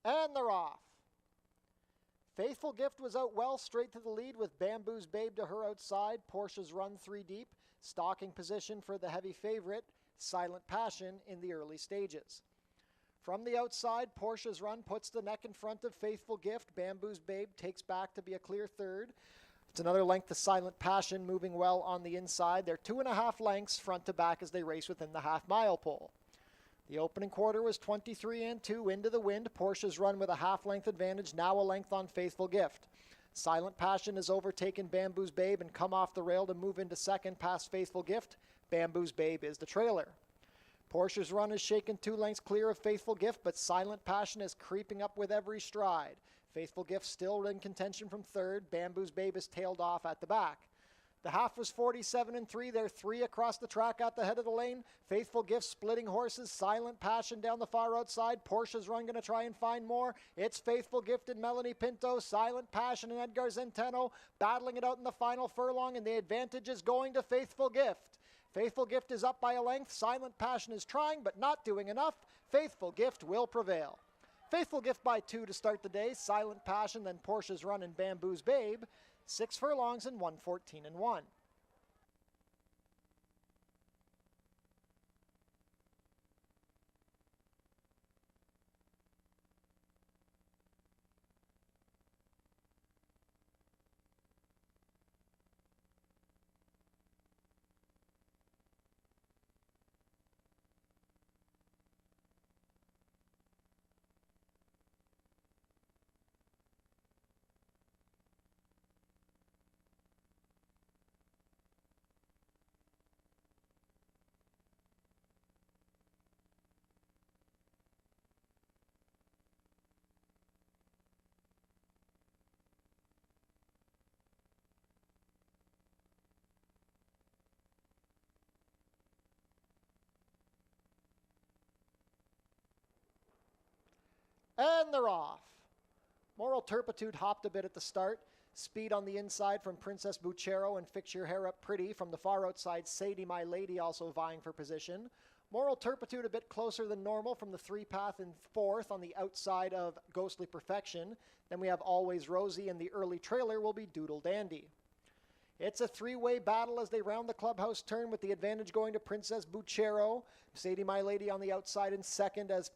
And they're off. Faithful Gift was out well, straight to the lead with Bamboo's Babe to her outside. Portia's Run 3 deep. Stalking position for the heavy favorite, Silent Passion, in the early stages. From the outside, Portia's Run puts the neck in front of Faithful Gift. Bamboo's Babe takes back to be a clear third. It's another length to Silent Passion, moving well on the inside. They're 2.5 lengths front to back as they race within the half-mile pole. The opening quarter was 23-2 into the wind. Portia's Run with a half-length advantage, now a length on Faithful Gift. Silent Passion has overtaken Bamboo's Babe and come off the rail to move into second past Faithful Gift. Bamboo's Babe is the trailer. Portia's Run is shaken 2 lengths clear of Faithful Gift, but Silent Passion is creeping up with every stride. Faithful Gift still in contention from third. Bamboo's Babe is tailed off at the back. The half was 47-3. They're 3 across the track at the head of the lane. Faithful Gift splitting horses. Silent Passion down the far outside. Portia's Run going to try and find more. It's Faithful Gift and Melanie Pinto. Silent Passion and Edgar Zenteno battling it out in the final furlong, and the advantage is going to Faithful Gift. Faithful Gift is up by a length. Silent Passion is trying, but not doing enough. Faithful Gift will prevail. Faithful Gift by 2 to start the day. Silent Passion, then Portia's Run and Bamboo's Babe. 6 furlongs and 1:14-1. And they're off. Moral Turpitude hopped a bit at the start. Speed on the inside from Princess Buchero and Fix Your Hair Up Pretty. From the far outside, Sadie My Lady also vying for position. Moral Turpitude a bit closer than normal from the 3-path in fourth on the outside of Ghostly Perfection. Then we have Always Rosie, and the early trailer will be Doodle Dandy. It's a 3-way battle as they round the clubhouse turn, with the advantage going to Princess Buchero. Sadie My Lady on the outside in second as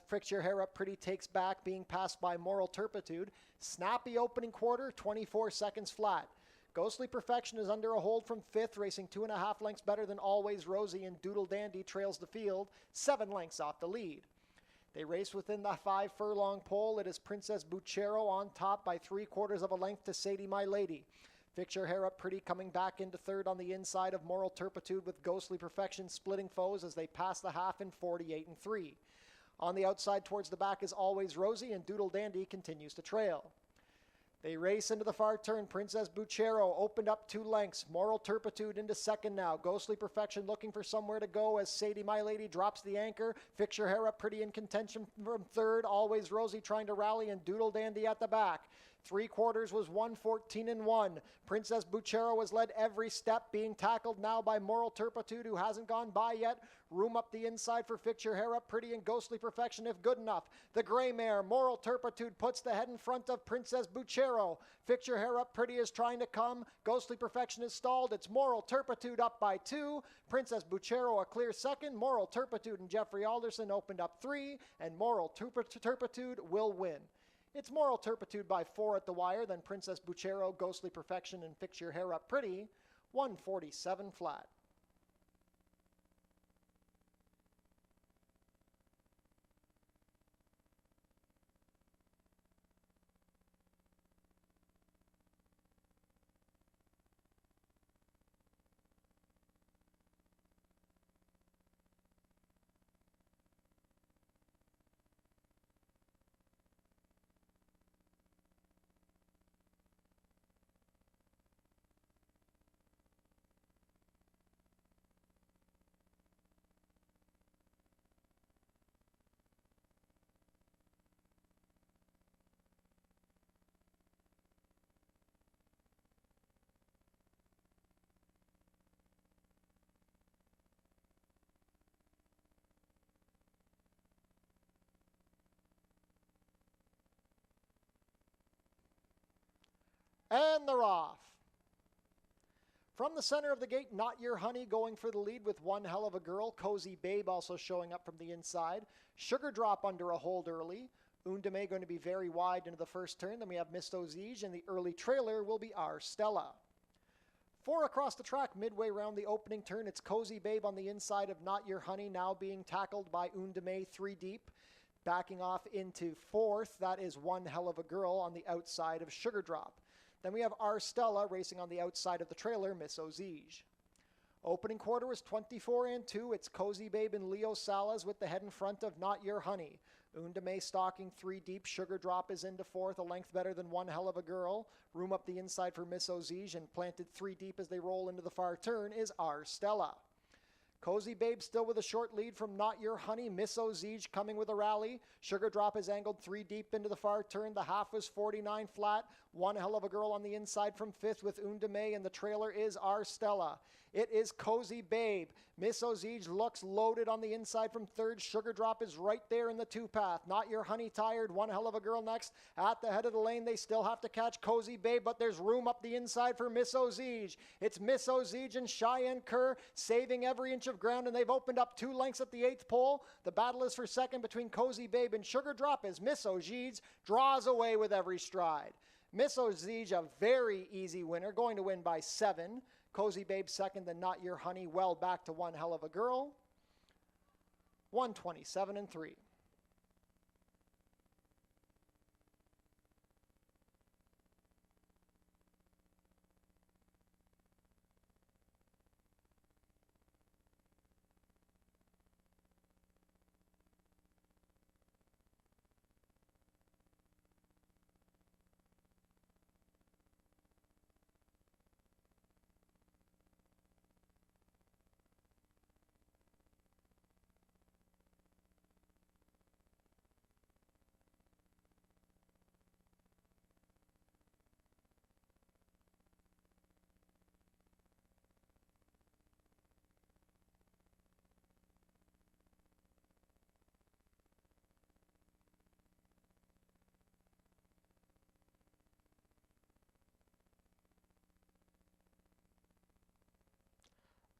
Fix Your Hair Up Pretty takes back, being passed by Moral Turpitude. Snappy opening quarter, 24 seconds flat. Ghostly Perfection is under a hold from fifth, racing 2.5 lengths better than Always Rosie, and Doodle Dandy trails the field, 7 lengths off the lead. They race within the 5-furlong pole. It is Princess Buchero on top by 3/4 of a length to Sadie My Lady. Fix Your Hair Up Pretty coming back into third on the inside of Moral Turpitude, with Ghostly Perfection splitting foes as they pass the half in 48-3. On the outside towards the back is Always Rosie, and Doodle Dandy continues to trail. They race into the far turn. Princess Buchero opened up 2 lengths. Moral Turpitude into second now. Ghostly Perfection looking for somewhere to go as Sadie My Lady drops the anchor. Fix Your Hair Up Pretty in contention from third. Always Rosie trying to rally, and Doodle Dandy at the back. 3/4 was 1:14-1. Princess Buchero has led every step, being tackled now by Moral Turpitude, who hasn't gone by yet. Room up the inside for Fix Your Hair Up Pretty and Ghostly Perfection if good enough. The gray mare, Moral Turpitude, puts the head in front of Princess Buchero. Fix Your Hair Up Pretty is trying to come. Ghostly Perfection is stalled. It's Moral Turpitude up by 2. Princess Buchero a clear second. Moral Turpitude and Jeffrey Alderson opened up 3, and Moral Turpitude will win. It's Moral Turpitude by 4 at the wire, then Princess Buchero, Ghostly Perfection, and Fix Your Hair Up Pretty, 147 flat. And they're off. From the center of the gate, Not Your Honey going for the lead with One Hell of a Girl. Cozy Babe also showing up from the inside. Sugar Drop under a hold early. Undame going to be very wide into the first turn. Then we have Miss Ozige, and the early trailer will be Our Stella. 4 across the track, midway round the opening turn. It's Cozy Babe on the inside of Not Your Honey, now being tackled by Undame 3 deep. Backing off into 4th, that is One Hell of a Girl on the outside of Sugar Drop. Then we have Our Stella racing on the outside of the trailer, Miss Ozige. Opening quarter was 24-2. It's Cozy Babe and Leo Salas with the head in front of Not Your Honey. Undame stalking 3 deep. Sugar Drop is into 4th, a length better than One Hell of a Girl. Room up the inside for Miss Ozige, and planted 3 deep as they roll into the far turn is Our Stella. Cozy Babe still with a short lead from Not Your Honey. Miss Ozige coming with a rally. Sugar Drop is angled 3 deep into the far turn. The half was 49 flat. One Hell of a Girl on the inside from 5th with Undame, and the trailer is Our Stella. It is Cozy Babe. Miss Ozige looks loaded on the inside from 3rd. Sugar Drop is right there in the 2-path. Not Your Honey tired. One Hell of a Girl next. At the head of the lane, they still have to catch Cozy Babe, but there's room up the inside for Miss Ozige. It's Miss Ozige and Cheyenne Kerr saving every inch of ground, and they've opened up 2 lengths at the 8th pole. The battle is for second between Cozy Babe and Sugar Drop as Miss Ozige draws away with every stride. Miss Ozige, a very easy winner, going to win by 7. Cozy Babe second, then Not Your Honey well back to One Hell of a Girl. 127-3.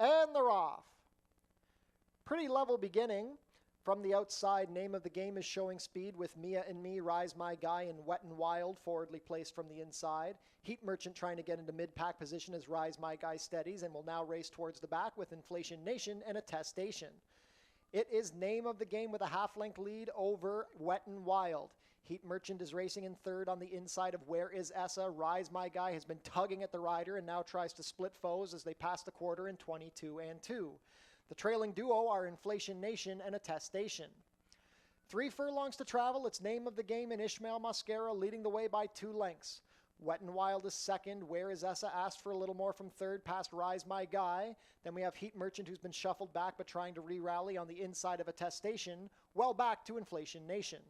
And they're off. Pretty level beginning. From the outside, Name of the Game is showing speed with Mia and Me, Rise My Guy, and Wet and Wild forwardly placed from the inside. Heat Merchant trying to get into mid-pack position as Rise My Guy steadies and will now race towards the back with Inflation Nation and Attestation. It is Name of the Game with a half-length lead over Wet and Wild. Heat Merchant is racing in 3rd on the inside of Where Is Essa. Rise My Guy has been tugging at the rider and now tries to split foes as they pass the quarter in 22-2. The trailing duo are Inflation Nation and Attestation. 3 furlongs to travel. It's Name of the Game and Ishmael Mascara leading the way by 2 lengths. Wet and Wild is second. Where Is Essa asked for a little more from 3rd past Rise My Guy. Then we have Heat Merchant, who's been shuffled back but trying to re-rally on the inside of Attestation. Well back to Inflation Nation.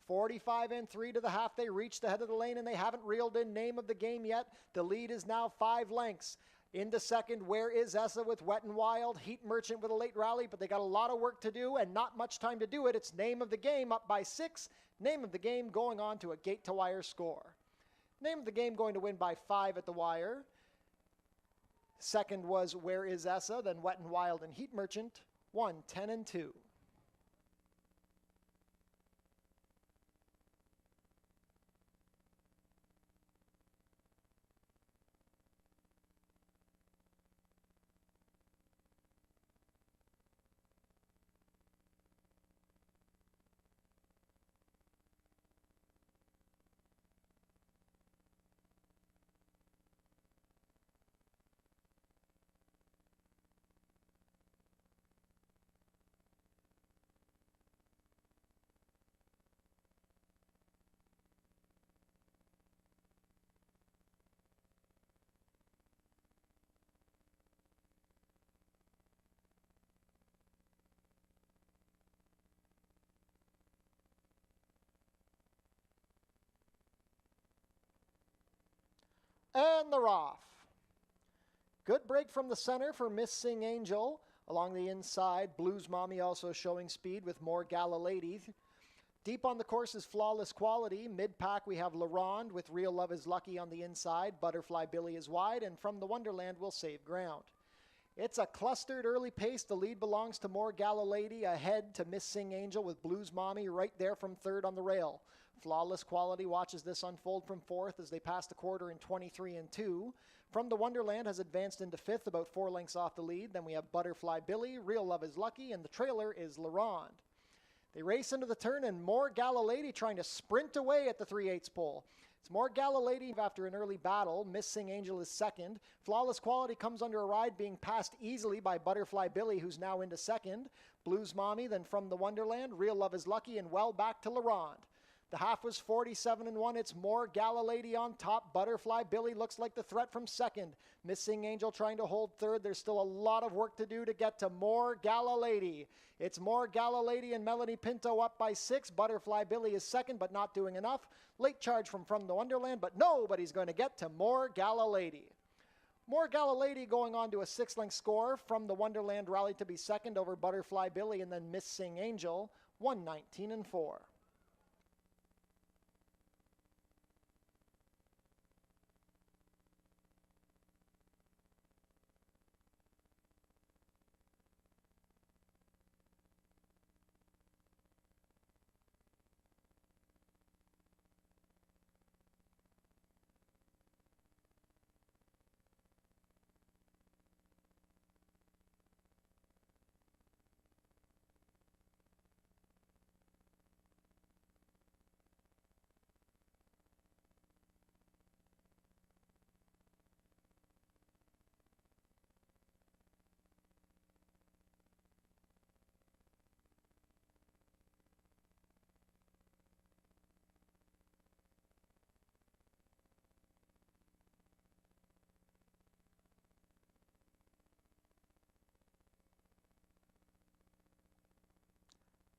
45-3 to the half. They reach the head of the lane and they haven't reeled in Name of the Game yet. The lead is now 5 lengths. Into second, Where Is Essa with Wet and Wild. Heat Merchant with a late rally, but they got a lot of work to do and not much time to do it. It's Name of the Game up by 6. Name of the Game going on to a gate-to-wire score. Name of the Game going to win by 5 at the wire. Second was Where Is Essa, then Wet and Wild and Heat Merchant. 1-10-2. And they're off. Good break from the center for Missing Angel. Along the inside, Blues Mommy also showing speed with more Gala Lady. Deep on the course is Flawless Quality. Mid-pack we have LaRonde with Real Love is Lucky on the inside. Butterfly Billy is wide, and From the Wonderland will save ground. It's a clustered early pace. The lead belongs to More Galalady, ahead to Miss Sing Angel with Blues Mommy right there from third on the rail. Flawless Quality watches this unfold from fourth as they pass the quarter in 23 and 2. From the Wonderland has advanced into fifth, about 4 lengths off the lead. Then we have Butterfly Billy, Real Love is Lucky, and the trailer is LaRonde. They race into the turn, and More Galalady trying to sprint away at the 3/8 pole. It's More Galalady after an early battle. Miss Sing Angel is second. Flawless Quality comes under a ride, being passed easily by Butterfly Billy, who's now into second. Blues Mommy, then From the Wonderland, Real Love is Lucky, and well back to LaRonde. The half was 47 and 1. It's More Galalady on top. Butterfly Billy looks like the threat from second. Miss Sing Angel trying to hold third. There's still a lot of work to do to get to More Galalady. It's More Galalady and Melanie Pinto up by 6. Butterfly Billy is second, but not doing enough. Late charge from the Wonderland, but nobody's going to get to More Galalady. More Galalady going on to a 6-length score. From the Wonderland rallied to be second over Butterfly Billy, and then Miss Sing Angel, 119 and 4.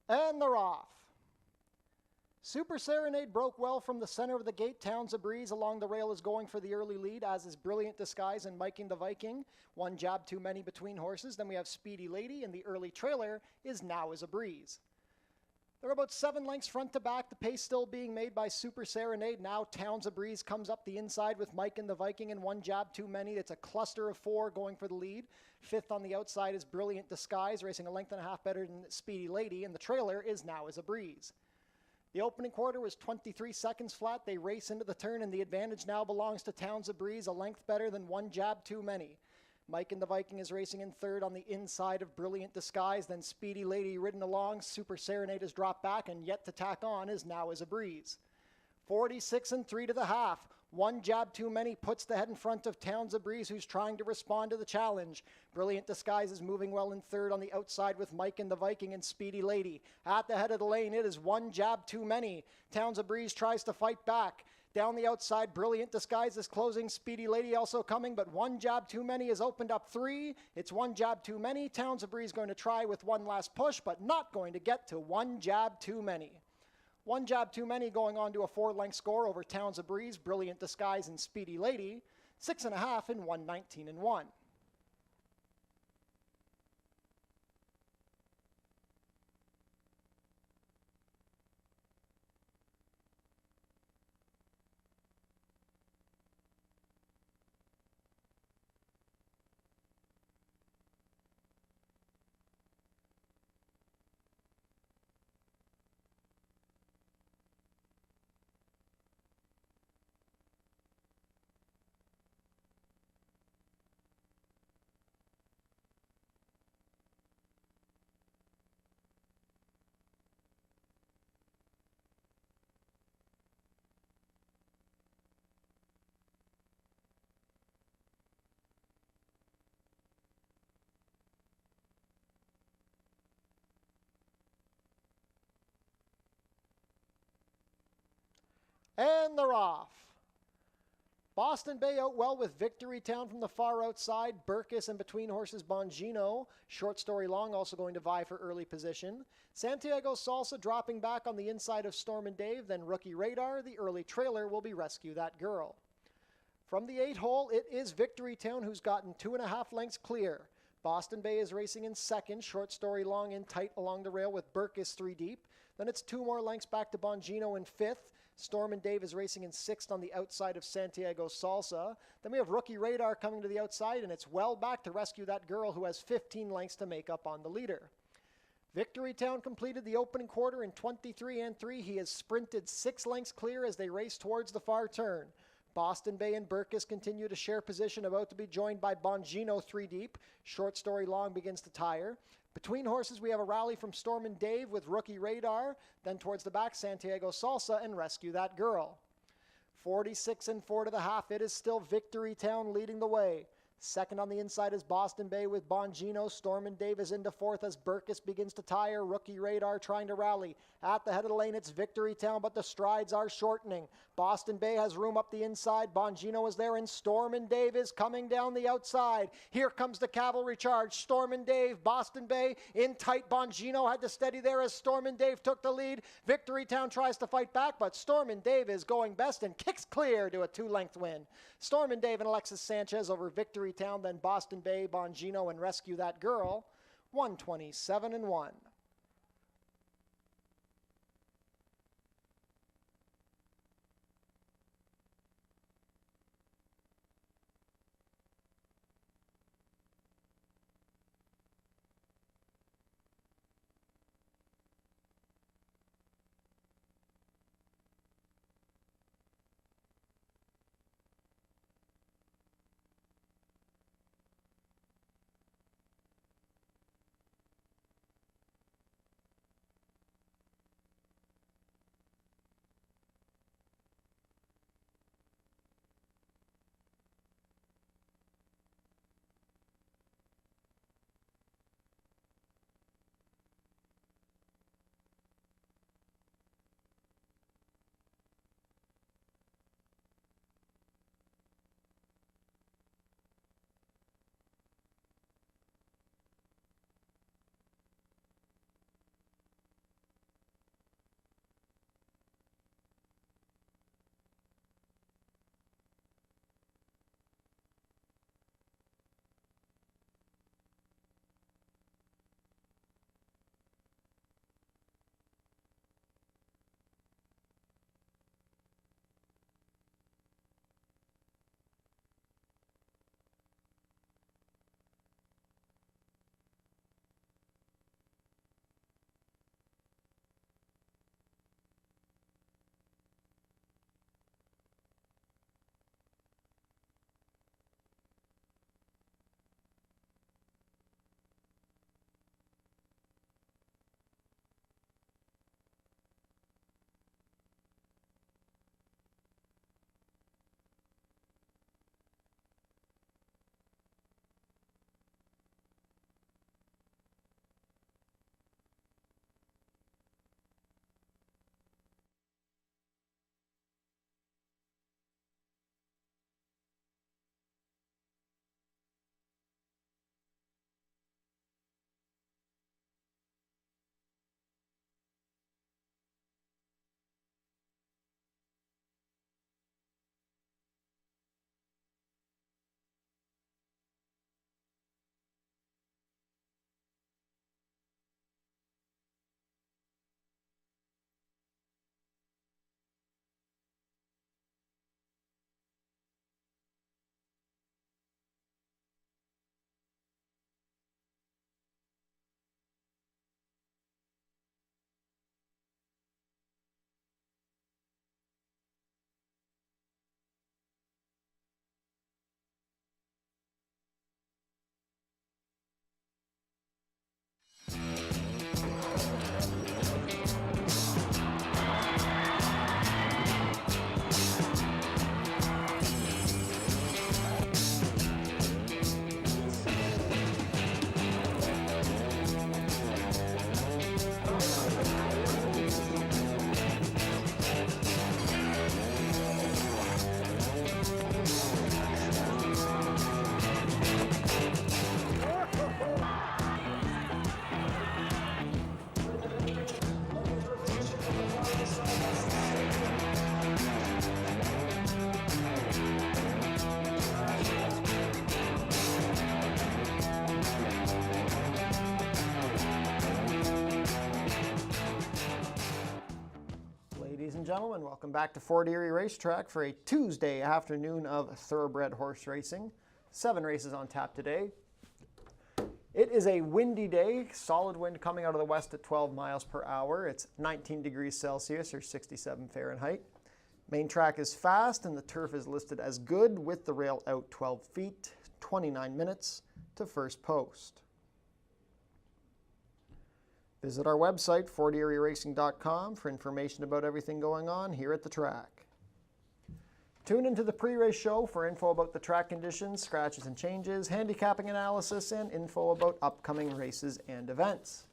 And they're off. Super Serenade broke well from the center of the gate. Towns of Breeze along the rail is going for the early lead, as is Brilliant Disguise and Miking the Viking. One jab too many between horses. Then we have Speedy Lady, and the early trailer is Now is a Breeze. They're about 7 lengths front to back. The pace still being made by Super Serenade. Now Towns of Breeze comes up the inside with Miking the Viking and one jab too many. It's a cluster of 4 going for the lead. Fifth on the outside is Brilliant Disguise, racing a length and a half better than Speedy Lady, and the trailer is Now is a Breeze. The opening quarter was 23 seconds flat. They race into the turn, and the advantage now belongs to Towns of Breeze, a length better than one jab too many. Miking the Viking is racing in third on the inside of Brilliant Disguise. Then Speedy Lady ridden along. Super Serenade has dropped back, and yet to tack on is Now is a Breeze. 46 and 3 to the half. One jab too many puts the head in front of Towns of Breeze, who's trying to respond to the challenge. Brilliant Disguise is moving well in third on the outside with Miking the Viking and Speedy Lady. At the head of the lane, it is one jab too many. Towns of Breeze tries to fight back. Down the outside, Brilliant Disguise is closing. Speedy Lady also coming, but one jab too many has opened up 3. It's one jab too many. Towns of Breeze going to try with one last push, but not going to get to one jab too many. One jab too many going on to a 4-length score over Towns of Breeze, Brilliant Disguise, and Speedy Lady. 6.5 in 119 and 1. And they're off. Boston Bay out well with Victory Town from the far outside. Burkus and between horses Bongino. Short Story Long also going to vie for early position. Santiago Salsa dropping back on the inside of Storm and Dave. Then Rookie Radar. The early trailer will be Rescue That Girl. From the 8 hole, it is Victory Town who's gotten 2.5 lengths clear. Boston Bay is racing in second, short story long in tight along the rail with Burkus 3 deep. Then it's 2 more lengths back to Bongino in fifth. Storm and Dave is racing in sixth on the outside of Santiago Salsa. Then we have Rookie Radar coming to the outside, and it's well back to rescue that girl who has 15 lengths to make up on the leader. Victory Town completed the opening quarter in 23 and 3. He has sprinted 6 lengths clear as they race towards the far turn. Boston Bay and Burkus continue to share position, about to be joined by Bongino 3 deep. Short story long begins to tire. Between horses, we have a rally from Storm and Dave with Rookie Radar. Then towards the back, Santiago Salsa and Rescue That Girl. 46 and 4 to the half. It is still Victory Town leading the way. Second on the inside is Boston Bay with Bongino. Storm and Dave is into fourth as Burkus begins to tire. Rookie Radar trying to rally. At the head of the lane, it's Victory Town, but the strides are shortening. Boston Bay has room up the inside. Bongino is there, and Storm and Dave is coming down the outside. Here comes the cavalry charge. Storm and Dave, Boston Bay in tight. Bongino had to steady there as Storm and Dave took the lead. Victory Town tries to fight back, but Storm and Dave is going best and kicks clear to a 2-length win. Storm and Dave and Alexis Sanchez over Victory Town, then Boston Bay, Bongino, and Rescue That Girl. 127 and 1. gentlemen, welcome back to Fort Erie Racetrack for a Tuesday afternoon of thoroughbred horse racing. 7 races on tap today. It is a windy day, solid wind coming out of the west at 12 miles per hour. It's 19 degrees Celsius or 67 Fahrenheit. Main track is fast and the turf is listed as good with the rail out 12 feet, 29 minutes to first post. Visit our website, fortierieracing.com, for information about everything going on here at the track. Tune into the pre-race show for info about the track conditions, scratches and changes, handicapping analysis, and info about upcoming races and events.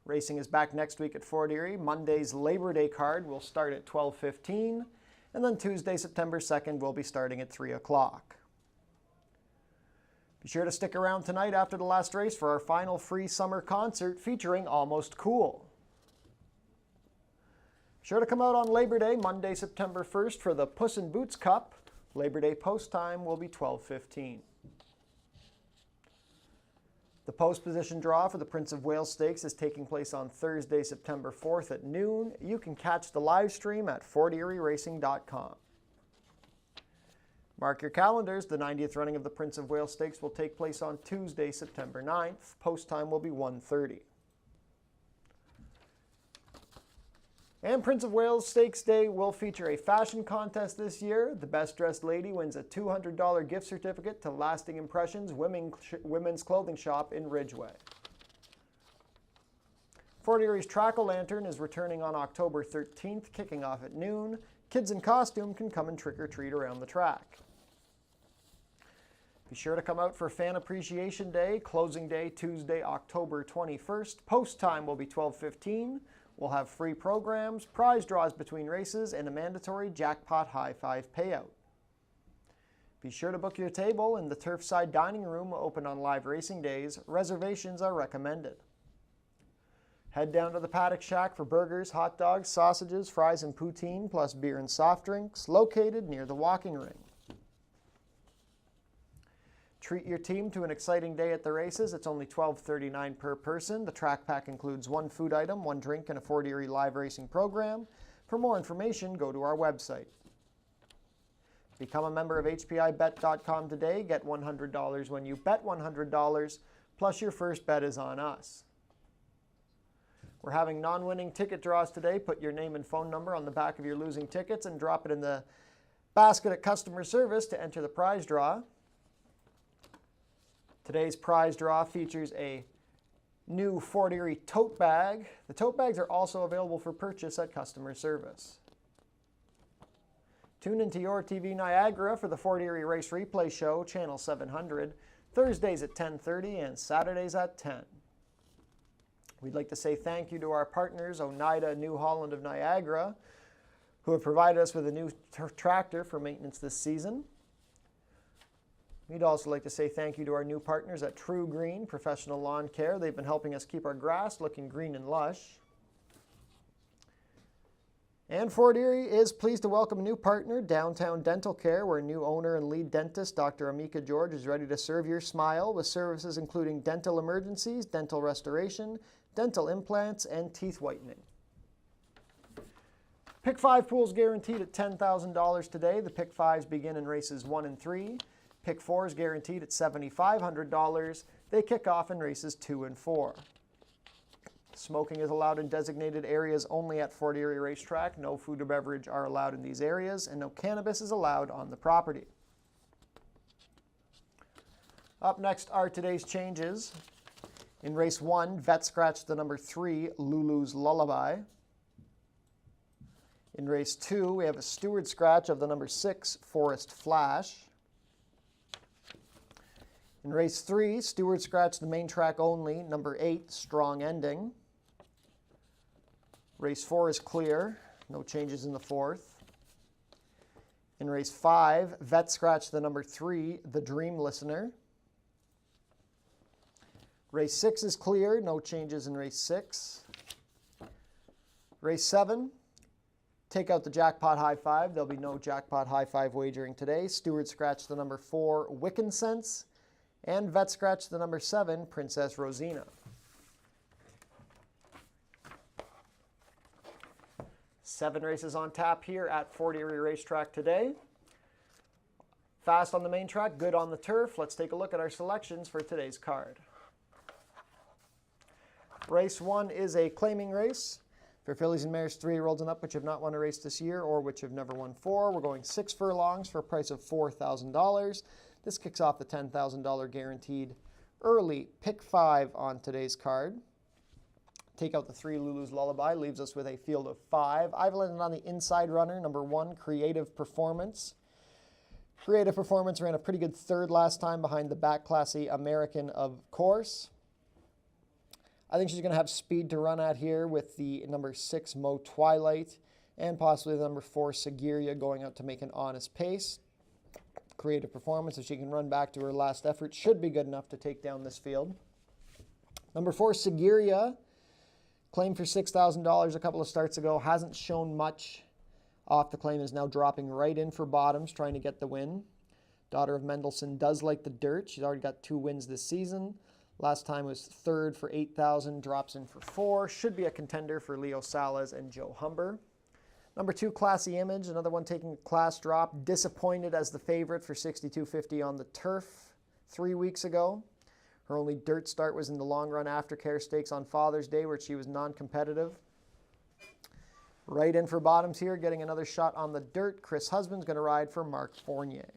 Racing is back next week at Fort Erie. Monday's Labor Day card will start at 12:15, and then Tuesday, September 2nd, will be starting at 3 o'clock. Be sure to stick around tonight after the last race for our final free summer concert featuring Almost Cool. Be sure to come out on Labor Day, Monday, September 1st for the Puss in Boots Cup. Labor Day post time will be 12:15. The post position draw for the Prince of Wales Stakes is taking place on Thursday, September 4th at noon. You can catch the live stream at fortierieracing.com. Mark your calendars. The 90th running of the Prince of Wales Stakes will take place on Tuesday, September 9th. Post time will be 1:30. And Prince of Wales Stakes Day will feature a fashion contest this year. The best dressed lady wins a $200 gift certificate to Lasting Impressions women's clothing shop in Ridgeway. Fort Erie's Track-O-Lantern is returning on October 13th, kicking off at noon. Kids in costume can come and trick or treat around the track. Be sure to come out for Fan Appreciation Day, closing day Tuesday, October 21st. Post time will be 12:15. We'll have free programs, prize draws between races, and a mandatory jackpot high five payout. Be sure to book your table in the Turfside Dining Room, open on live racing days. Reservations are recommended. Head down to the Paddock Shack for burgers, hot dogs, sausages, fries, and poutine, plus beer and soft drinks, located near the walking ring. Treat your team to an exciting day at the races. It's only $12.39 per person. The track pack includes 1 food item, 1 drink, and a Fort Erie live racing program. For more information, go to our website. Become a member of HPIBet.com today. Get $100 when you bet $100, plus your first bet is on us. We're having non-winning ticket draws today. Put your name and phone number on the back of your losing tickets and drop it in the basket at customer service to enter the prize draw. Today's prize draw features a new Fort Erie tote bag. The tote bags are also available for purchase at customer service. Tune into Your TV Niagara for the Fort Erie Race Replay Show, Channel 700, Thursdays at 10:30 and Saturdays at 10. We'd like to say thank you to our partners, Oneida New Holland of Niagara, who have provided us with a new tractor for maintenance this season. We'd also like to say thank you to our new partners at True Green Professional Lawn Care. They've been helping us keep our grass looking green and lush. And Fort Erie is pleased to welcome a new partner, Downtown Dental Care, where new owner and lead dentist Dr. Amika George is ready to serve your smile with services including dental emergencies, dental restoration, dental implants, and teeth whitening. Pick 5 pools guaranteed at $10,000 today. The Pick 5s begin in races 1 and 3. Pick 4s guaranteed at $7,500. They kick off in races 2 and 4. Smoking is allowed in designated areas only at Fort Erie Racetrack. No food or beverage are allowed in these areas, and no cannabis is allowed on the property. Up next are today's changes. In race 1, Vet Scratch the number 3, Lulu's Lullaby. In race 2, we have a Steward Scratch of the number 6, Forest Flash. In race 3, Steward Scratch the main track only, number 8, Strong Ending. Race 4 is clear, no changes in the 4th. In race 5, Vet Scratch the number 3, The Dream Listener. Race 6 is clear, no changes in race 6. Race 7, take out the Jackpot High Five. There'll be no Jackpot High Five wagering today. Steward Scratch the number 4, Wiccan Sense. And Vet Scratch the number 7, Princess Rosina. 7 races on tap here at Fort Erie Racetrack today. Fast on the main track, good on the turf. Let's take a look at our selections for today's card. Race 1 is a claiming race for fillies and mares 3-year-olds and up which have not won a race this year or which have never won 4. We're going 6 furlongs for a price of $4,000. This kicks off the $10,000 guaranteed early pick 5 on today's card. Take out the 3 Lulu's Lullaby, leaves us with a field of 5. I've landed on the inside runner, number 1, Creative Performance. Creative Performance ran a pretty good third last time behind the back classy American, of course. I think she's going to have speed to run at here with the number 6 Mo Twilight and possibly the number 4 Seguiria going out to make an honest pace. Creative Performance, if she can run back to her last effort, should be good enough to take down this field. Number 4 Seguiria, claimed for $6,000 a couple of starts ago, hasn't shown much off the claim, is now dropping right in for bottoms, trying to get the win. Daughter of Mendelssohn does like the dirt. She's already got 2 wins this season. Last time was 3rd for $8,000, drops in for 4. Should be a contender for Leo Salas and Joe Humber. Number 2, Classy Image, another one taking a class drop. Disappointed as the favorite for $6,250 on the turf 3 weeks ago. Her only dirt start was in the Long Run Aftercare Stakes on Father's Day, where she was non-competitive. Right in for bottoms here, getting another shot on the dirt. Chris Husband's going to ride for Mark Fournier.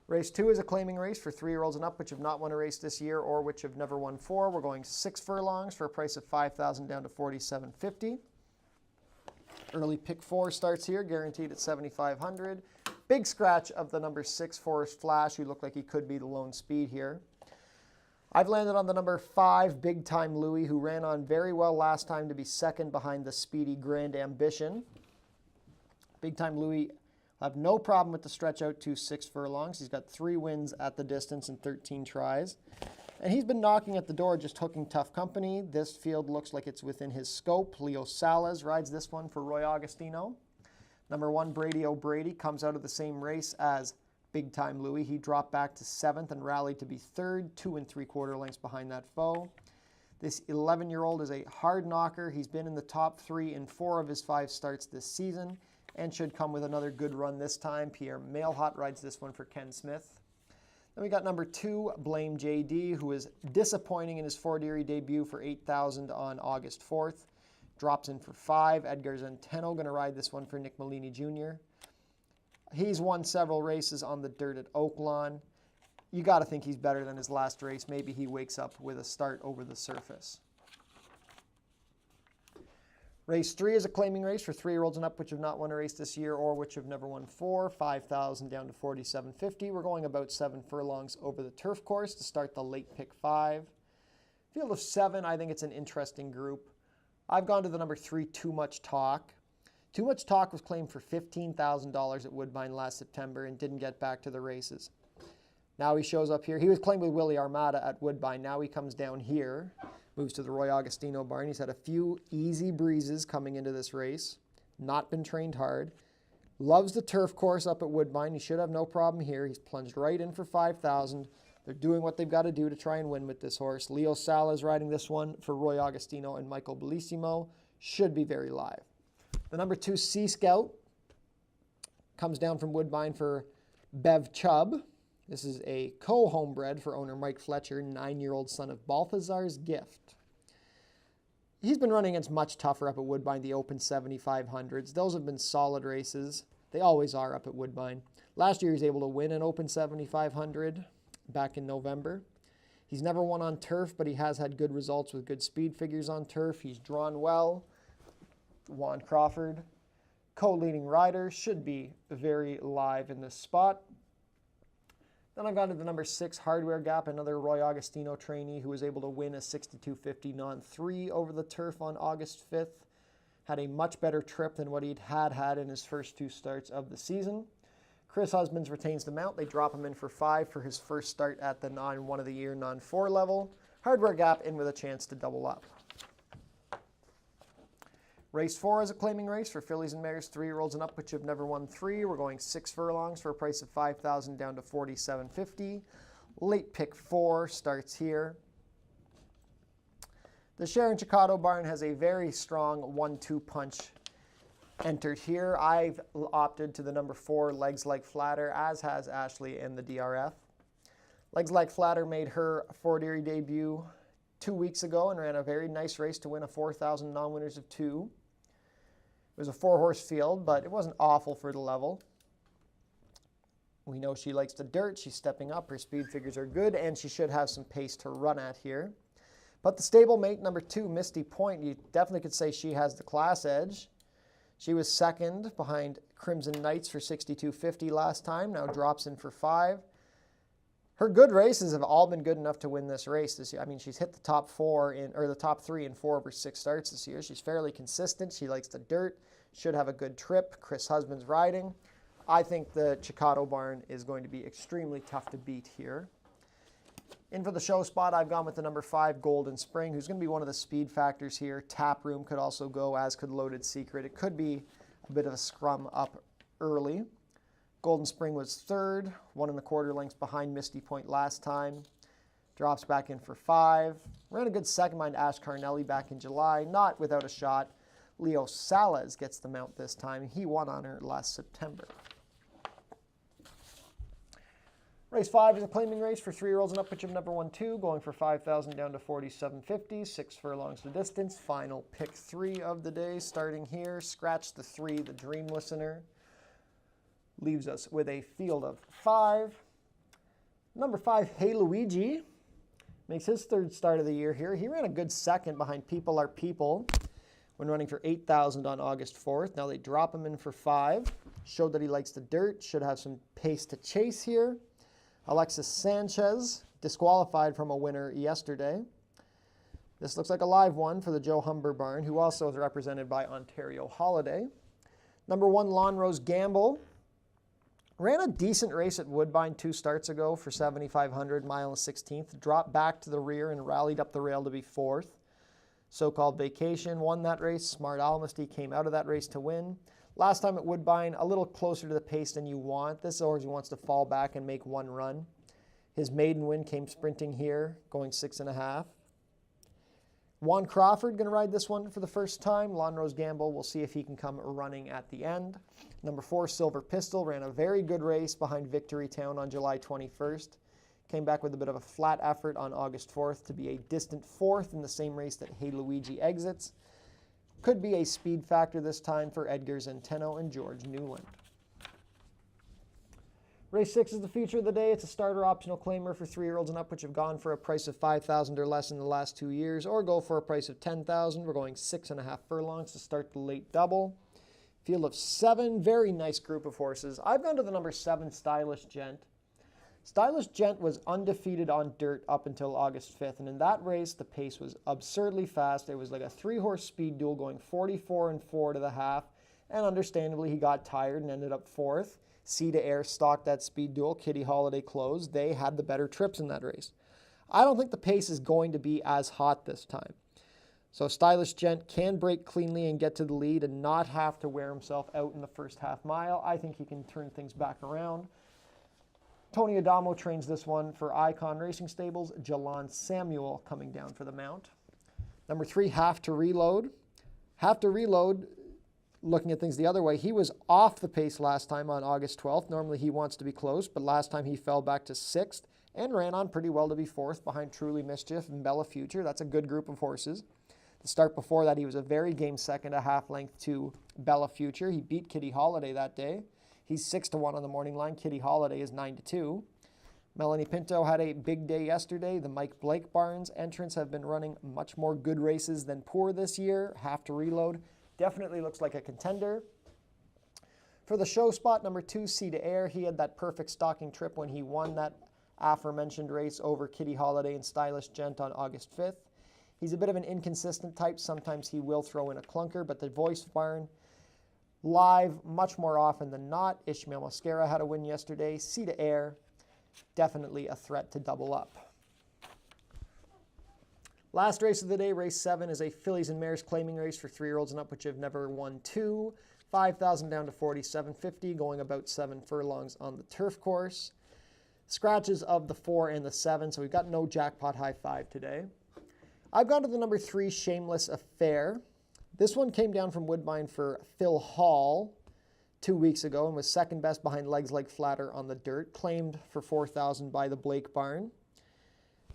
Race 2 is a claiming race for 3-year-olds and up which have not won a race this year or which have never won 4. We're going 6 furlongs for a price of $5,000 down to $4,750. Early pick 4 starts here, guaranteed at $7,500. Big scratch of the number 6 Forest Flash, who looked like he could be the lone speed here. I've landed on the number 5 Big Time Louie, who ran on very well last time to be second behind the speedy Grand Ambition. Big Time Louie have no problem with the stretch out to 6 furlongs. He's got 3 wins at the distance and 13 tries. And he's been knocking at the door, just hooking tough company. This field looks like it's within his scope. Leo Salas rides this one for Roy Agostino. Number 1, Brady O'Brady, comes out of the same race as Big Time Louie. He dropped back to 7th and rallied to be 3rd, 2 3/4 lengths behind that foe. This 11-year-old is a hard knocker. He's been in the top 3 in 4 of his 5 starts this season and should come with another good run this time. Pierre Mailhot rides this one for Ken Smith. Then we got number 2, Blame JD, who is disappointing in his Fort Erie debut for $8,000 on August 4th. Drops in for 5. Edgar Zenteno going to ride this one for Nick Malini Jr. He's won several races on the dirt at Oaklawn. You got to think he's better than his last race. Maybe he wakes up with a start over the surface. Race 3 is a claiming race for 3-year-olds and up which have not won a race this year or which have never won 4. $5,000 down to $4,750. We're going about 7 furlongs over the turf course to start the late pick 5. Field of 7, I think it's an interesting group. I've gone to the number 3, Too Much Talk. Too Much Talk was claimed for $15,000 at Woodbine last September and didn't get back to the races. Now he shows up here. He was claimed with Willie Armada at Woodbine. Now he comes down here, moves to the Roy Agostino barn. He's had a few easy breezes coming into this race. Not been trained hard. Loves the turf course up at Woodbine. He should have no problem here. He's plunged right in for $5,000. They're doing what they've got to do to try and win with this horse. Leo Salas riding this one for Roy Agostino and Michael Bellissimo. Should be very live. The number 2, Sea Scout, comes down from Woodbine for Bev Chubb. This is a co-homebred for owner Mike Fletcher, 9-year-old son of Balthazar's Gift. He's been running against much tougher up at Woodbine, the Open 7500s. Those have been solid races. They always are up at Woodbine. Last year he was able to win an Open 7500 back in November. He's never won on turf, but he has had good results with good speed figures on turf. He's drawn well. Juan Crawford, co-leading rider, should be very live in this spot. Then I've gone to the number 6, Hardware Gap, another Roy Agostino trainee who was able to win a $6,250 non-3 over the turf on August 5th. Had a much better trip than what he'd had in his first 2 starts of the season. Chris Husbands retains the mount. They drop him in for 5 for his first start at the non-1 of the year, non-4 level. Hardware Gap in with a chance to double up. Race 4 is a claiming race for fillies and mares 3-year-olds and up which have never won 3. We're going 6 furlongs for a price of $5,000 down to $4,750. Late pick 4 starts here. The Sharon Chicotto barn has a very strong 1-2 punch entered here. I've opted to the number 4, Legs Like Flatter, as has Ashley in the DRF. Legs Like Flatter made her Fort Erie debut 2 weeks ago and ran a very nice race to win a 4,000 non-winners of 2. It was a 4-horse field, but it wasn't awful for the level. We know she likes the dirt. She's stepping up. Her speed figures are good, and she should have some pace to run at here. But the stablemate number 2, Misty Point, you definitely could say she has the class edge. She was second behind Crimson Knights for 62.50 last time, now drops in for 5. Her good races have all been good enough to win this race this year. I mean, she's hit the top 3 in 4 of her 6 starts this year. She's fairly consistent. She likes the dirt, should have a good trip. Chris Husband's riding. I think the Chicotto barn is going to be extremely tough to beat here. In for the show spot, I've gone with the number 5, Golden Spring, who's going to be one of the speed factors here. Tap Room could also go, as could Loaded Secret. It could be a bit of a scrum up early. Golden Spring was 3rd, 1 1/4 lengths behind Misty Point last time. Drops back in for 5. Ran a good second behind Ash Carnelli back in July, not without a shot. Leo Salas gets the mount this time. He won on her last September. Race 5 is a claiming race for 3-year-olds and up, which of number 1-2, going for 5,000 down to 47.50, 6 furlongs the distance. Final pick 3 of the day, starting here. Scratch the 3, the Dream Listener. Leaves us with a field of 5. Number 5, Hey Luigi, makes his 3rd start of the year here. He ran a good second behind People Are People when running for 8,000 on August 4th. Now they drop him in for 5. Showed that he likes the dirt, should have some pace to chase here. Alexis Sanchez, disqualified from a winner yesterday. This looks like a live one for the Joe Humber barn, who also is represented by Ontario Holiday. Number 1, Lawn Rose Gamble. Ran a decent race at Woodbine 2 starts ago for 7,500, mile and 16th. Dropped back to the rear and rallied up the rail to be 4th. So-called Vacation won that race. Smart Almasty came out of that race to win. Last time at Woodbine, a little closer to the pace than you want. This is he wants to fall back and make one run. His maiden win came sprinting here, going 6.5. Juan Crawford going to ride this one for the first time. Lawn Rose Gamble, we'll see if he can come running at the end. Number 4, Silver Pistol, ran a very good race behind Victory Town on July 21st. Came back with a bit of a flat effort on August 4th to be a distant 4th in the same race that Hey Luigi exits. Could be a speed factor this time for Edgar Zenteno and George Newland. Race 6 is the feature of the day. It's a starter optional claimer for 3-year-olds and up, which have gone for a price of 5,000 or less in the last 2 years, or go for a price of 10,000. We're going 6.5 furlongs to start the late double. Field of 7, very nice group of horses. I've gone to the number 7, Stylish Gent. Stylish Gent was undefeated on dirt up until August 5th, and in that race, the pace was absurdly fast. It was like a 3-horse speed duel going 44 and 4 to the half, and understandably, he got tired and ended up 4th. Sea to Air stalked that speed duel. Kitty Holiday closed. They had the better trips in that race. I don't think the pace is going to be as hot this time. So Stylish Gent can break cleanly and get to the lead and not have to wear himself out in the first half mile. I think he can turn things back around. Tony Adamo trains this one for Icon Racing Stables. Jalon Samuel coming down for the mount. Number 3, Have to Reload. Have to Reload, looking at things the other way, he was off the pace last time on August 12th. Normally he wants to be close, but last time he fell back to 6th and ran on pretty well to be 4th behind Truly Mischief and Bella Future. That's a good group of horses. The start before that, he was a very game second, a half length to Bella Future. He beat Kitty Holiday that day. He's 6-1 on the morning line. Kitty Holiday is 9-2. Melanie Pinto had a big day yesterday. The Mike Blake Barnes entrants have been running much more good races than poor this year. Have to Reload. Definitely looks like a contender. For the show spot, number 2, Sea to Air. He had that perfect stalking trip when he won that aforementioned race over Kitty Holiday and Stylish Gent on August 5th. He's a bit of an inconsistent type. Sometimes he will throw in a clunker, but the Voice Barn live much more often than not. Ishmael Mascara had a win yesterday. Sea to Air, definitely a threat to double up. Last race of the day, race 7, is a fillies and mares claiming race for 3-year-olds and up, which have never won 2. 5,000 down to 47.50, going about 7 furlongs on the turf course. Scratches of the 4 and the 7, so we've got no jackpot high 5 today. I've gone to the number 3, Shameless Affair. This one came down from Woodbine for Phil Hall 2 weeks ago and was second best behind Legs Like Flatter on the dirt, claimed for 4,000 by the Blake Barn.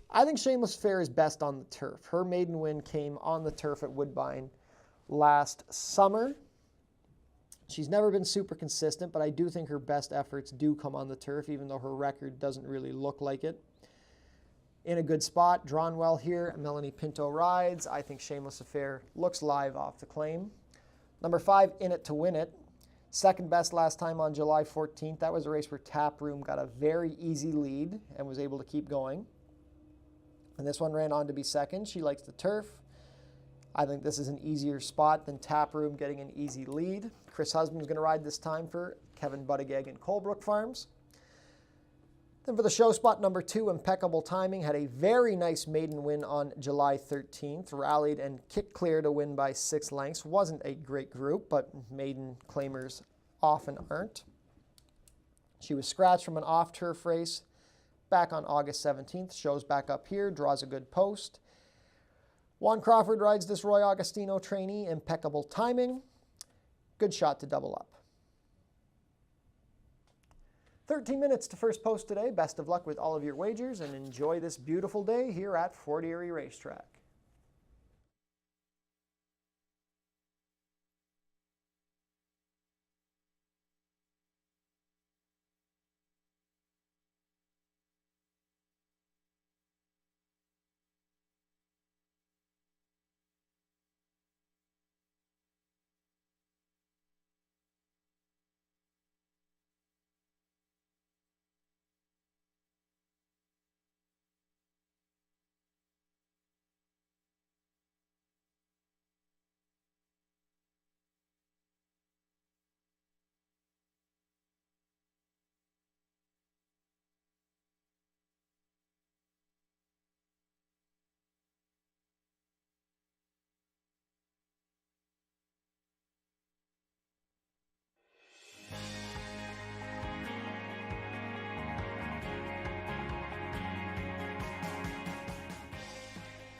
I think Shameless Affair is best on the turf. Her maiden win came on the turf at Woodbine last summer. She's never been super consistent, but I do think her best efforts do come on the turf, even though her record doesn't really look like it. In a good spot, drawn well here, Melanie Pinto rides. I think Shameless Affair looks live off the claim. Number 5, In It to Win It. Second best last time on July 14th. That was a race where Taproom got a very easy lead and was able to keep going. And this one ran on to be second. She likes the turf. I think this is an easier spot than Taproom getting an easy lead. Chris Husband's going to ride this time for Kevin Buttigieg and Colebrook Farms. Then for the show spot, number 2, Impeccable Timing, had a very nice maiden win on July 13th. Rallied and kicked clear to win by 6 lengths. Wasn't a great group, but maiden claimers often aren't. She was scratched from an off-turf race back on August 17th. Shows back up here, draws a good post. Juan Crawford rides this Roy Augustino trainee, Impeccable Timing. Good shot to double up. 13 minutes to first post today. Best of luck with all of your wagers and enjoy this beautiful day here at Fort Erie Racetrack.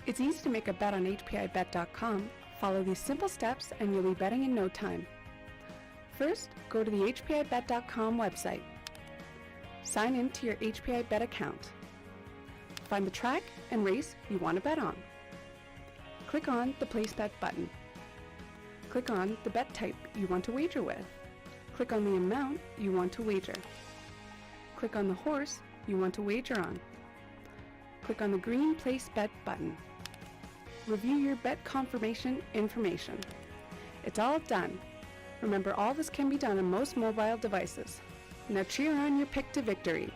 It's easy to make a bet on HPIBet.com. Follow these simple steps and you'll be betting in no time. First, go to the HPIBet.com website. Sign in to your HPIBet account. Find the track and race you want to bet on. Click on the Place Bet button. Click on the bet type you want to wager with. Click on the amount you want to wager. Click on the horse you want to wager on. Click on the green Place Bet button. Review your bet confirmation information. It's all done. Remember, all this can be done on most mobile devices. Now cheer on your pick to victory.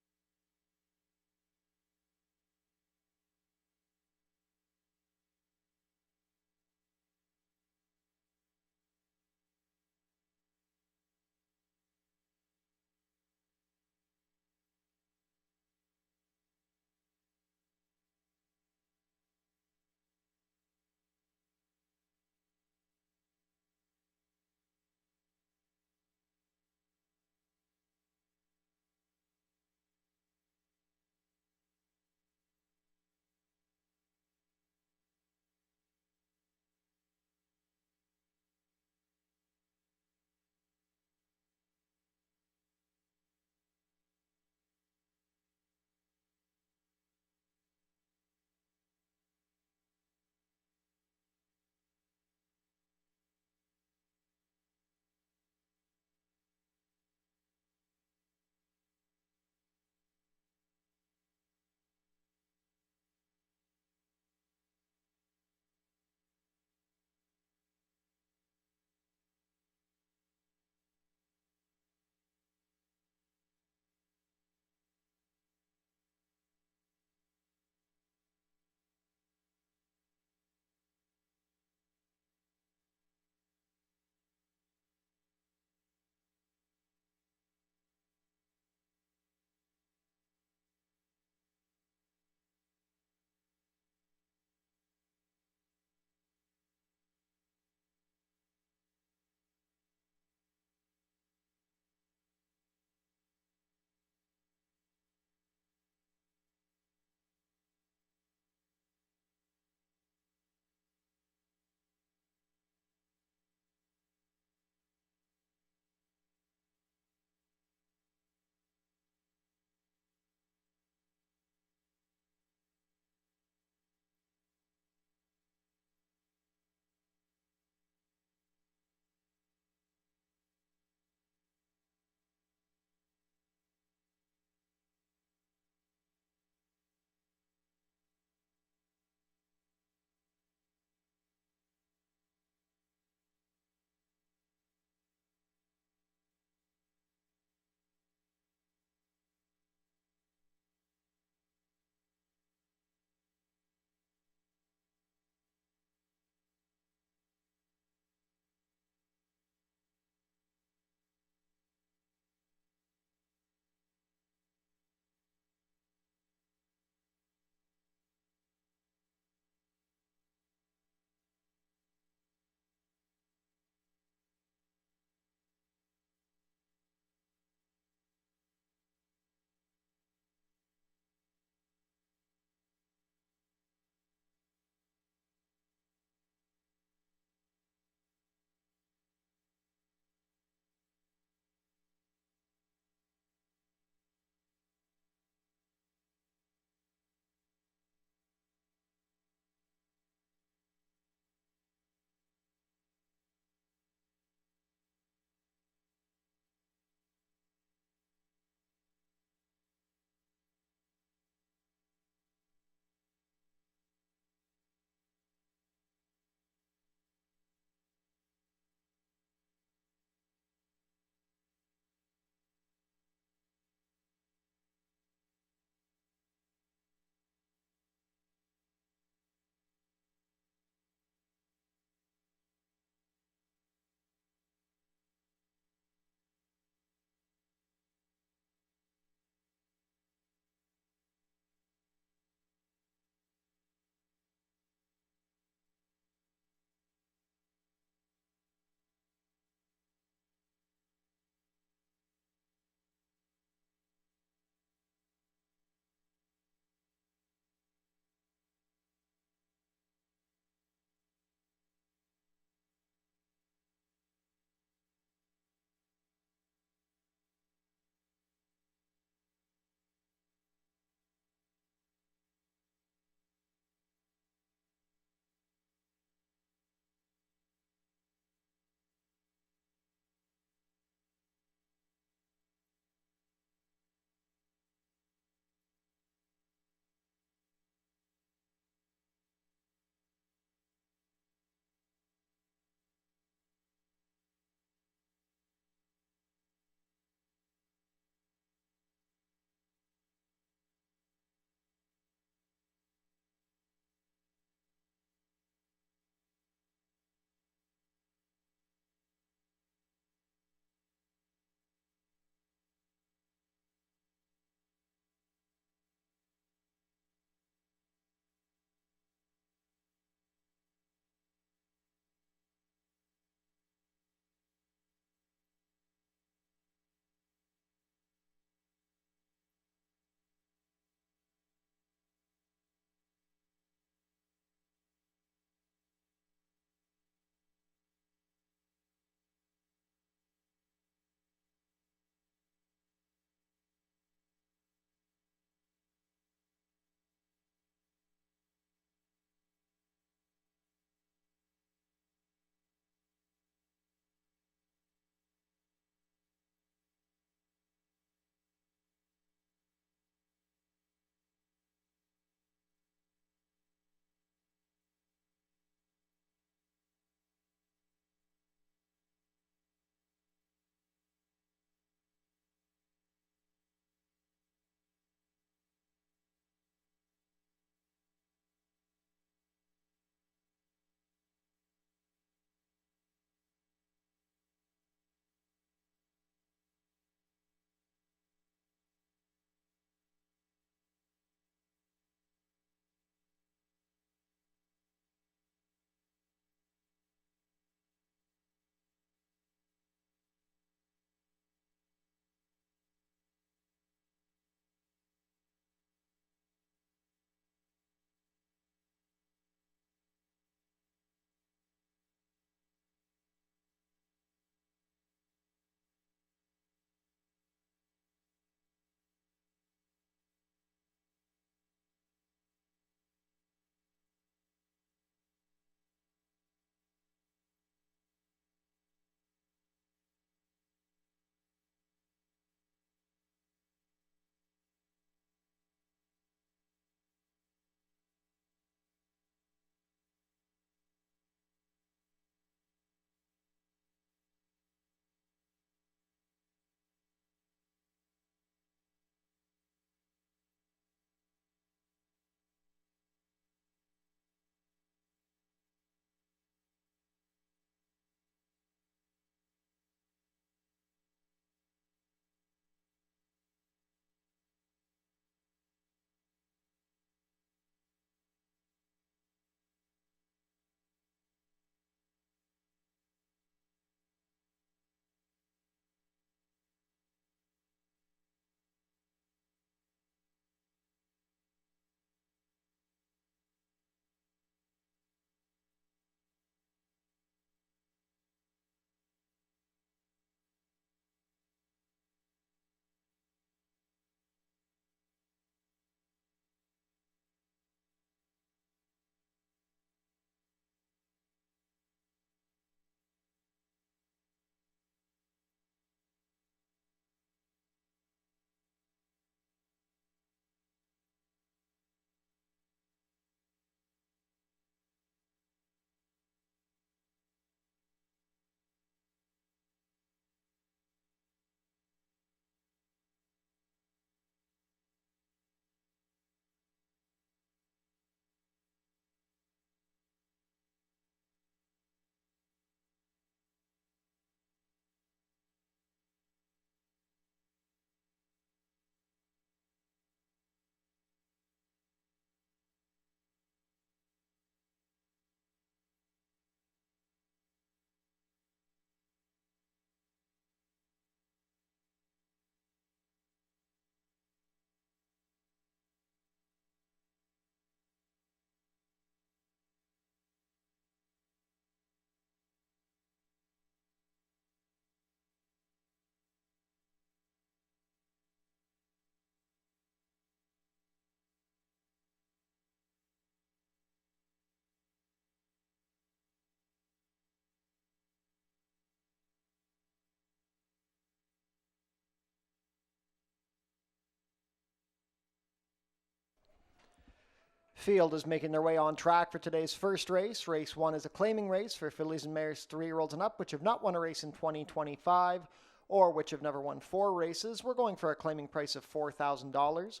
Field is making their way on track for today's first race. Race 1 is a claiming race for fillies and mares 3-year-olds and up, which have not won a race in 2025 or which have never won 4 races. We're going for a claiming price of $4,000.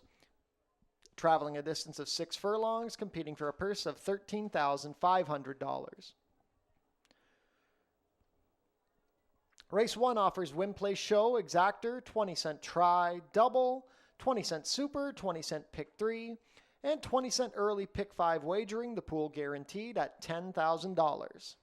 Traveling a distance of 6 furlongs, competing for a purse of $13,500. Race 1 offers win, play, show, exactor, 20-cent try, double, 20-cent super, 20-cent pick 3, and 20-cent early pick 5 wagering, the pool guaranteed at $10,000.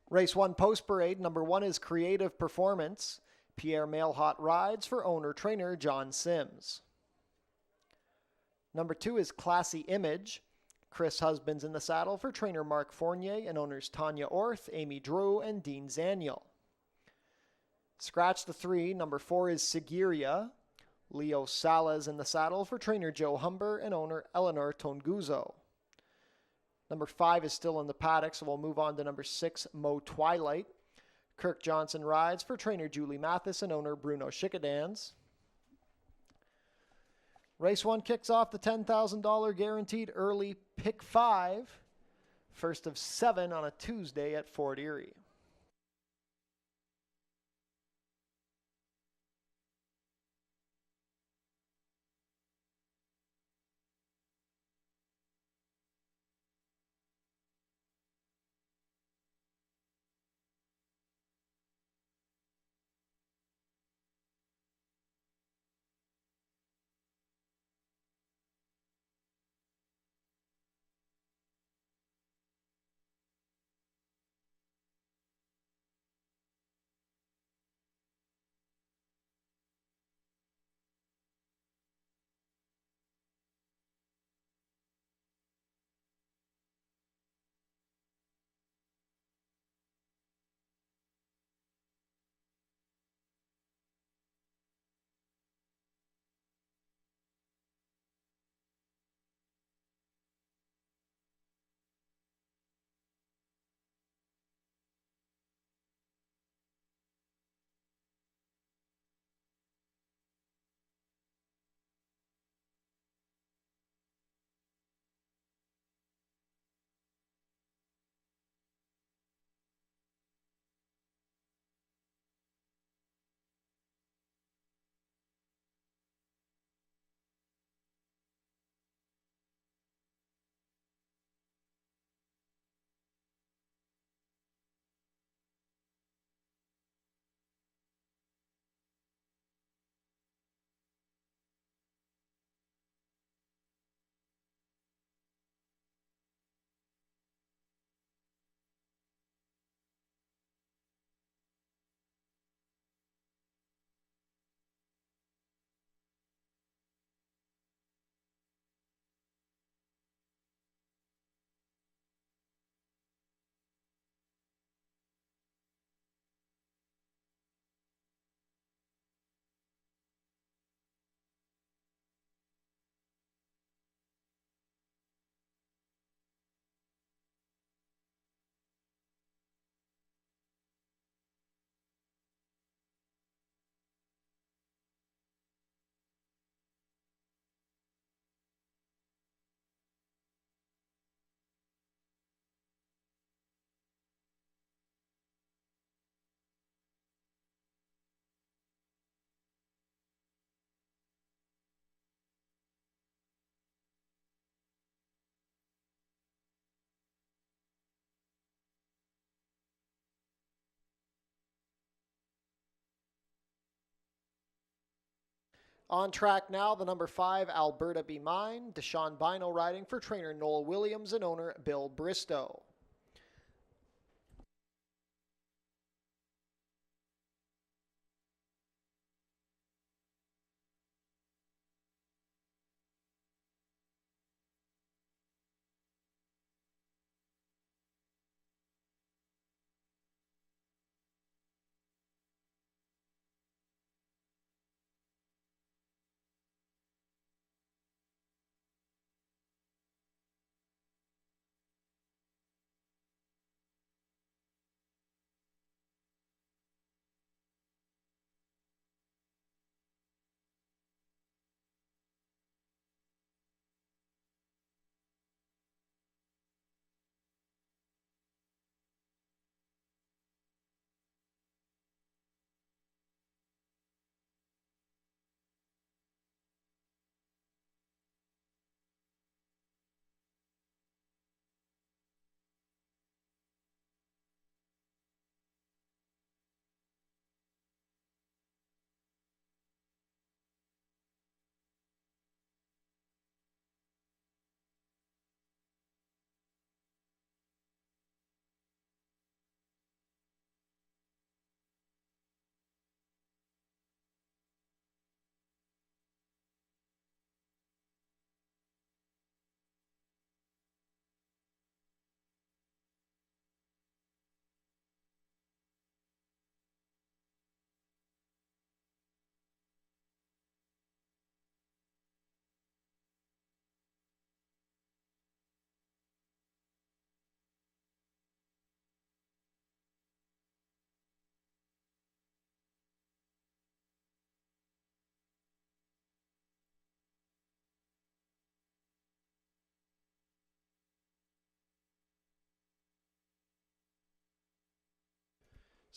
Race 1 post parade, number 1 is Creative Performance. Pierre Mailhot rides for owner-trainer John Sims. Number 2 is Classy Image. Chris Husbands in the saddle for trainer Mark Fournier and owners Tanya Orth, Amy Drew, and Dean Zaniel. Scratch the 3, number 4 is Sigiriya. Leo Salas in the saddle for trainer Joe Humber and owner Eleanor Tonguzo. Number 5 is still in the paddock, so we'll move on to number 6, Mo Twilight. Kirk Johnson rides for trainer Julie Mathis and owner Bruno Schickadans. Race 1 kicks off the $10,000 guaranteed early pick 5. First of 7 on a Tuesday at Fort Erie. On track now, the number 5, Alberta Be Mine. Deshaun Bino riding for trainer Noel Williams and owner Bill Bristow.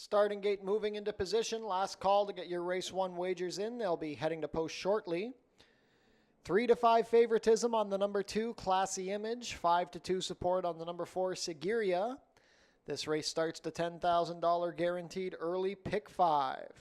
Starting gate moving into position. Last call to get your race 1 wagers in. They'll be heading to post shortly. 3 to 5 favoritism on the number 2, Classy Image. 5 to 2 support on the number 4, Sigiriya. This race starts to $10,000 guaranteed early, pick 5.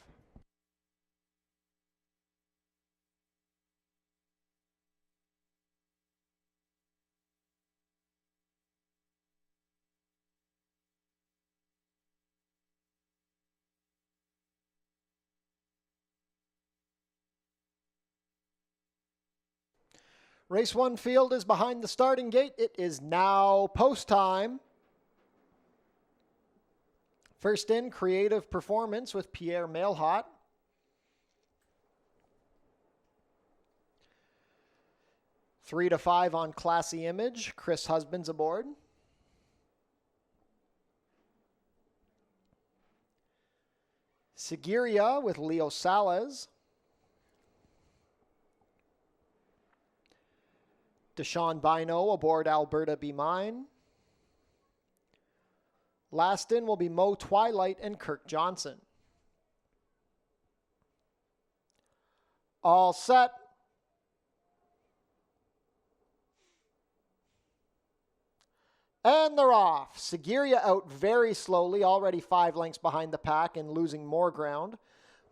Race 1 field is behind the starting gate. It is now post time. First in, Creative Performance with Pierre Mailhot. Three to 5 on Classy Image. Chris Husbands aboard. Sigiriya with Leo Salas. Deshaun Bino aboard Alberta Be Mine. Last in will be Mo Twilight and Kirk Johnson. All set. And they're off. Sigiriya out very slowly, already 5 lengths behind the pack and losing more ground.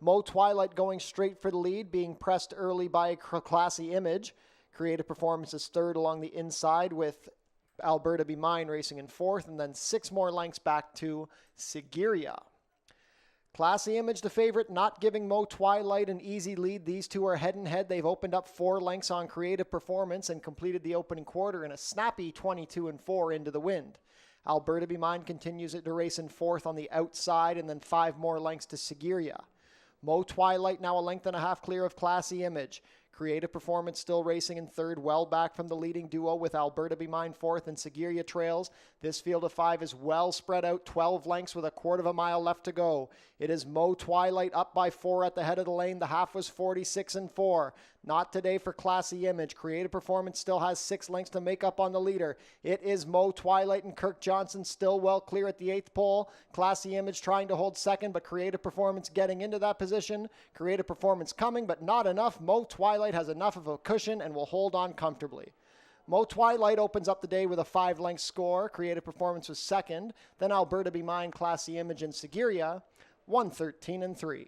Mo Twilight going straight for the lead, being pressed early by Classy Image. Creative Performance is third along the inside with Alberta Be Mine racing in 4th, and then 6 more lengths back to Sigiriya. Classy Image the favorite, not giving Mo Twilight an easy lead. These two are head and head. They've opened up 4 lengths on Creative Performance and completed the opening quarter in a snappy 22-4 into the wind. Alberta Be Mine continues it to race in 4th on the outside, and then 5 more lengths to Sigiriya. Mo Twilight now a length and a half clear of Classy Image. Creative Performance still racing in 3rd, well back from the leading duo with Alberta Be Mine 4th and Sigiriya trails. This field of 5 is well spread out, 12 lengths with a quarter of a mile left to go. It is Mo Twilight up by 4 at the head of the lane. The half was 46-4. Not today for Classy Image. Creative Performance still has 6 lengths to make up on the leader. It is Mo Twilight and Kirk Johnson still well clear at the 8th pole. Classy Image trying to hold 2nd, but Creative Performance getting into that position. Creative Performance coming, but not enough. Mo Twilight has enough of a cushion and will hold on comfortably. Mo Twilight opens up the day with a 5-length score. Creative Performance was 2nd. Then Alberta Be Mine, Classy Image, and Sigiriya, 113-3.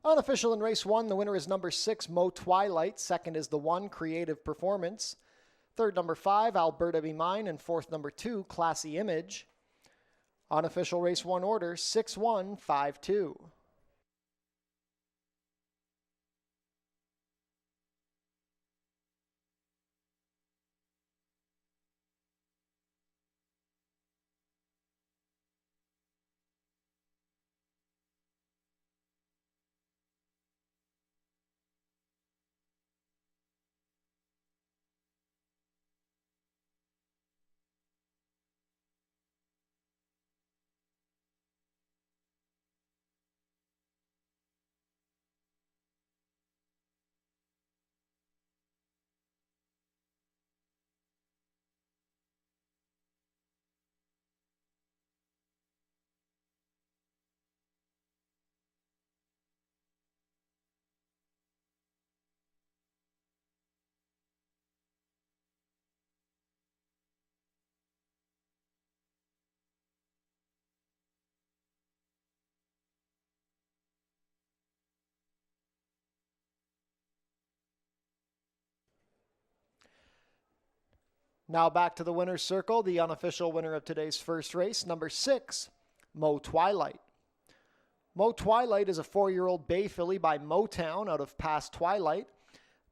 Unofficial in race 1, the winner is number 6, Mo Twilight. Second is the 1, Creative Performance. Third, number 5, Alberta Be Mine. And fourth, number 2, Classy Image. Unofficial race 1 order, 6-1-5-2. Now back to the winner's circle, the unofficial winner of today's first race, number 6, Mo Twilight. Mo Twilight is a 4-year-old bay filly by Motown out of Past Twilight,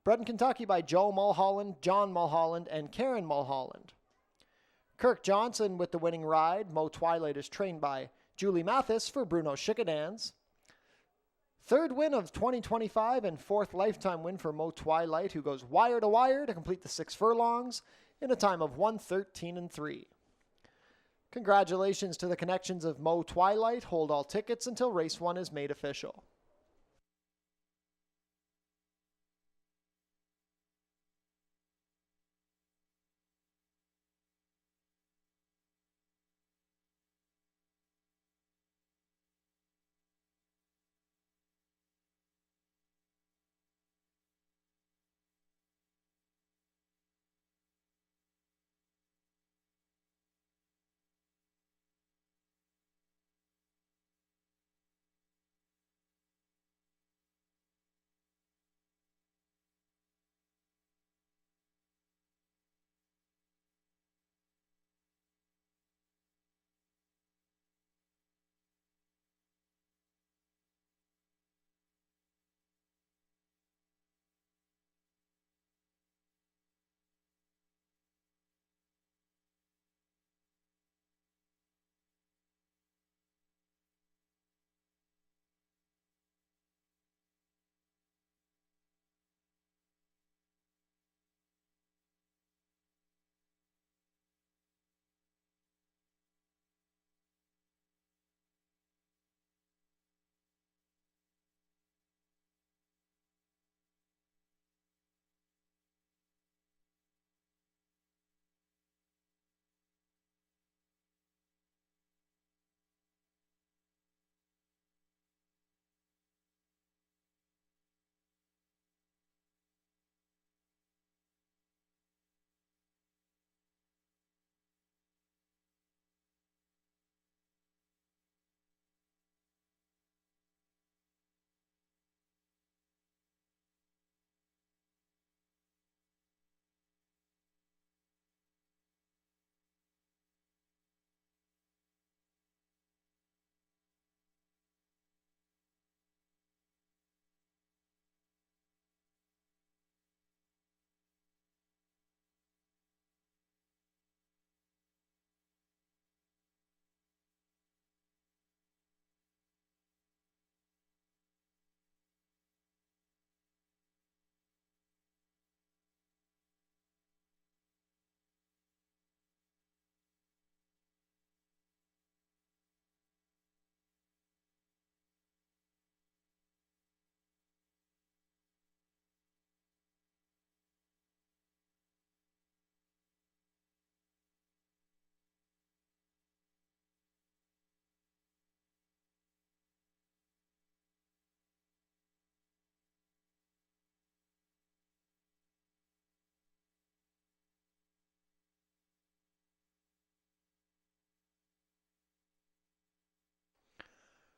bred in Kentucky by Joe Mulholland, John Mulholland, and Karen Mulholland. Kirk Johnson with the winning ride. Mo Twilight is trained by Julie Mathis for Bruno Schickadans. Third win of 2025 and fourth lifetime win for Mo Twilight, who goes wire to wire to complete the 6 furlongs in a time of 1:13.3. Congratulations to the connections of Mo Twilight. Hold all tickets until race 1 is made official.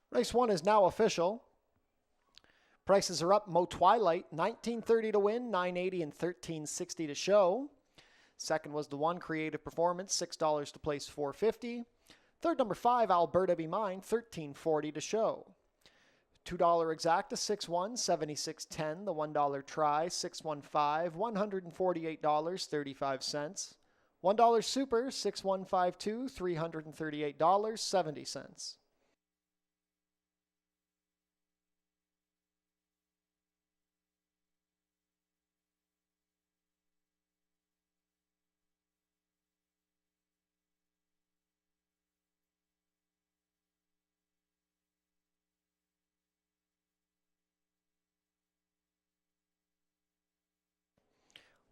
Race 1 is now official. Prices are up. Mo Twilight, $19.30 to win, $9.80 and $13.60 to show. Second was the One Creative Performance, $6 to place, $4.50. Third, number 5, Alberta Be Mine, $13.40 to show. $2 Exacta, 6-1, $76.10. The $1 Try, 615, $148.35. $1 Super, 6152, $338.70.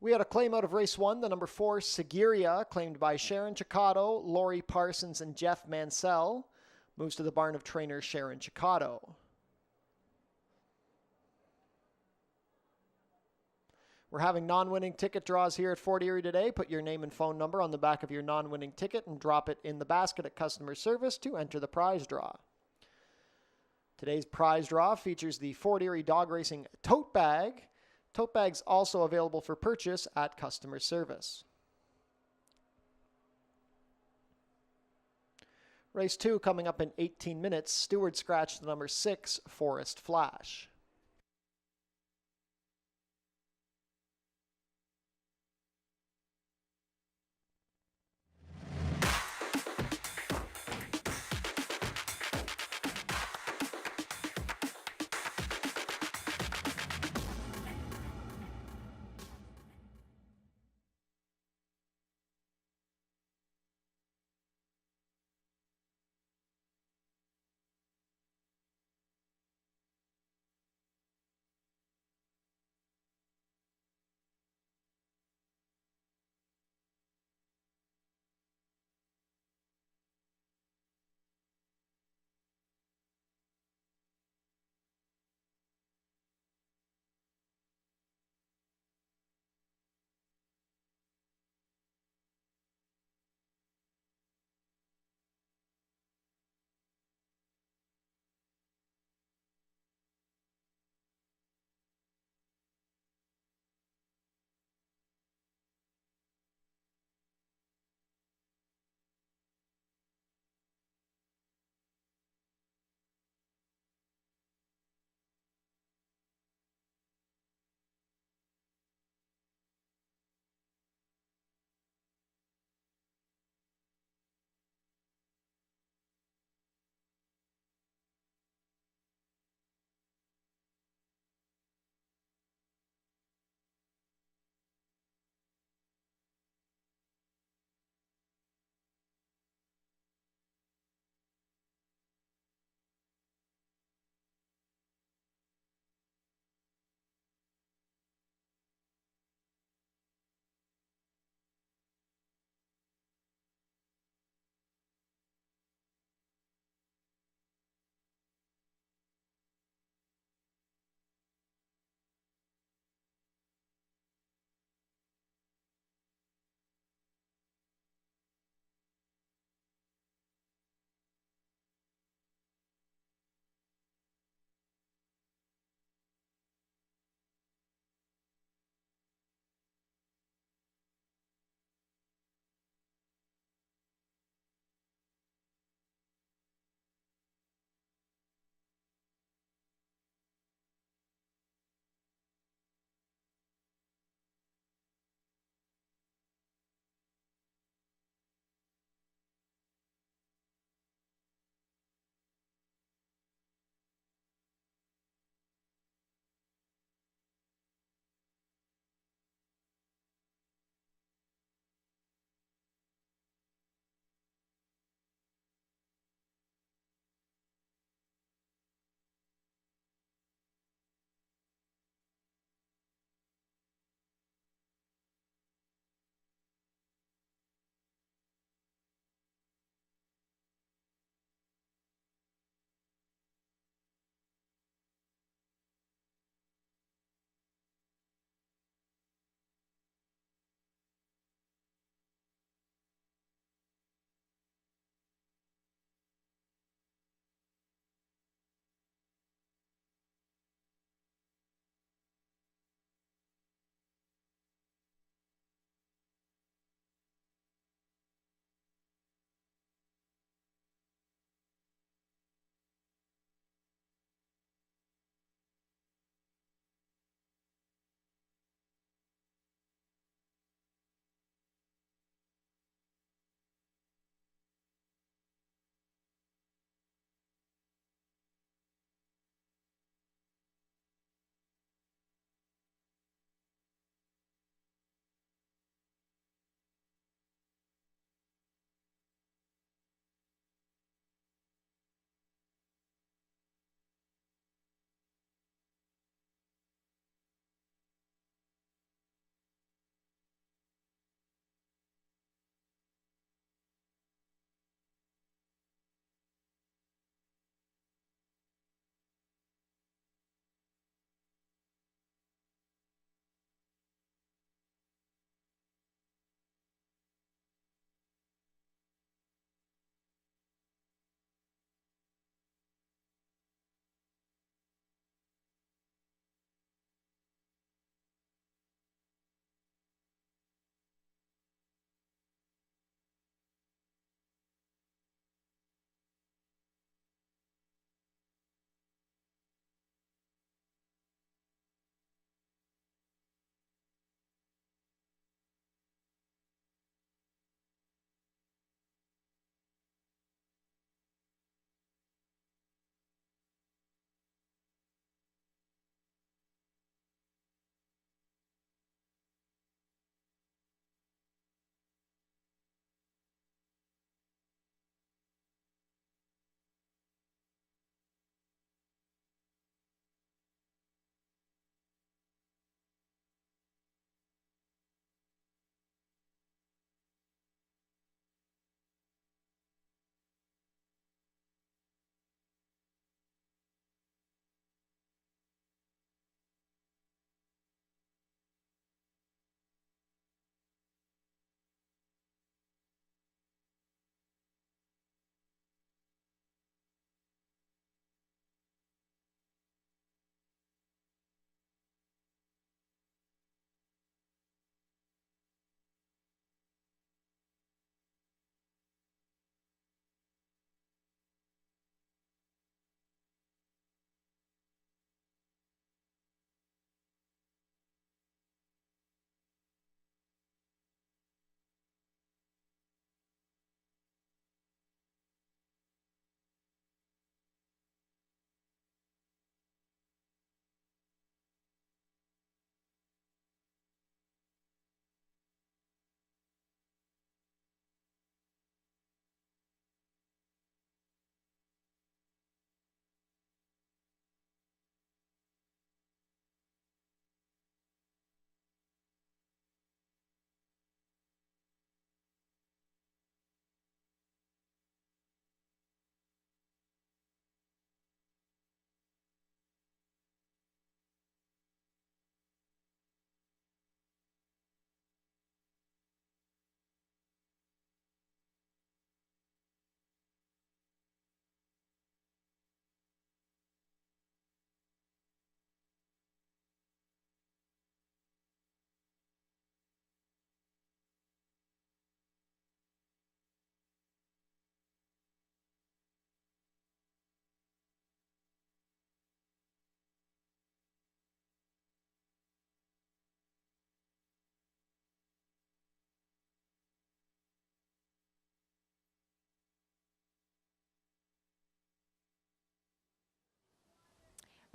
We had a claim out of race 1, the number 4, Seguiria, claimed by Sharon Chicotto, Lori Parsons, and Jeff Mansell. Moves to the barn of trainer Sharon Chicotto. We're having non-winning ticket draws here at Fort Erie today. Put your name and phone number on the back of your non-winning ticket and drop it in the basket at customer service to enter the prize draw. Today's prize draw features the Fort Erie Dog Racing Tote Bag. Tote bags also available for purchase at customer service. Race 2 coming up in 18 minutes. Stewart scratched the number 6, Forest Flash.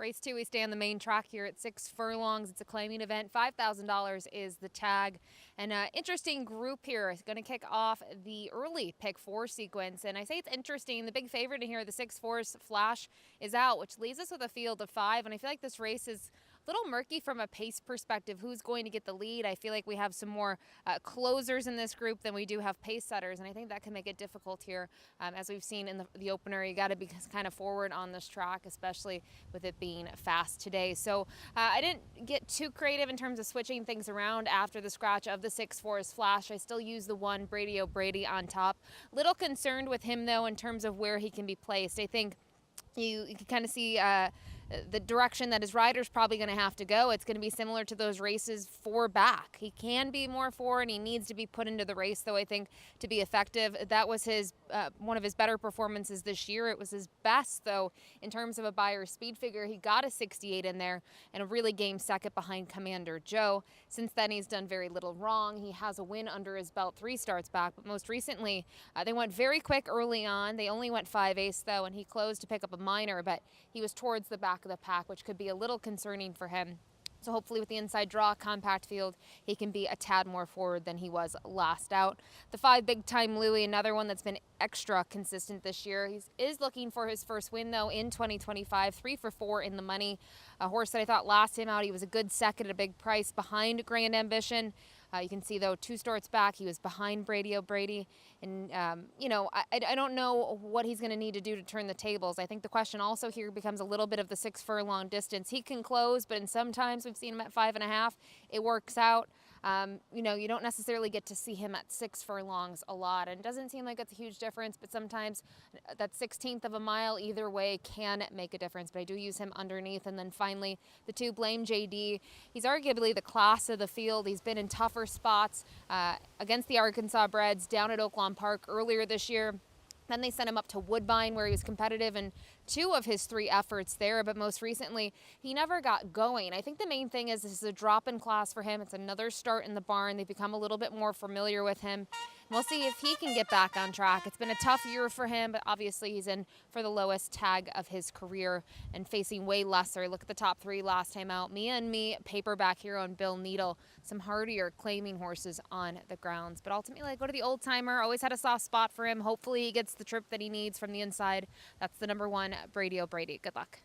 Race 2, we stay on the main track here at 6 furlongs. It's a claiming event. $5,000 is the tag. And interesting group here. It's going to kick off the early pick 4 sequence. And I say it's interesting. The big favorite in here, the 6-4's Flash, is out, which leaves us with a field of 5. And I feel like this race is a little murky from a pace perspective. Who's going to get the lead? I feel like we have some more closers in this group than we do have pace setters, and I think that can make it difficult here. As we've seen in the opener, you got to be kind of forward on this track, especially with it being fast today. So I didn't get too creative in terms of switching things around after the scratch of the 6-4's Flash. I still use the 1 Brady O'Brady on top. Little concerned with him, though, in terms of where he can be placed. I think you can kind of see the direction that his rider's probably going to have to go. It's going to be similar to those races 4 back. He can be more forward, and he needs to be put into the race, though, I think, to be effective. That was his one of his better performances this year. It was his best, though, in terms of a Beyer speed figure. He got a 68 in there and really came second behind Commander Joe. Since then, he's done very little wrong. He has a win under his belt 3 starts back, but most recently, they went very quick early on. They only went 5/8, though, and he closed to pick up a minor, but he was towards the back of the pack, which could be a little concerning for him. So hopefully with the inside draw, compact field, he can be a tad more forward than he was last out. The 5 Big Time Louie, another one that's been extra consistent this year. He is looking for his first win, though, in 2025. 3 for 4 in the money. A horse that I thought last time out, he was a good second at a big price behind Grand Ambition. You can see, though, 2 starts back, he was behind Brady O'Brady. And, I don't know what he's going to need to do to turn the tables. I think the question also here becomes a little bit of the 6 furlong distance. He can close, but in sometimes we've seen him at 5.5. It works out. You don't necessarily get to see him at 6 furlongs a lot, and it doesn't seem like it's a huge difference, but sometimes that 1/16 of a mile either way can make a difference. But I do use him underneath. And then finally, the 2 Blame JD. He's arguably the class of the field. He's been in tougher spots against the Arkansas Breds down at Oaklawn Park earlier this year. Then they sent him up to Woodbine, where he was competitive in 2 of his 3 efforts there, but most recently, he never got going. I think the main thing is this is a drop-in class for him. It's another start in the barn. They've become a little bit more familiar with him. We'll see if he can get back on track. It's been a tough year for him, but obviously he's in for the lowest tag of his career and facing way lesser. Look at the top 3 last time out. Mia and Me, Paperback Hero, and Bill Needle. Some hardier claiming horses on the grounds. But ultimately, I go to the old timer. Always had a soft spot for him. Hopefully he gets the trip that he needs from the inside. That's the number 1, Brady O'Brady. Good luck.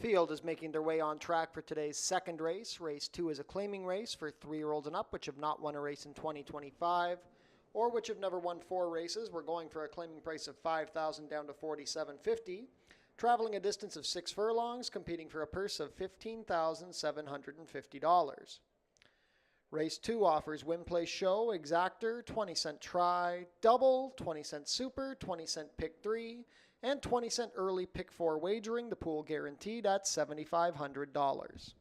Field is making their way on track for today's second race. Race 2 is a claiming race for 3-year-olds and up, which have not won a race in 2025, or which have never won 4 races. We're going for a claiming price of $5,000 down to $4,750. Traveling a distance of 6 furlongs, competing for a purse of $15,750. Race 2 offers win, place, show, exactor, 20-cent try, double, 20-cent super, 20-cent pick 3, and 20-cent early pick 4 wagering, the pool guaranteed at $7,500.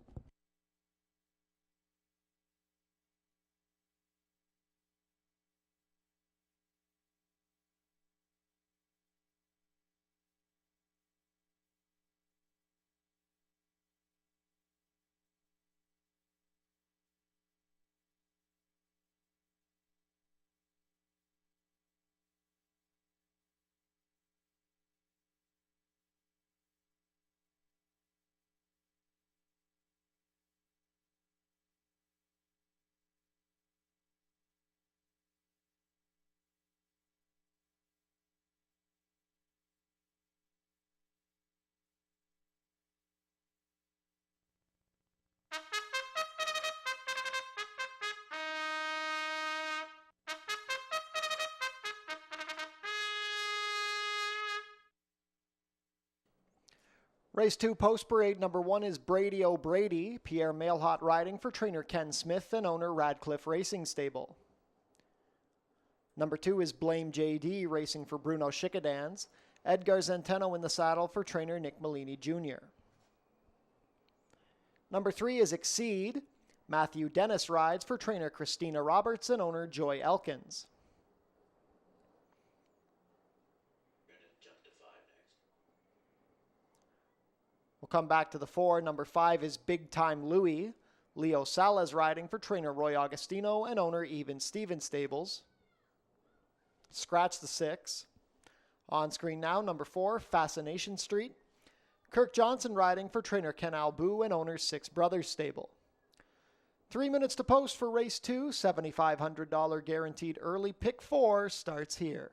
Race 2 post parade number 1 is Brady O'Brady, Pierre Mailhot riding for trainer Ken Smith and owner Radcliffe Racing Stable. Number 2 is Blame JD racing for Bruno Chickadans, Edgar Zenteno in the saddle for trainer Nick Malini Jr. Number 3 is Exceed, Matthew Dennis rides for trainer Christina Roberts and owner Joy Elkins. We'll come back to the 4. Number 5 is Big Time Louie. Leo Salas riding for trainer Roy Augustino and owner Even Stevens Stables. Scratch the 6. On screen now, number 4, Fascination Street. Kirk Johnson riding for trainer Ken Albu and owner Six Brothers Stable. 3 minutes to post for race 2. $7,500 guaranteed early pick 4 starts here.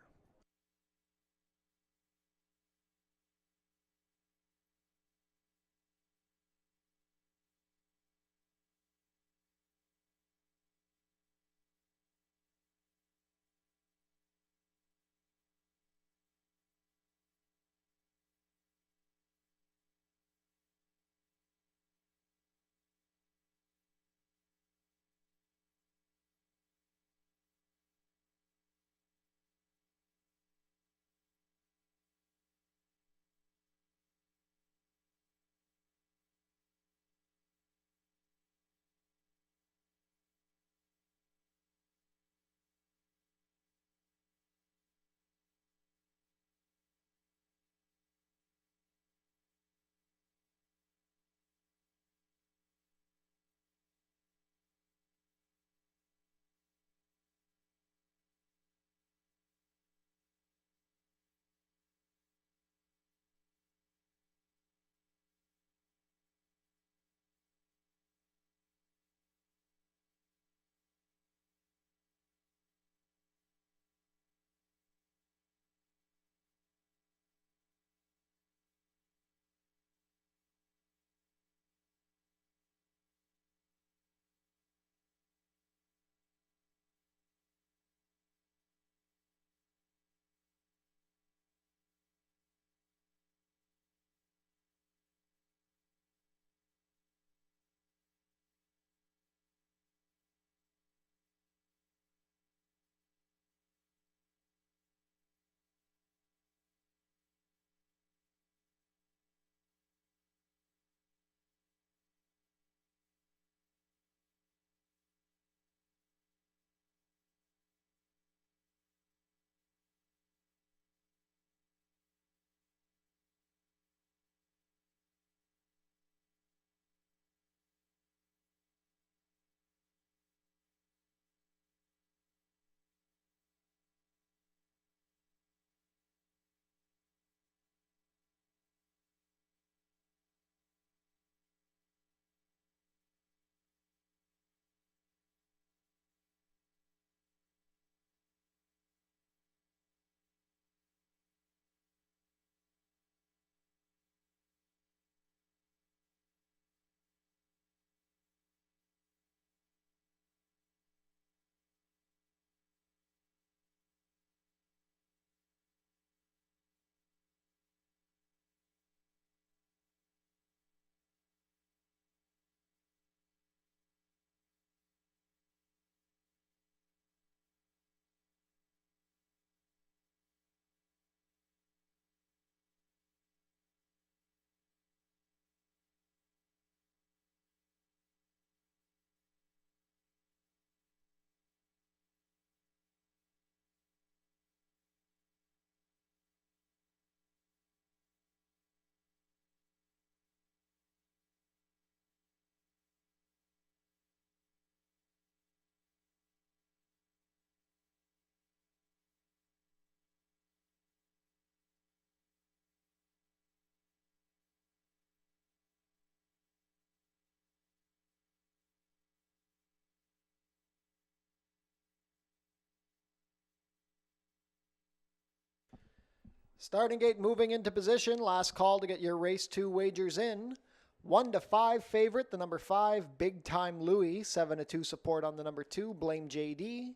Starting gate moving into position. Last call to get your race 2 wagers in. 1 to 5 favorite, the number 5, Big Time Louie. 7 to 2 support on the number 2, Blame JD.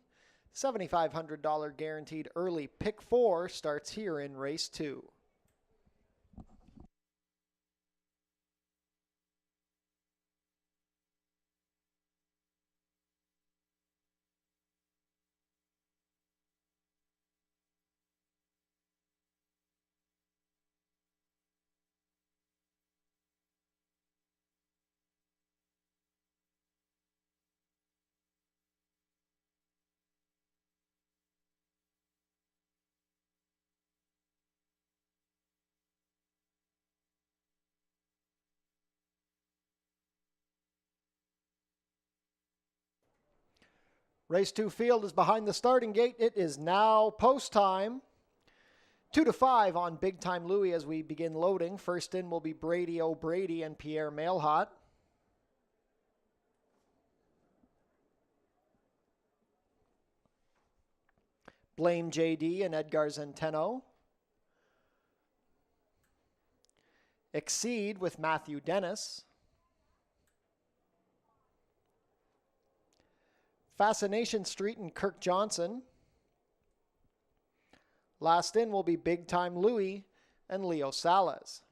$7,500 guaranteed early pick 4 starts here in race 2. Race 2 field is behind the starting gate. It is now post time. 2 to 5 on Big Time Louie as we begin loading. First in will be Brady O'Brady and Pierre Mailhot. Blame JD and Edgar Zenteno. Exceed with Matthew Dennis. Fascination Street and Kirk Johnson. Last in will be Big Time Louie and Leo Salas.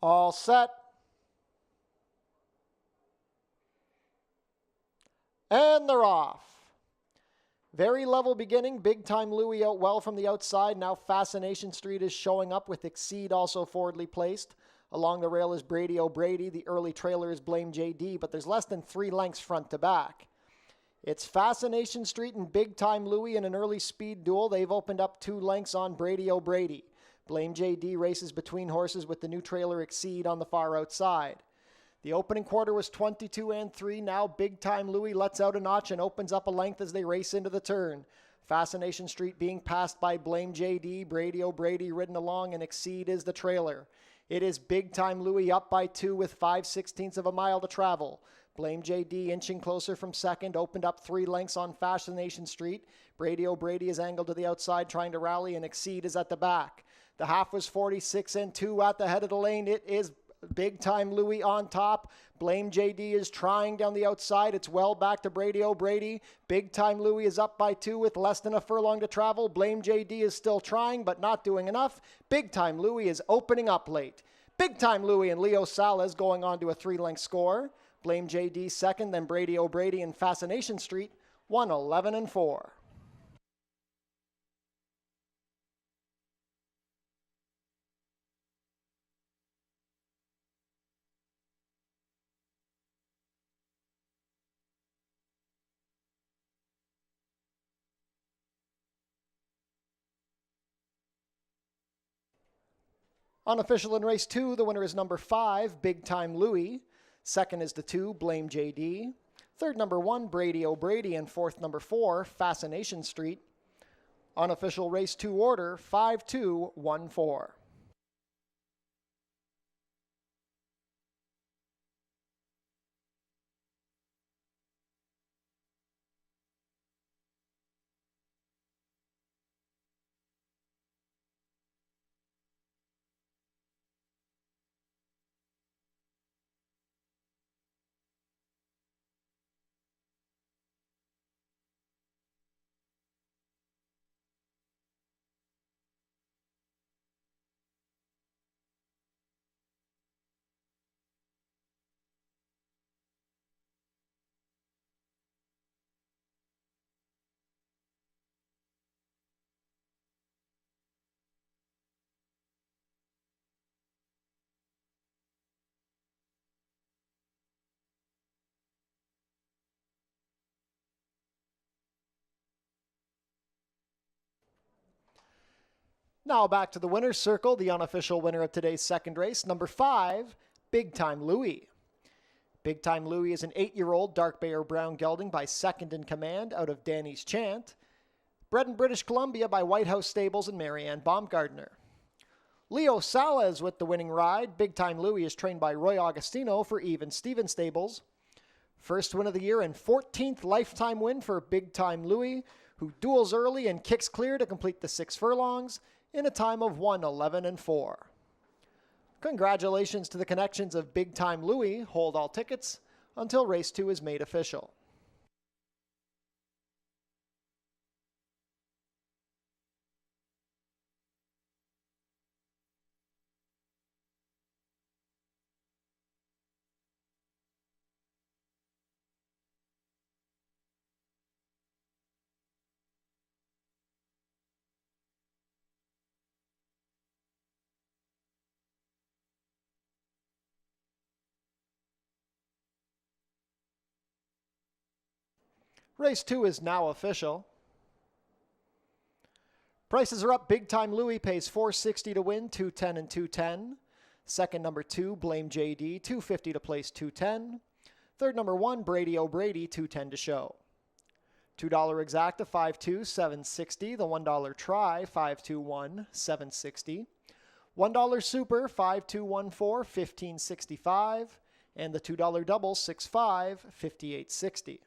All set. And they're off. Very level beginning. Big Time Louie out well from the outside. Now Fascination Street is showing up with Exceed also forwardly placed. Along the rail is Brady O'Brady. The early trailer is Blame JD, but there's less than 3 lengths front to back. It's Fascination Street and Big Time Louie in an early speed duel. They've opened up 2 lengths on Brady O'Brady. Blame JD races between horses with the new trailer Exceed on the far outside. The opening quarter was 22-3. Now Big Time Louie lets out a notch and opens up a length as they race into the turn. Fascination Street being passed by Blame JD. Brady O'Brady ridden along, and Exceed is the trailer. It is Big Time Louie up by 2 with 5/16 of a mile to travel. Blame JD inching closer from second, opened up 3 lengths on Fascination Street. Brady O'Brady is angled to the outside trying to rally, and Exceed is at the back. The half was 46-2 at the head of the lane. It is Big Time Louie on top. Blame JD is trying down the outside. It's well back to Brady O'Brady. Big Time Louie is up by 2 with less than a furlong to travel. Blame JD is still trying but not doing enough. Big Time Louie is opening up late. Big Time Louie and Leo Salas going on to a 3-length score. Blame JD second, then Brady O'Brady and Fascination Street 1:11-4. Unofficial in race 2, the winner is number 5, Big Time Louie. Second is the 2, Blame JD. Third, number 1, Brady O'Brady. And fourth, number 4, Fascination Street. Unofficial race 2 order, 5-2-1-4. Now back to the winner's circle, the unofficial winner of today's second race, number 5, Big Time Louie. Big Time Louie is an 8-year-old dark bay or brown gelding by second in command out of Danny's Chant. Bred in British Columbia by White House Stables and Marianne Baumgartner. Leo Salas with the winning ride. Big Time Louie is trained by Roy Augustino for Even Steven Stables. First win of the year and 14th lifetime win for Big Time Louie, who duels early and kicks clear to complete the 6 furlongs in a time of 1:11.4. Congratulations to the connections of Big Time Louie. Hold all tickets until race 2 is made official. Race 2 is now official. Prices are up. Big Time Louie pays $460 to win, $210 and $210. Second, number 2, Blame JD, $250 to place, $210. Third, number 1, Brady O'Brady, $210 to show. $2 exacta, 5-2, $760. The $1 try, 5-2-1, $760. $1 super, 5-2-1-4, $1565. And the $2 double, 6-5, $5860.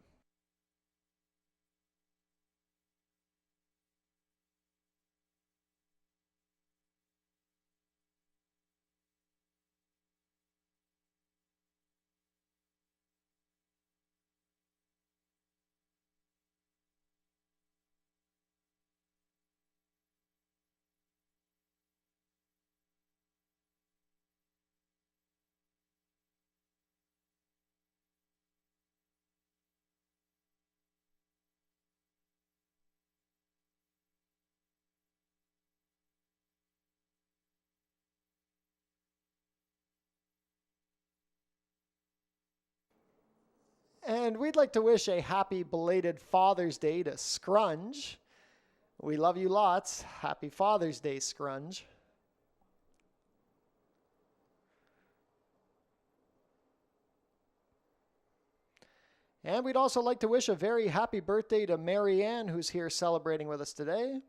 And we'd like to wish a happy belated Father's Day to Scrunge. We love you lots. Happy Father's Day, Scrunge. And we'd also like to wish a very happy birthday to Marianne, who's here celebrating with us today.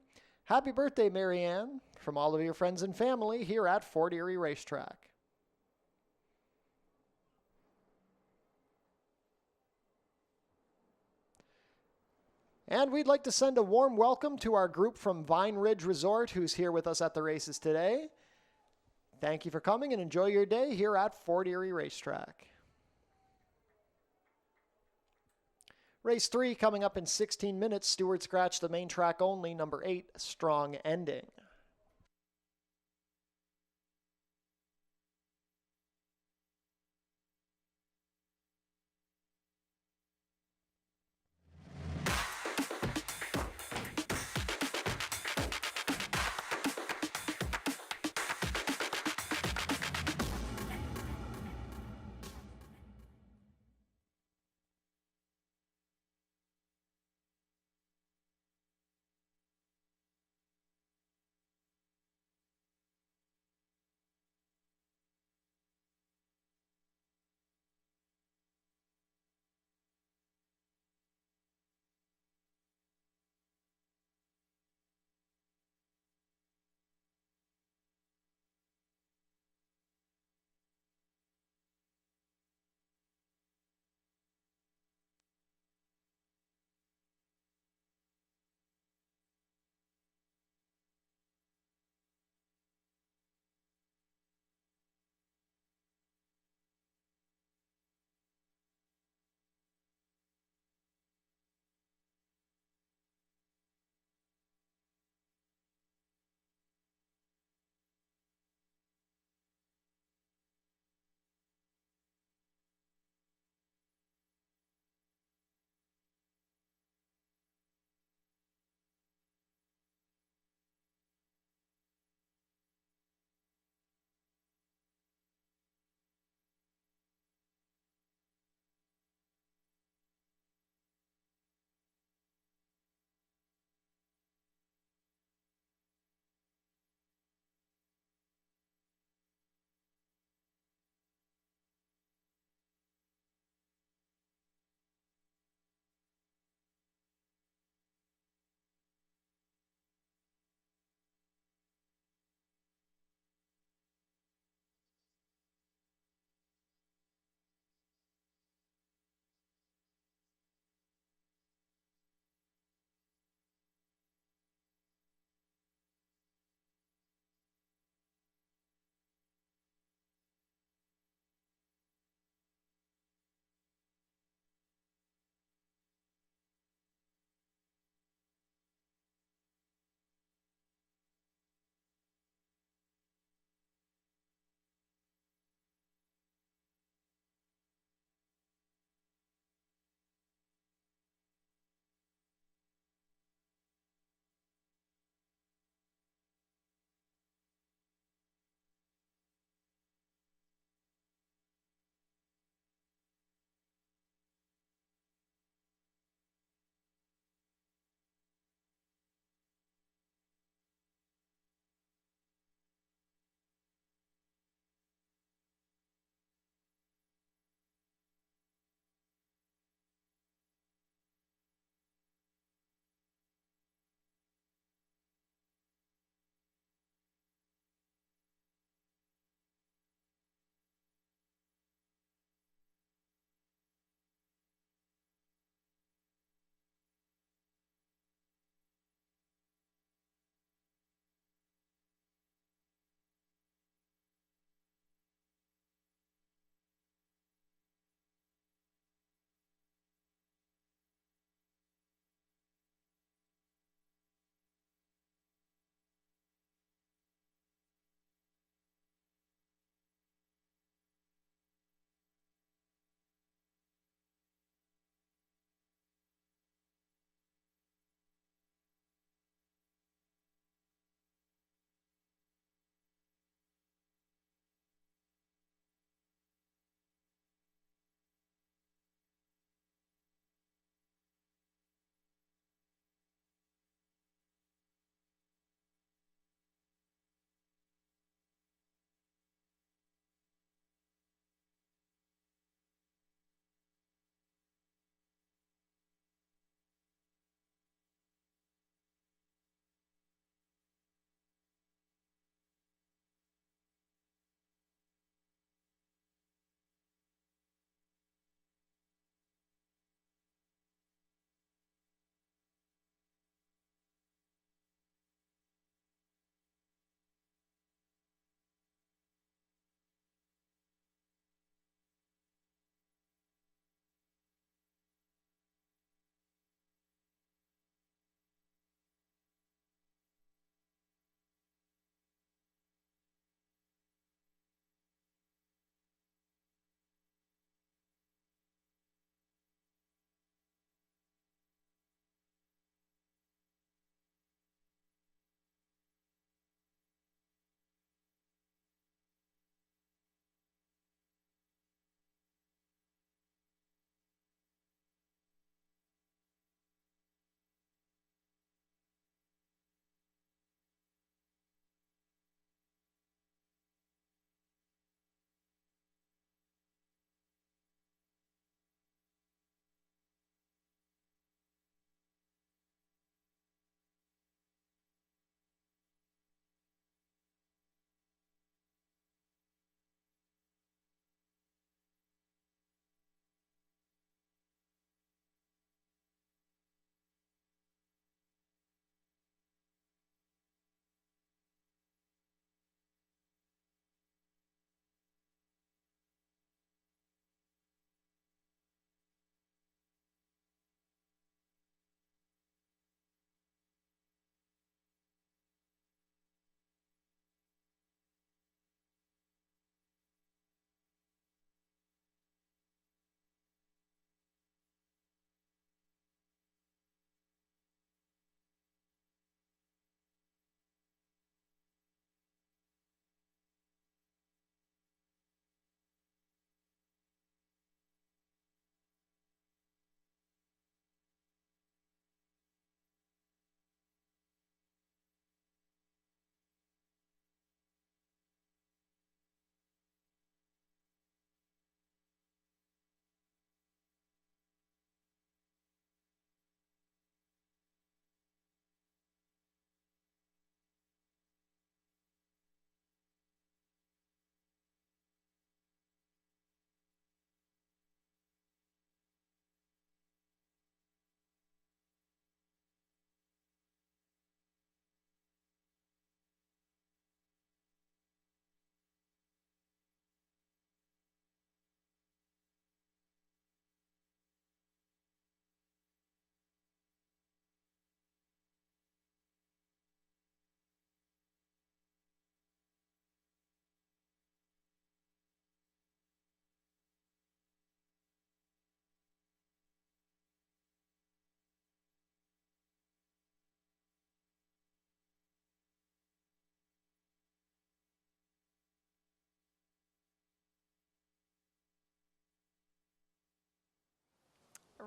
Happy birthday, Marianne, from all of your friends and family here at Fort Erie Racetrack. And we'd like to send a warm welcome to our group from Vine Ridge Resort, who's here with us at the races today. Thank you for coming and enjoy your day here at Fort Erie Racetrack. Race 3 coming up in 16 minutes. Stewart Scratch, the main track only, number 8, Strong Ending.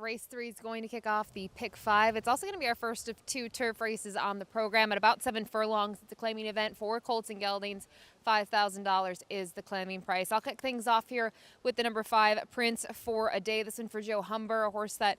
Race 3 is going to kick off the Pick 5. It's also going to be our first of 2 turf races on the program at about 7 furlongs. It's a claiming event for colts and geldings. $5,000 is the claiming price. I'll kick things off here with the number 5, Prince for a Day. This one for Joe Humber, a horse that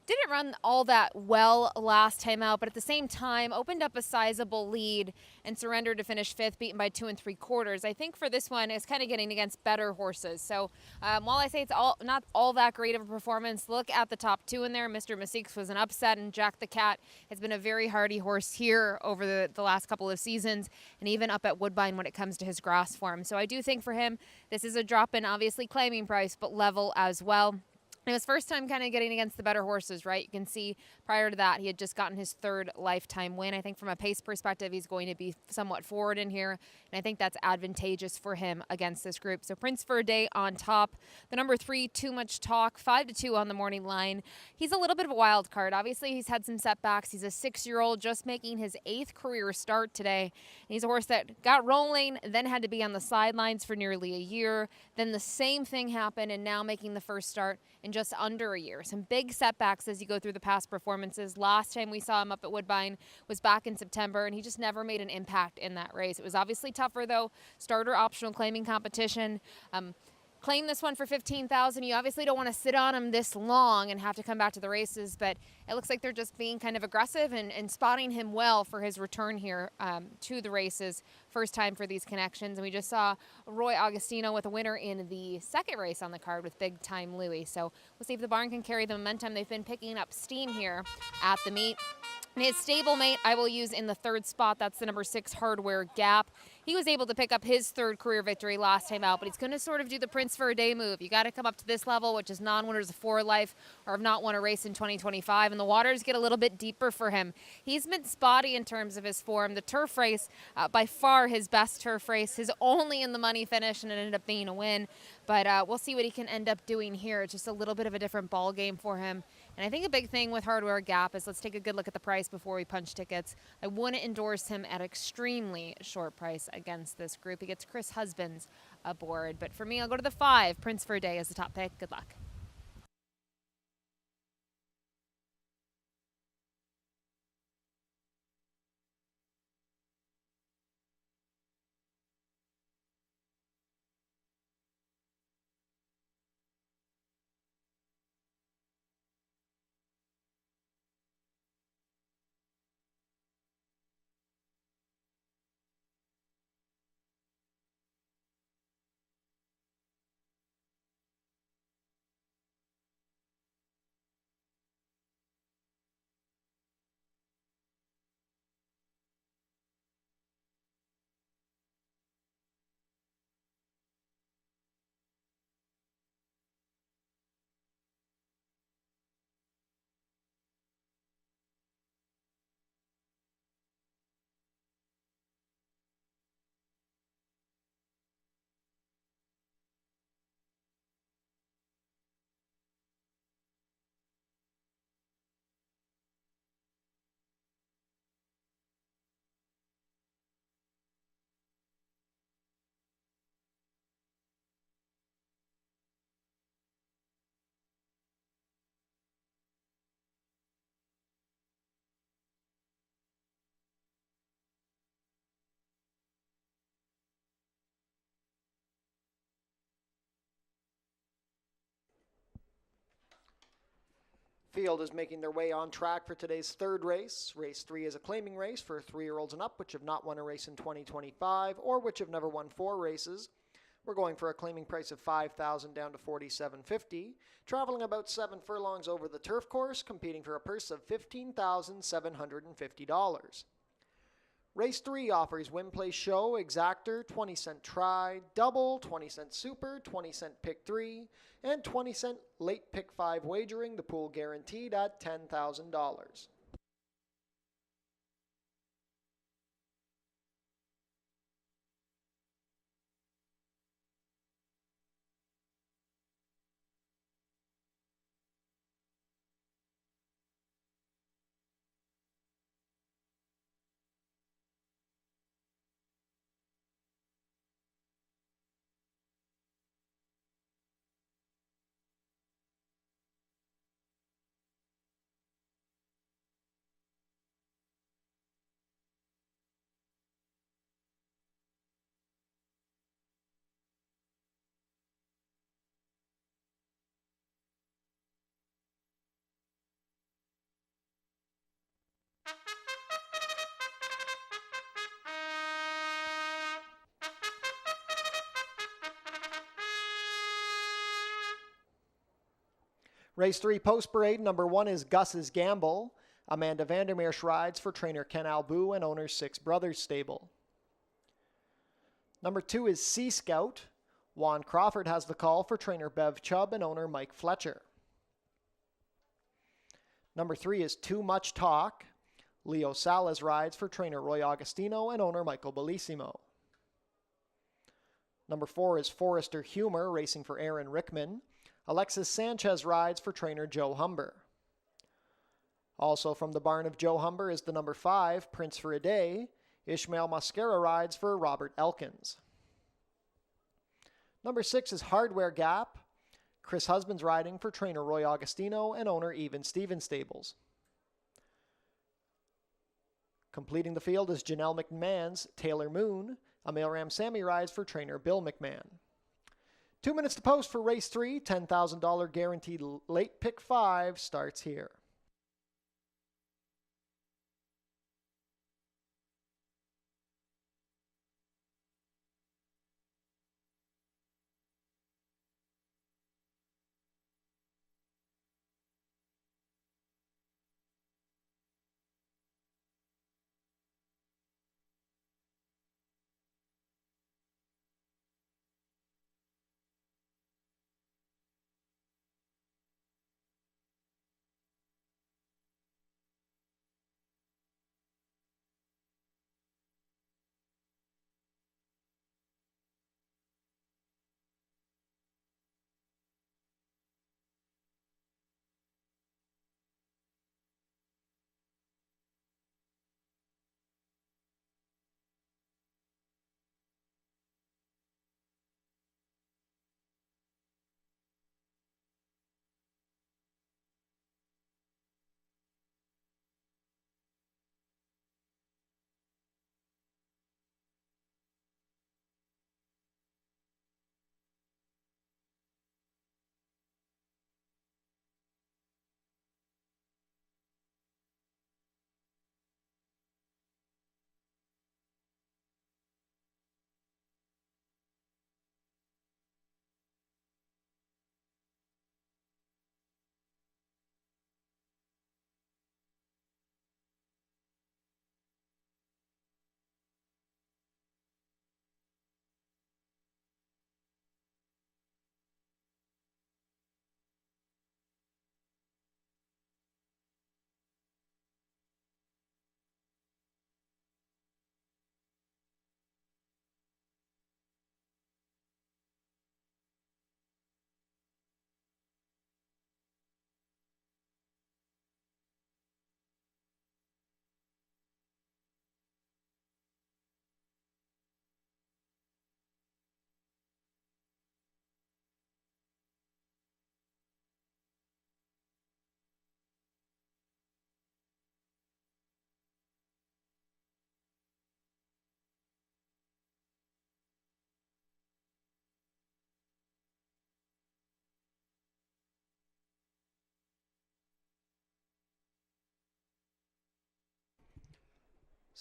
didn't run all that well last time out, but at the same time opened up a sizable lead and surrendered to finish 5th, beaten by 2 3/4. I think for this one, it's kind of getting against better horses. So while I say it's not all that great of a performance, look at the top 2 in there. Mr. Masik's was an upset, and Jack the Cat has been a very hardy horse here over the last couple of seasons, and even up at Woodbine when it comes to his grass form. So I do think for him, this is a drop in, obviously claiming price, but level as well. It was first time kind of getting against the better horses, right? You can see prior to that, he had just gotten his 3rd lifetime win. I think from a pace perspective, he's going to be somewhat forward in here, and I think that's advantageous for him against this group. So Prince for a Day on top. The number 3, Too Much Talk, 5-2 on the morning line. He's a little bit of a wild card. Obviously, he's had some setbacks. He's a 6-year-old just making his 8th career start today. And he's a horse that got rolling, then had to be on the sidelines for nearly a year. Then the same thing happened, and now making the first start in just under a year. Some big setbacks as you go through the past performances. Last time we saw him up at Woodbine was back in September, and he just never made an impact in that race. It was obviously tougher, though. Starter optional claiming competition. Claim this one for $15,000. You obviously don't want to sit on him this long and have to come back to the races, but it looks like they're just being kind of aggressive and spotting him well for his return here to the races. First time for these connections. And we just saw Roy Augustino with a winner in the 2nd race on the card with Big Time Louie. So we'll see if the barn can carry the momentum. They've been picking up steam here at the meet. And his stablemate I will use in the 3rd spot. That's the number 6, Hardware Gap. He was able to pick up his 3rd career victory last time out, but he's going to sort of do the Prince for a Day move. You got to come up to this level, which is non-winners of 4 life or have not won a race in 2025, and the waters get a little bit deeper for him. He's been spotty in terms of his form. The turf race, by far his best turf race, his only in the money finish, and it ended up being a win. But we'll see what he can end up doing here. It's just a little bit of a different ball game for him. And I think a big thing with Hardware Gap is, let's take a good look at the price before we punch tickets. I wouldn't endorse him at extremely short price against this group. He gets Chris Husbands aboard. But for me, I'll go to the 5, Prince for a Day as the top pick. Good luck. Field is making their way on track for today's 3rd race. Race 3 is a claiming race for 3-year-olds and up, which have not won a race in 2025 or which have never won 4 races. We're going for a claiming price of $5,000 down to $4,750, traveling about 7 furlongs over the turf course, competing for a purse of $15,750. Race 3 offers win, play, show, exactor, 20-cent try, double, 20-cent super, 20-cent pick 3, and 20-cent late pick 5 wagering, the pool guaranteed at $10,000. Race 3 Post Parade, number 1 is Gus's Gamble. Amanda Vandermeersch rides for trainer Ken Albu and owner Six Brothers Stable. Number 2 is Sea Scout. Juan Crawford has the call for trainer Bev Chubb and owner Mike Fletcher. Number 3 is Too Much Talk. Leo Salas rides for trainer Roy Augustino and owner Michael Bellissimo. Number 4 is Forester Humor, racing for Aaron Rickman. Alexis Sanchez rides for trainer Joe Humber. Also from the barn of Joe Humber is the number 5, Prince for a Day. Ishmael Mascara rides for Robert Elkins. Number 6 is Hardware Gap. Chris Husbands riding for trainer Roy Augustino and owner Even Stevens Stables. Completing the field is Janelle McMahon's Taylor Moon. Emil Ramsamy rides for trainer Bill McMahon. 2 minutes to post for race 3. $10,000 guaranteed late pick 5 starts here.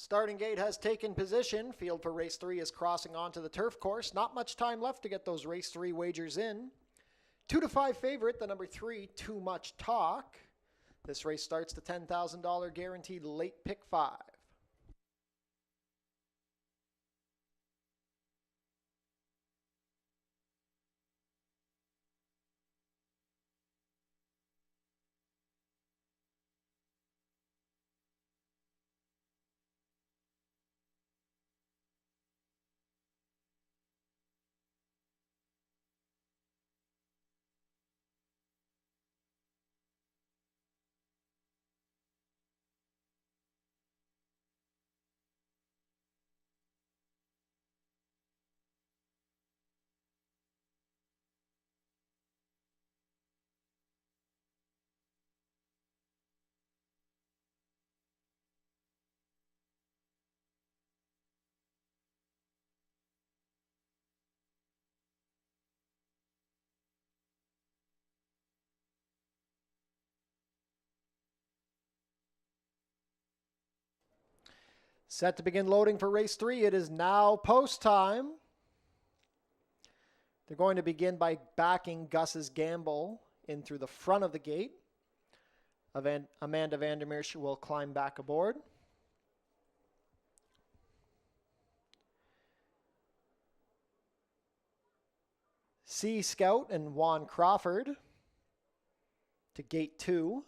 Starting gate has taken position. Field for race 3 is crossing onto the turf course. Not much time left to get those race 3 wagers in. 2 to 5 favorite, the number 3, Too Much Talk. This race starts the $10,000 guaranteed late pick 5. Set to begin loading for race 3. It is now post time. They're going to begin by backing Gus's Gamble in through the front of the gate. Amanda Vandermeer will climb back aboard. Sea Scout and Juan Crawford to gate 2.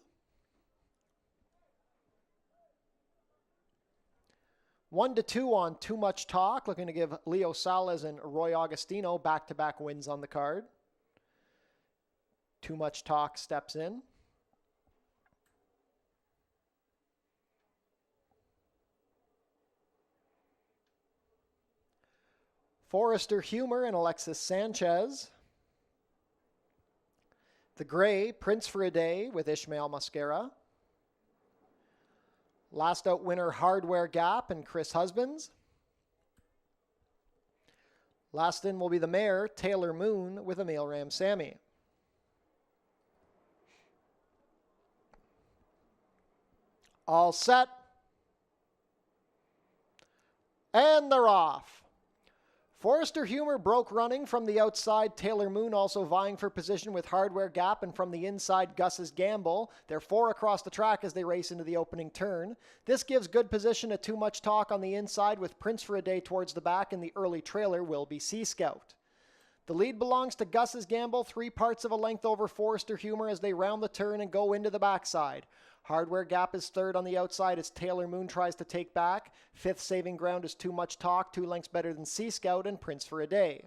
1-2 on Too Much Talk, looking to give Leo Salas and Roy Augustino back-to-back wins on the card. Too Much Talk steps in. Forrester Humor and Alexis Sanchez. The Gray, Prince for a Day with Ishmael Mascara. Last out winner, Hardware Gap and Chris Husbands. Last in will be the Mare, Taylor Moon with Emil Ramsamy. All set. And they're off. Forrester Humor broke running from the outside. Taylor Moon also vying for position with Hardware Gap, and from the inside, Gus's Gamble. They're 4 across the track as they race into the opening turn. This gives good position to Too Much Talk on the inside, with Prince for a Day towards the back, and the early trailer will be Sea Scout. The lead belongs to Gus's Gamble, 3 parts of a length over Forrester Humor as they round the turn and go into the backside. Hardware Gap is third on the outside as Taylor Moon tries to take back. 5th saving ground is Too Much Talk, 2 lengths better than Sea Scout and Prince for a Day.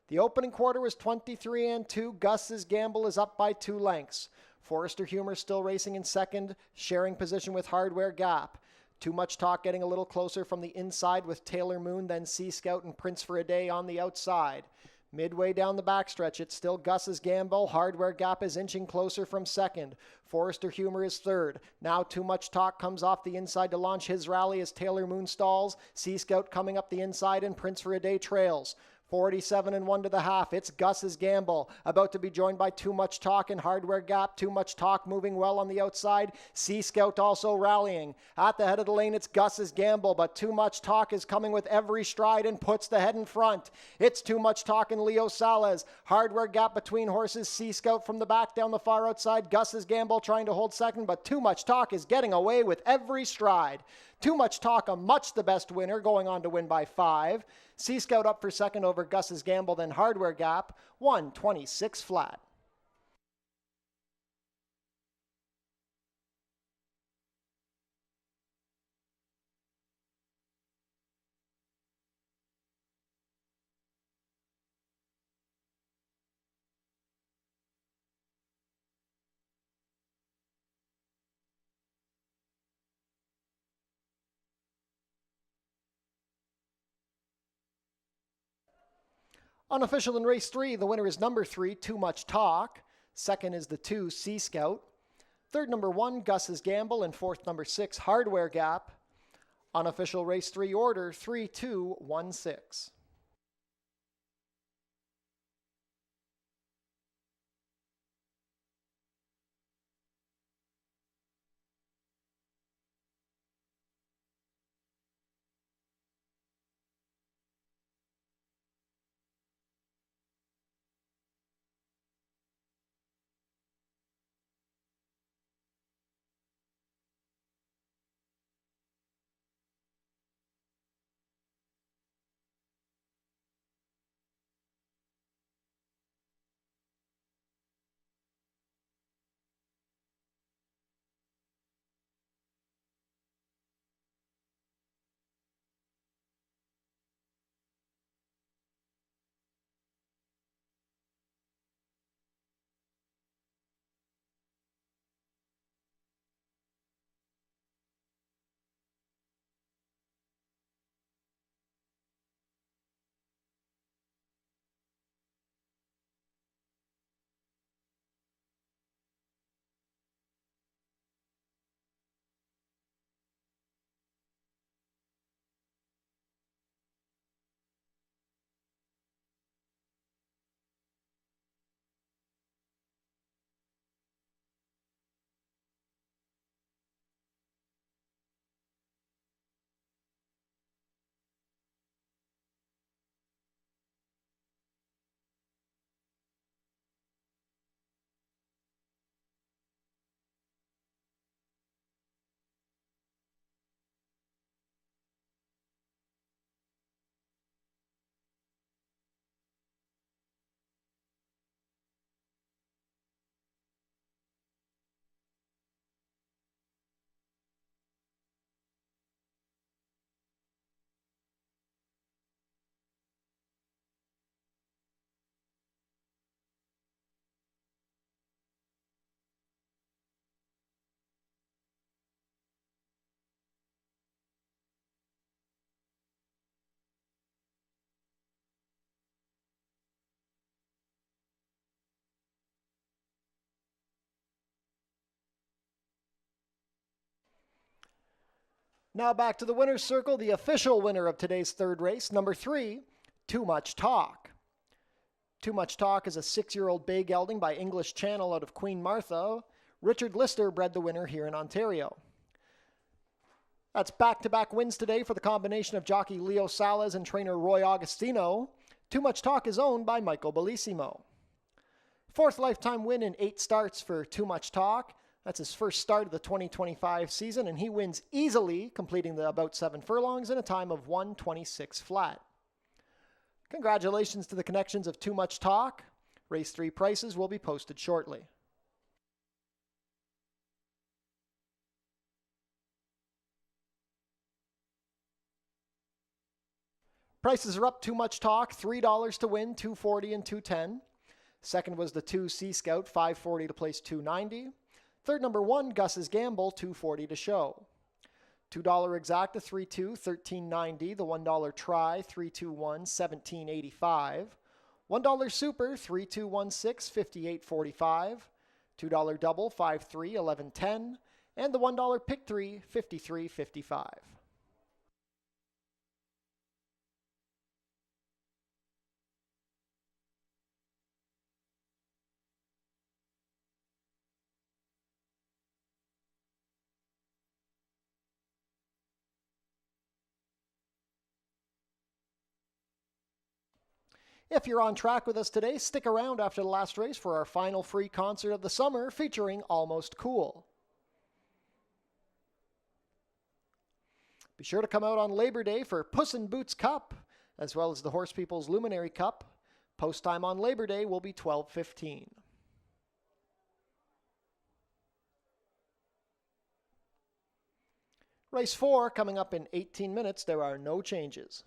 The opening quarter was 23-2. Gus's Gamble is up by 2 lengths. Forrester Humor still racing in second, sharing position with Hardware Gap. Too Much Talk getting a little closer from the inside with Taylor Moon, then Sea Scout and Prince for a Day on the outside. Midway down the backstretch, it's still Gus's Gamble. Hardware Gap is inching closer from second. Forrester Humor is third. Now Too Much Talk comes off the inside to launch his rally as Taylor Moon stalls. Sea Scout coming up the inside and Prince for a Day trails. 47-1 to the half. It's Gus's Gamble, about to be joined by Too Much Talk and Hardware Gap. Too Much Talk moving well on the outside. Sea Scout also rallying. At the head of the lane, it's Gus's Gamble, but Too Much Talk is coming with every stride and puts the head in front. It's Too Much Talk and Leo Salas. Hardware Gap between horses. Sea Scout from the back down the far outside. Gus's Gamble trying to hold second, but Too Much Talk is getting away with every stride. Too Much Talk, a much the best winner, going on to win by 5. Sea Scout up for second over Gus's Gamble, then Hardware Gap, 126 flat. Unofficial in race 3, the winner is number 3, Too Much Talk. Second is the 2, Sea Scout. Third, number 1, Gus's Gamble. And fourth, number 6, Hardware Gap. Unofficial race 3 order, 3-2-1-6. Now back to the winner's circle, the official winner of today's third race, number 3, Too Much Talk. Too Much Talk is a 6-year-old bay gelding by English Channel out of Queen Martha. Richard Lister bred the winner here in Ontario. That's back-to-back wins today for the combination of jockey Leo Salas and trainer Roy Augustino. Too Much Talk is owned by Michael Bellissimo. Fourth lifetime win in 8 starts for Too Much Talk. That's his first start of the 2025 season, and he wins easily, completing the about 7 furlongs in a time of 1:26 flat. Congratulations to the connections of Too Much Talk. Race 3 prices will be posted shortly. Prices are up. Too Much Talk, $3 to win, $2.40 and $2.10. Second was the 2 Sea Scout, $5.40 to place $2.90. Third, number 1, Gus's Gamble, $2.40 to show. $2 Exacta, 3-2, $13.90. The $1 Try, 3-2-1, $17.85. $1 Super, 3-2-1-6, $58.45. $2 Double, 5-3, $11.10. And the $1 Pick 3, $53.55. If you're on track with us today, stick around after the last race for our final free concert of the summer featuring Almost Cool. Be sure to come out on Labor Day for Puss in Boots Cup, as well as the Horse People's Luminary Cup. Post time on Labor Day will be 12:15. Race 4 coming up in 18 minutes. There are no changes.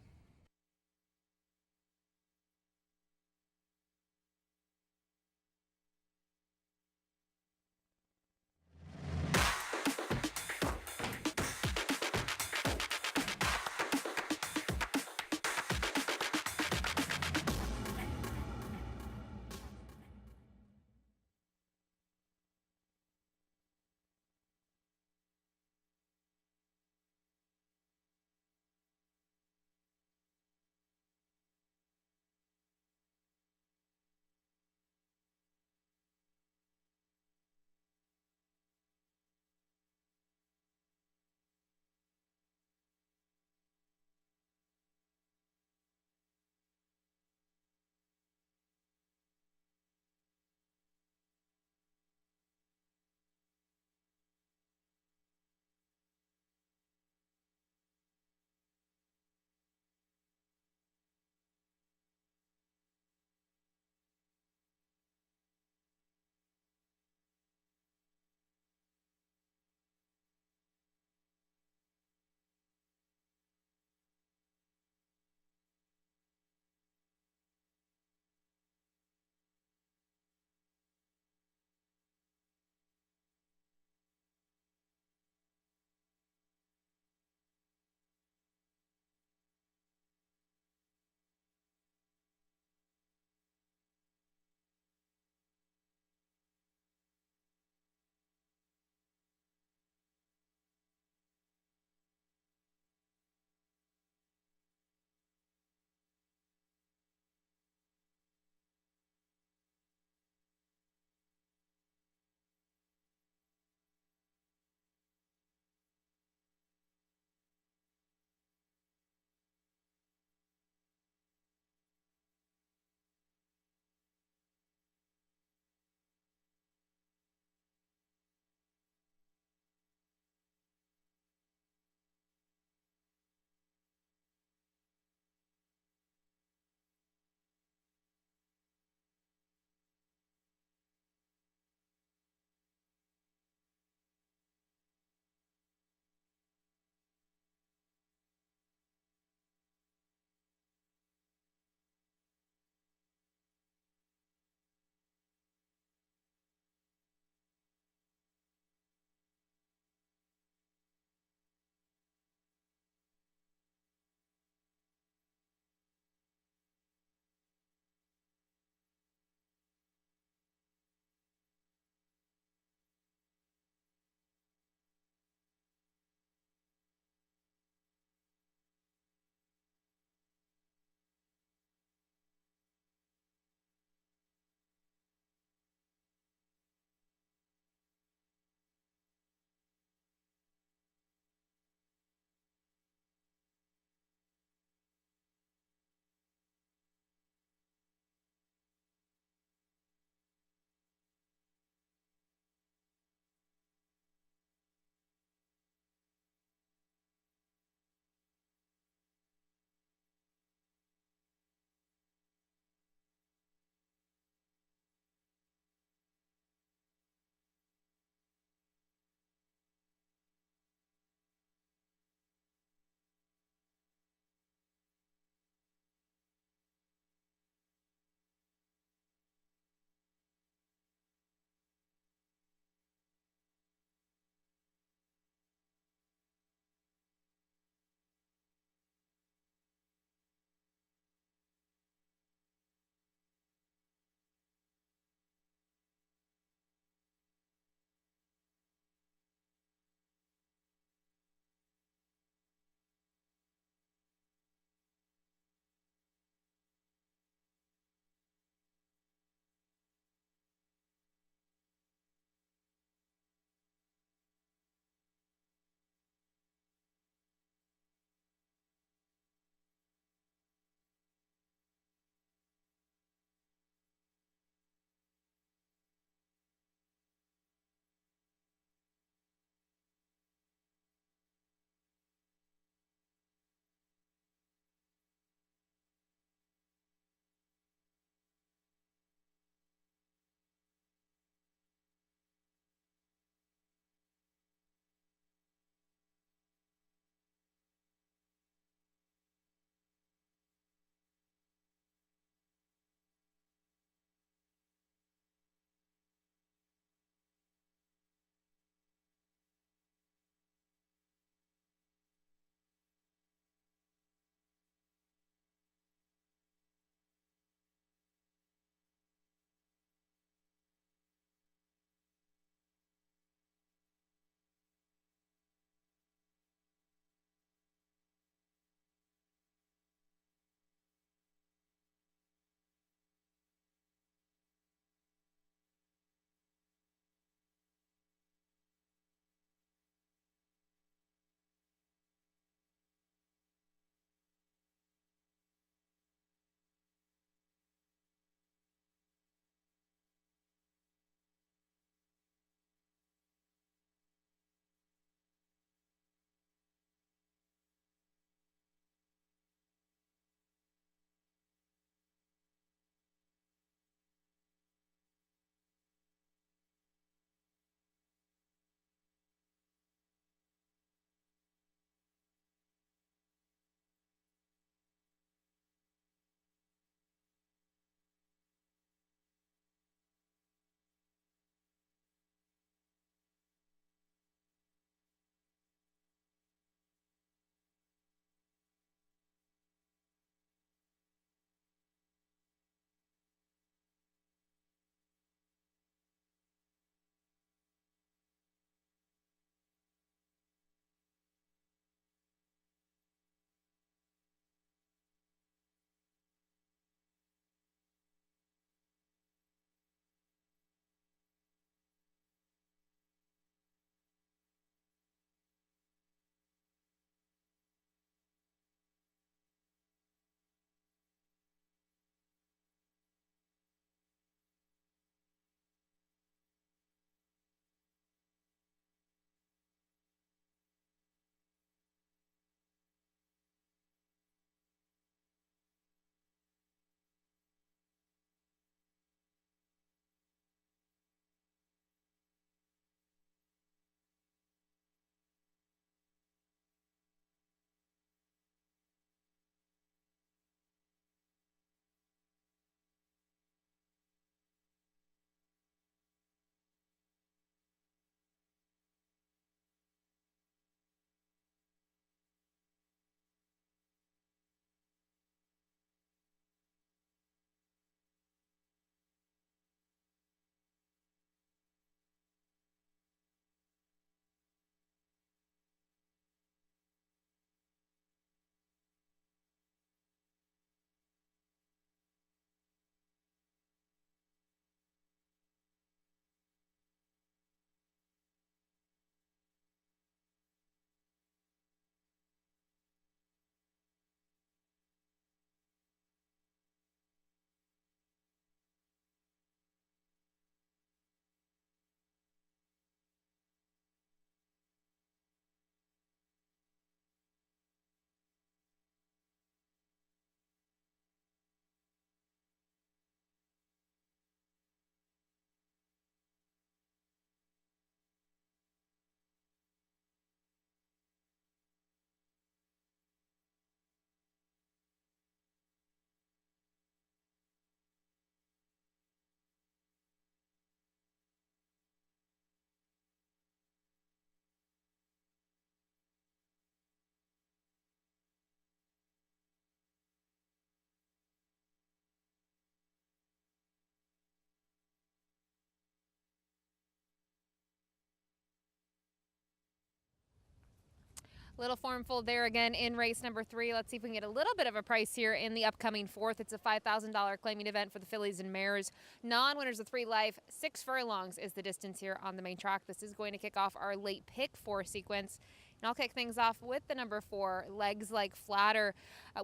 Little formful there again in race number 3. Let's see if we can get a little bit of a price here in the upcoming 4th. It's a $5,000 claiming event for the fillies and mares. Non-winners of 3 life. 6 furlongs is the distance here on the main track. This is going to kick off our late pick 4 sequence. And I'll kick things off with the number 4, Legs Like Flatter.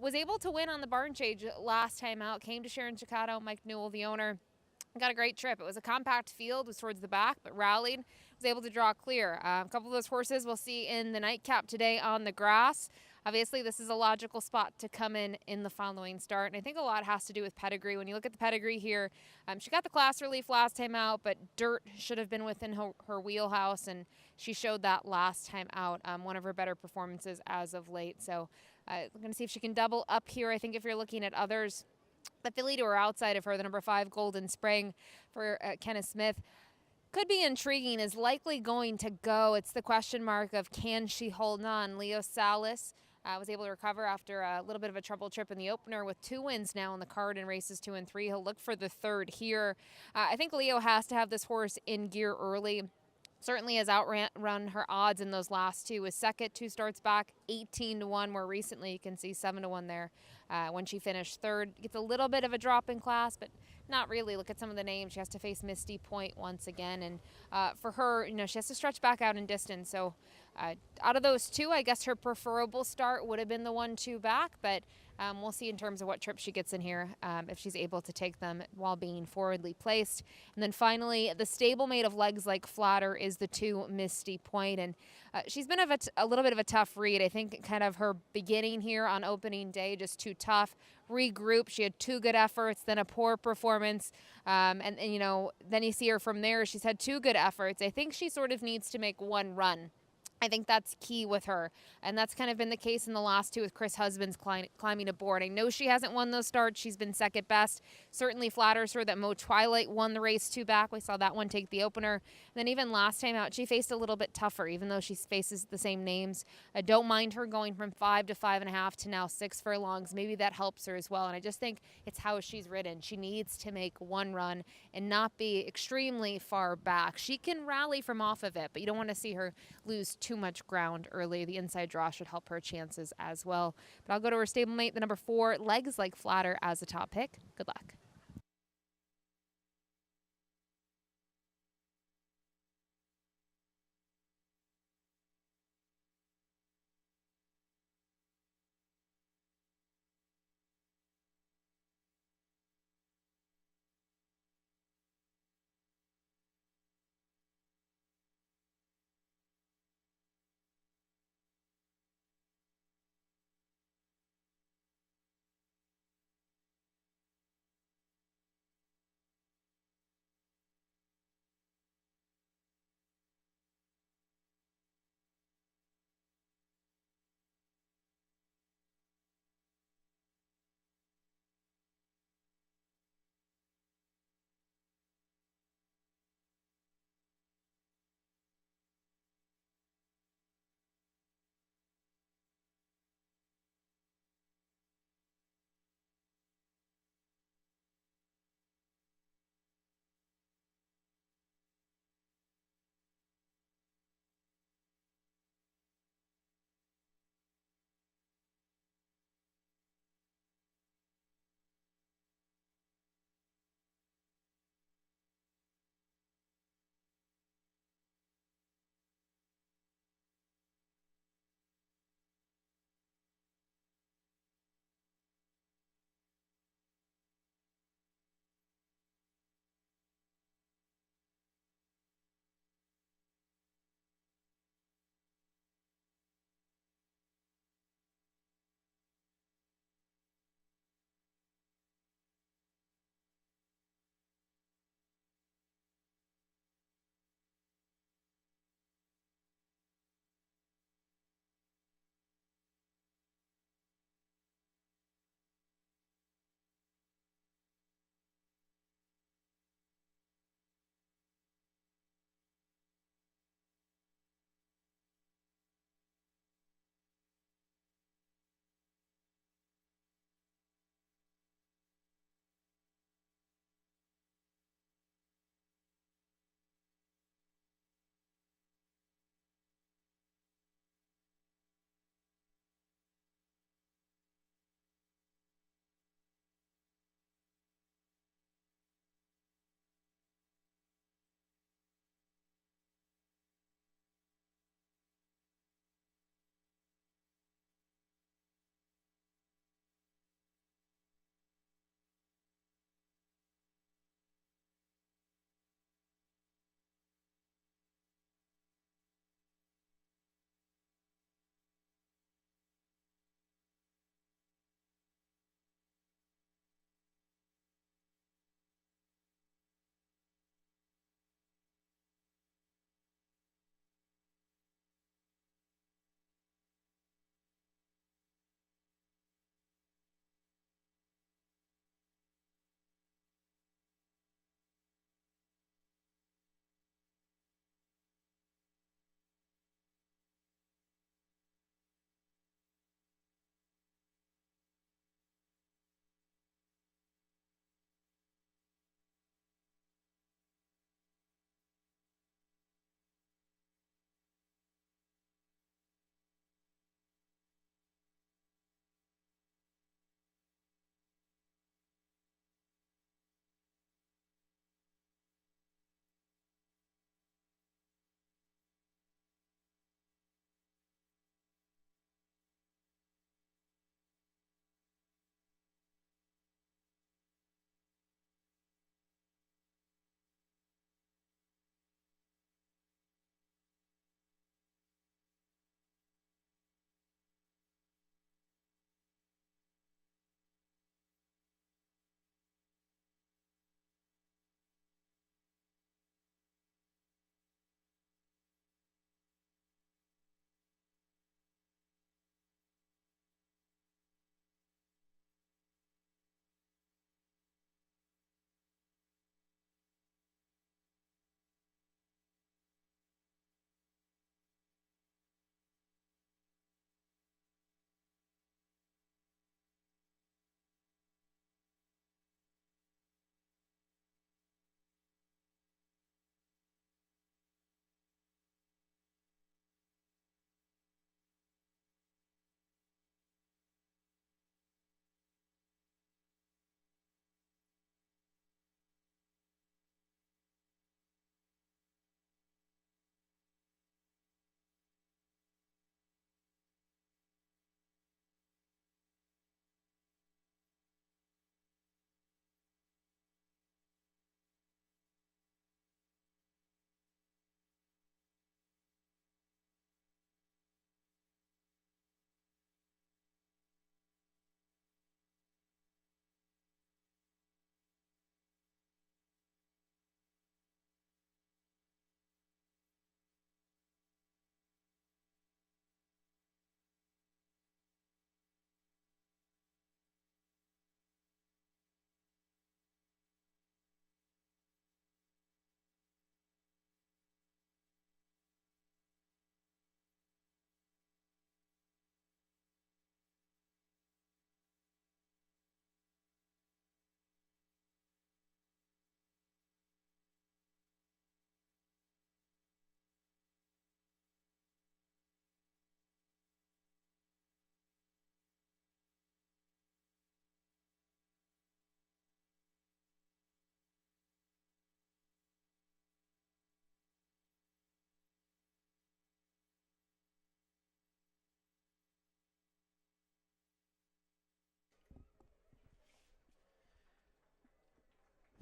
Was able to win on the barn change last time out. Came to Sharon Chicago, Mike Newell, the owner. Got a great trip. It was a compact field, was towards the back, but rallied, was able to draw clear. A couple of those horses we'll see in the nightcap today on the grass. Obviously, this is a logical spot to come in the following start, and I think a lot has to do with pedigree. When you look at the pedigree here, she got the class relief last time out, but dirt should have been within her wheelhouse, and she showed that last time out. One of her better performances as of late. So I'm going to see if she can double up here. I think if you're looking at others, the filly to her outside of her, the number 5 Golden Spring for Kenneth Smith, could be intriguing, is likely going to go. It's the question mark of can she hold on. Leo Salas was able to recover after a little bit of a trouble trip in the opener with 2 wins now on the card in races 2 and 3. He'll look for the 3rd here. I think Leo has to have this horse in gear early. Certainly has outrun her odds in those last 2. Was second 2 starts back, 18-1. More recently, you can see 7-1 there when she finished 3rd. Gets a little bit of a drop in class, but not really. Look at some of the names. She has to face Misty Point once again, and for her, she has to stretch back out in distance. So out of those 2, I guess her preferable start would have been the 1-2 back, but we'll see in terms of what trip she gets in here, if she's able to take them while being forwardly placed. And then finally, the stablemate of Legs Like Flatter is the 2 Misty Point, and she's been a little bit of a tough read. I think kind of her beginning here on opening day, just too tough. Regroup. She had 2 good efforts, then a poor performance, and then you see her from there. She's had 2 good efforts. I think she sort of needs to make 1 run. I think that's key with her, and that's kind of been the case in the last 2 with Chris Husbands climbing aboard. I know she hasn't won those starts. She's been second best. Certainly flatters her that Mo Twilight won the race 2 back. We saw that one take the opener. And then even last time out, she faced a little bit tougher, even though she faces the same names. I don't mind her going from 5 to 5.5 to now 6 furlongs. Maybe that helps her as well, and I just think it's how she's ridden. She needs to make 1 run and not be extremely far back. She can rally from off of it, but you don't want to see her lose too much ground early. The inside draw should help her chances as well. But I'll go to her stablemate, the number 4, Legs Like Flatter, as a top pick. Good luck.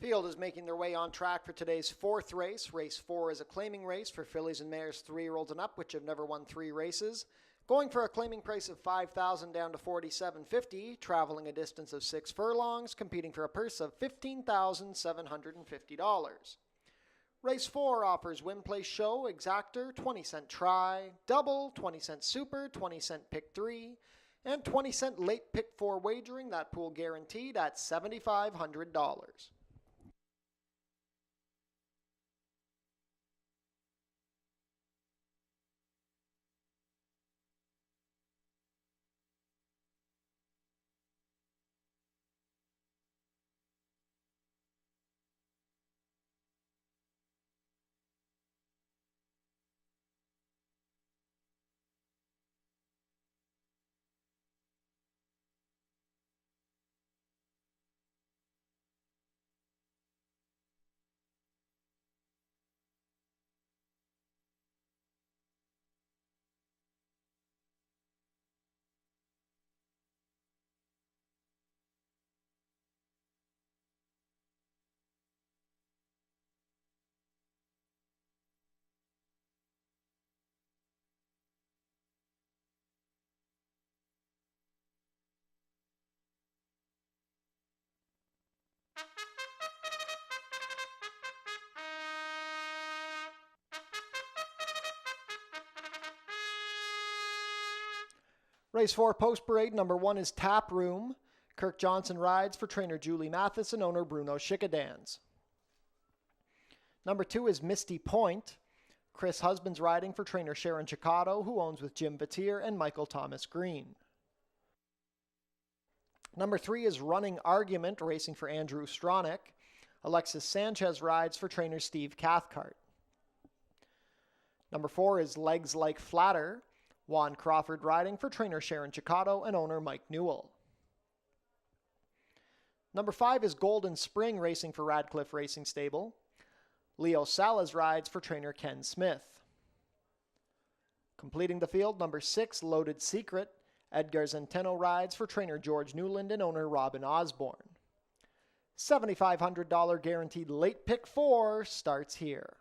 Field is making their way on track for today's fourth race. Race 4 is a claiming race for fillies and mares 3-year-olds and up, which have never won 3 races. Going for a claiming price of $5,000 down to $4,750, traveling a distance of 6 furlongs, competing for a purse of $15,750. Race 4 offers win, place, show, exactor, 20-cent try, double, 20-cent super, 20-cent pick 3, and 20-cent late pick 4 wagering. That pool guaranteed at $7,500. Race 4 post parade, number 1 is Tap Room. Kirk Johnson rides for trainer Julie Mathis and owner Bruno Schickadans. Number 2 is Misty Point. Chris Husbands riding for trainer Sharon Chicotto, who owns with Jim Vatier and Michael Thomas Green. Number 3 is Running Argument, racing for Andrew Stronach. Alexis Sanchez rides for trainer Steve Cathcart. Number 4 is Legs Like Flatter. Juan Crawford riding for trainer Sharon Chicotto and owner Mike Newell. Number 5 is Golden Spring, racing for Radcliffe Racing Stable. Leo Salas rides for trainer Ken Smith. Completing the field, number 6, Loaded Secret. Edgar Zenteno rides for trainer George Newland and owner Robin Osborne. $7,500 guaranteed late pick 4 starts here.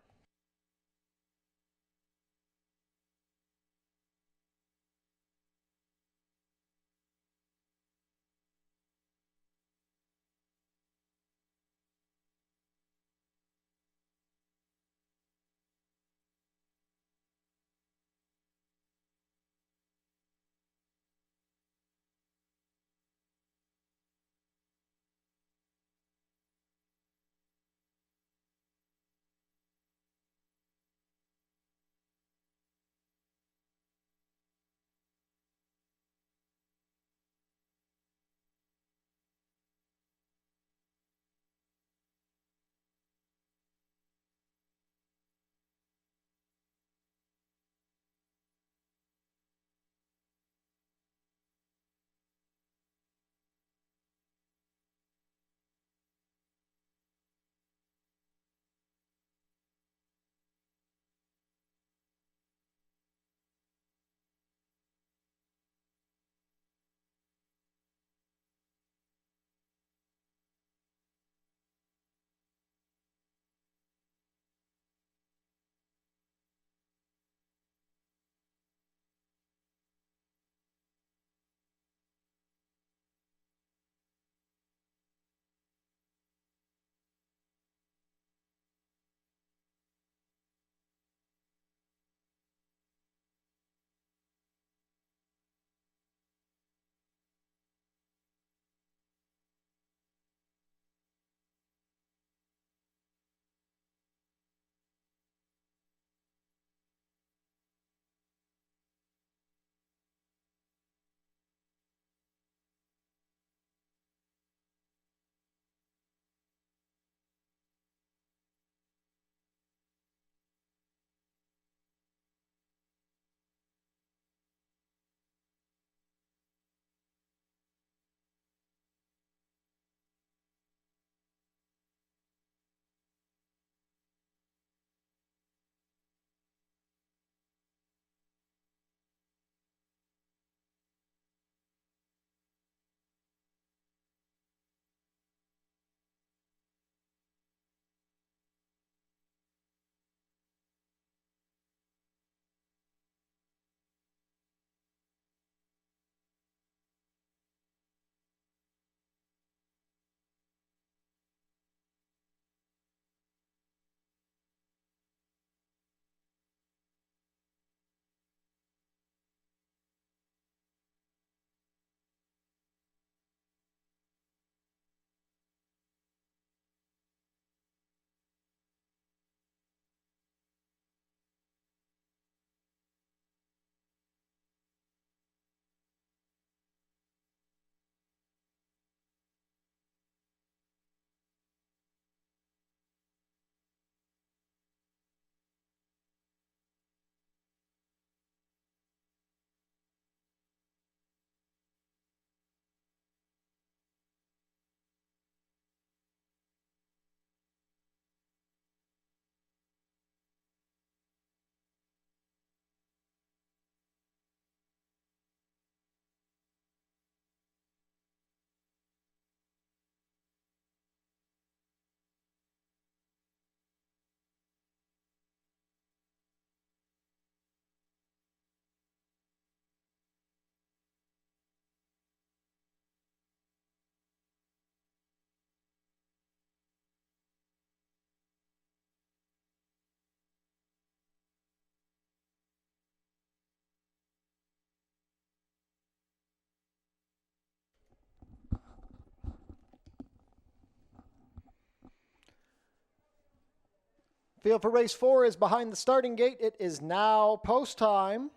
Field for race 4 is behind the starting gate. It is now post time.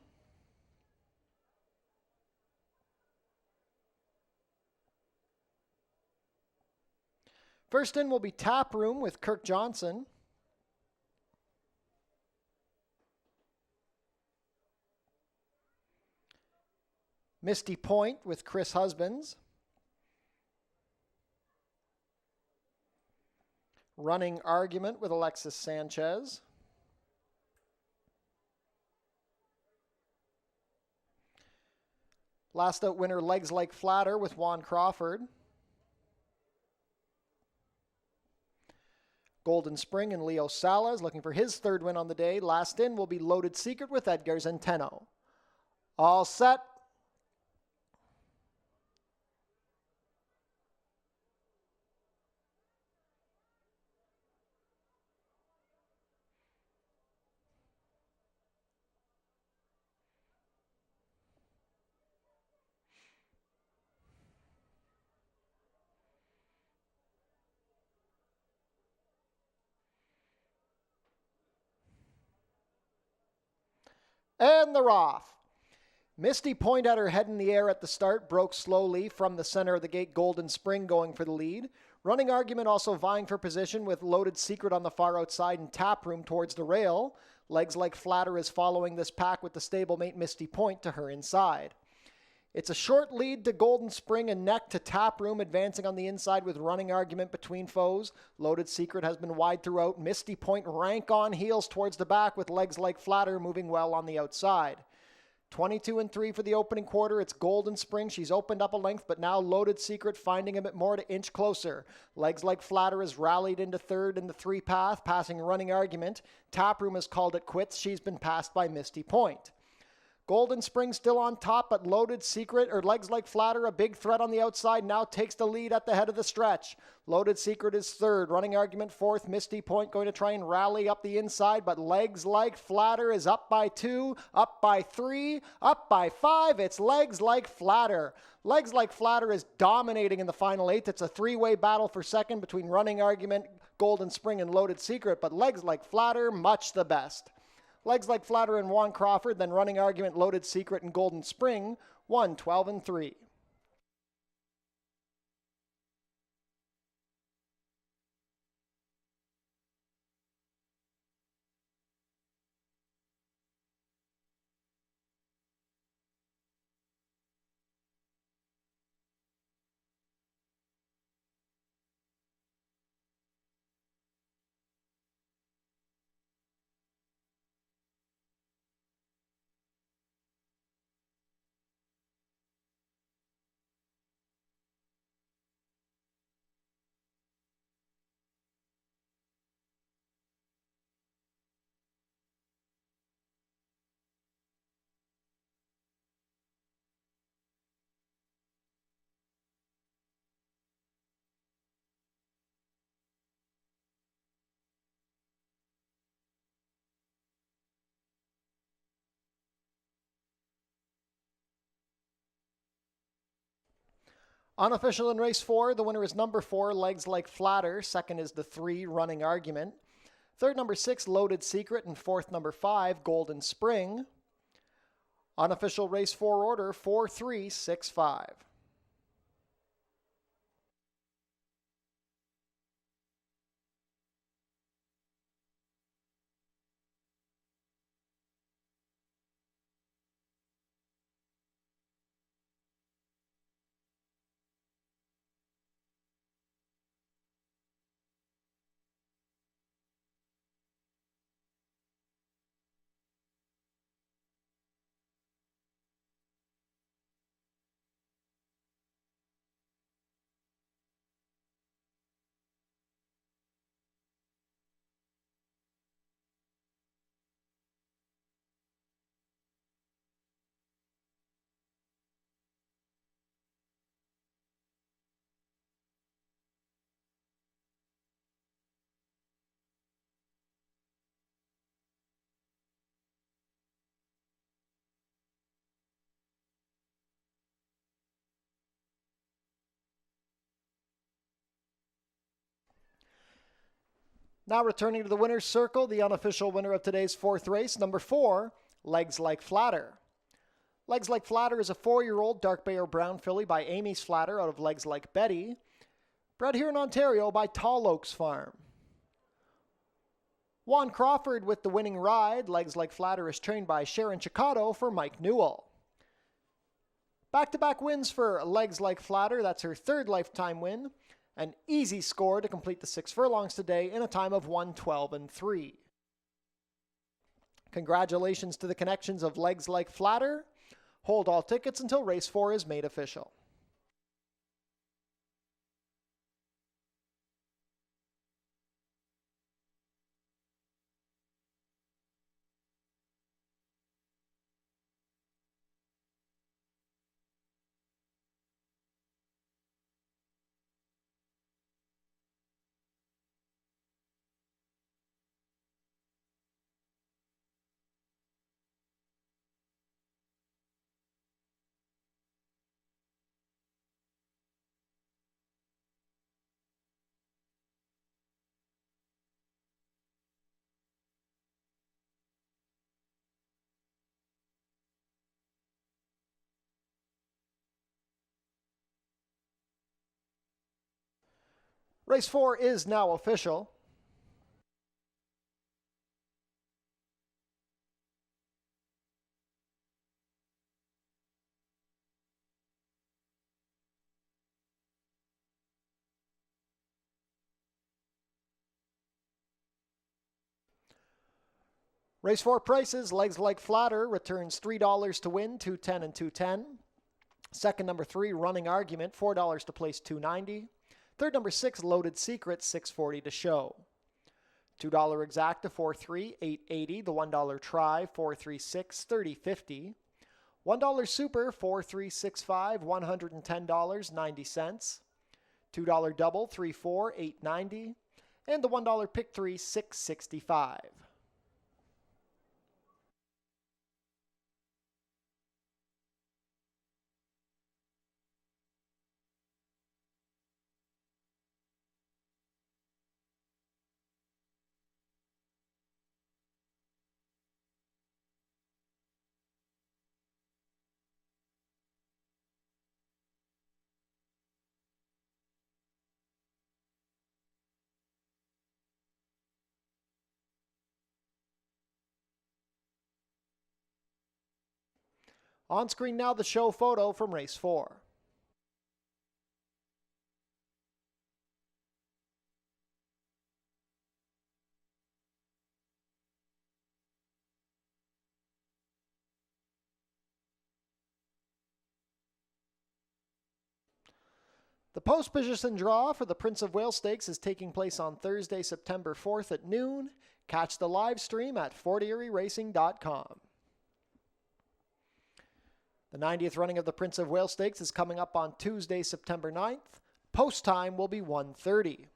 First in will be Tap Room with Kirk Johnson. Misty Point with Chris Husbands. Running Argument with Alexis Sanchez. Last out winner, Legs Like Flatter with Juan Crawford. Golden Spring and Leo Salas looking for his third win on the day. Last in will be Loaded Secret with Edgar Zenteno. All set. And they're off. Misty Point had her head in the air at the start, broke slowly from the center of the gate. Golden Spring going for the lead. Running Argument also vying for position with Loaded Secret on the far outside and Tap Room towards the rail. Legs Like Flatter is following this pack with the stablemate Misty Point to her inside. It's a short lead to Golden Spring and neck to Tap Room, advancing on the inside with Running Argument between foes. Loaded Secret has been wide throughout. Misty Point rank on heels towards the back with Legs Like Flatter moving well on the outside. 22-3 for the opening quarter. It's Golden Spring. She's opened up a length, but now Loaded Secret finding a bit more to inch closer. Legs Like Flatter has rallied into third in the three path, passing Running Argument. Tap Room has called it quits. She's been passed by Misty Point. Golden Spring still on top, but Loaded Secret, or Legs Like Flatter, a big threat on the outside, now takes the lead at the head of the stretch. Loaded Secret is third, Running Argument fourth, Misty Point going to try and rally up the inside, but Legs Like Flatter is up by 2, up by 3, up by 5. It's Legs Like Flatter. Legs Like Flatter is dominating in the final 8. It's a three-way battle for second between Running Argument, Golden Spring, and Loaded Secret, but Legs Like Flatter, much the best. Legs Like Flatter and Juan Crawford, then Running Argument, Loaded Secret, and Golden Spring, 1-12-3. Unofficial in race 4, the winner is number 4, Legs Like Flatter. Second is the 3, Running Argument. Third, number 6, Loaded Secret. And fourth, number 5, Golden Spring. Unofficial race 4 order, 4-3-6-5. Now returning to the winner's circle, the unofficial winner of today's fourth race, number 4, Legs Like Flatter. Legs Like Flatter is a 4-year-old dark bay or brown filly by Amy's Flatter out of Legs Like Betty, bred here in Ontario by Tall Oaks Farm. Juan Crawford with the winning ride. Legs Like Flatter is trained by Sharon Chicotto for Mike Newell. Back-to-back wins for Legs Like Flatter. That's her 3rd lifetime win. An easy score to complete the 6 furlongs today in a time of 1:12.3. Congratulations to the connections of Legs Like Flatter. Hold all tickets until race 4 is made official. Race 4 is now official. Race 4 prices, Legs Like Flatter returns $3 to win, $2.10 and $2.10. Second, number 3, Running Argument, $4 to place, $2.90. Third, number 6, Loaded Secret, $6.40 to show. $2 Exacta, $4.3, $8.80. The $1 Try, $4.36, $30.50. $1 Super, $4.365, $110, 90 cents. $2 Double, $3.4, $8.90. And the $1 Pick 3, $6.65. On screen now, the show photo from race 4. The post position draw for the Prince of Wales Stakes is taking place on Thursday, September 4th at noon. Catch the live stream at fortierieracing.com. The 90th running of the Prince of Wales Stakes is coming up on Tuesday, September 9th. Post time will be 1:30.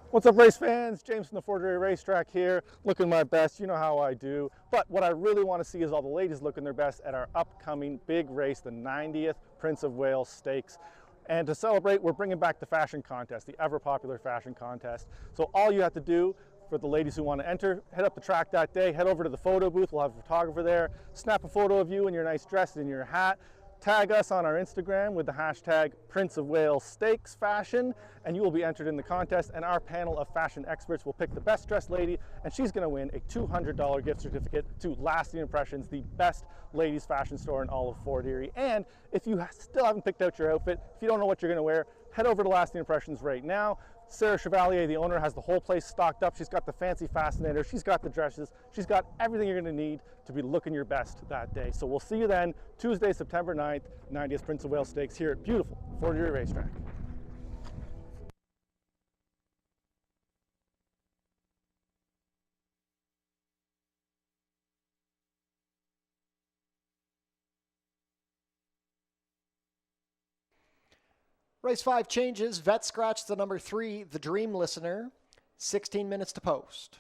What's up, race fans? James from the Fort Erie Racetrack here, looking my best. You know how I do. But what I really want to see is all the ladies looking their best at our upcoming big race, the 90th Prince of Wales Stakes. And to celebrate, we're bringing back the fashion contest, the ever popular fashion contest. So all you have to do for the ladies who want to enter, head up the track that day, head over to the photo booth. We'll have a photographer there, snap a photo of you in your nice dress and in your hat. Tag us on our Instagram with the hashtag Prince of Wales Stakes Fashion, and you will be entered in the contest, and our panel of fashion experts will pick the best dressed lady, and she's going to win a $200 gift certificate to Lasting Impressions, the best ladies fashion store in all of Fort Erie. And if you still haven't picked out your outfit, if you don't know what you're going to wear, head over to Lasting Impressions right now. Sarah Chevalier, the owner, has the whole place stocked up. She's got the fancy fascinator, she's got the dresses, she's got everything you're going to need to be looking your best that day. So we'll see you then, Tuesday, September 9th, 90th Prince of Wales Stakes here at beautiful Fort Erie Racetrack. Race 5 changes. Vet scratch the number 3, The Dream Listener. 16 minutes to post.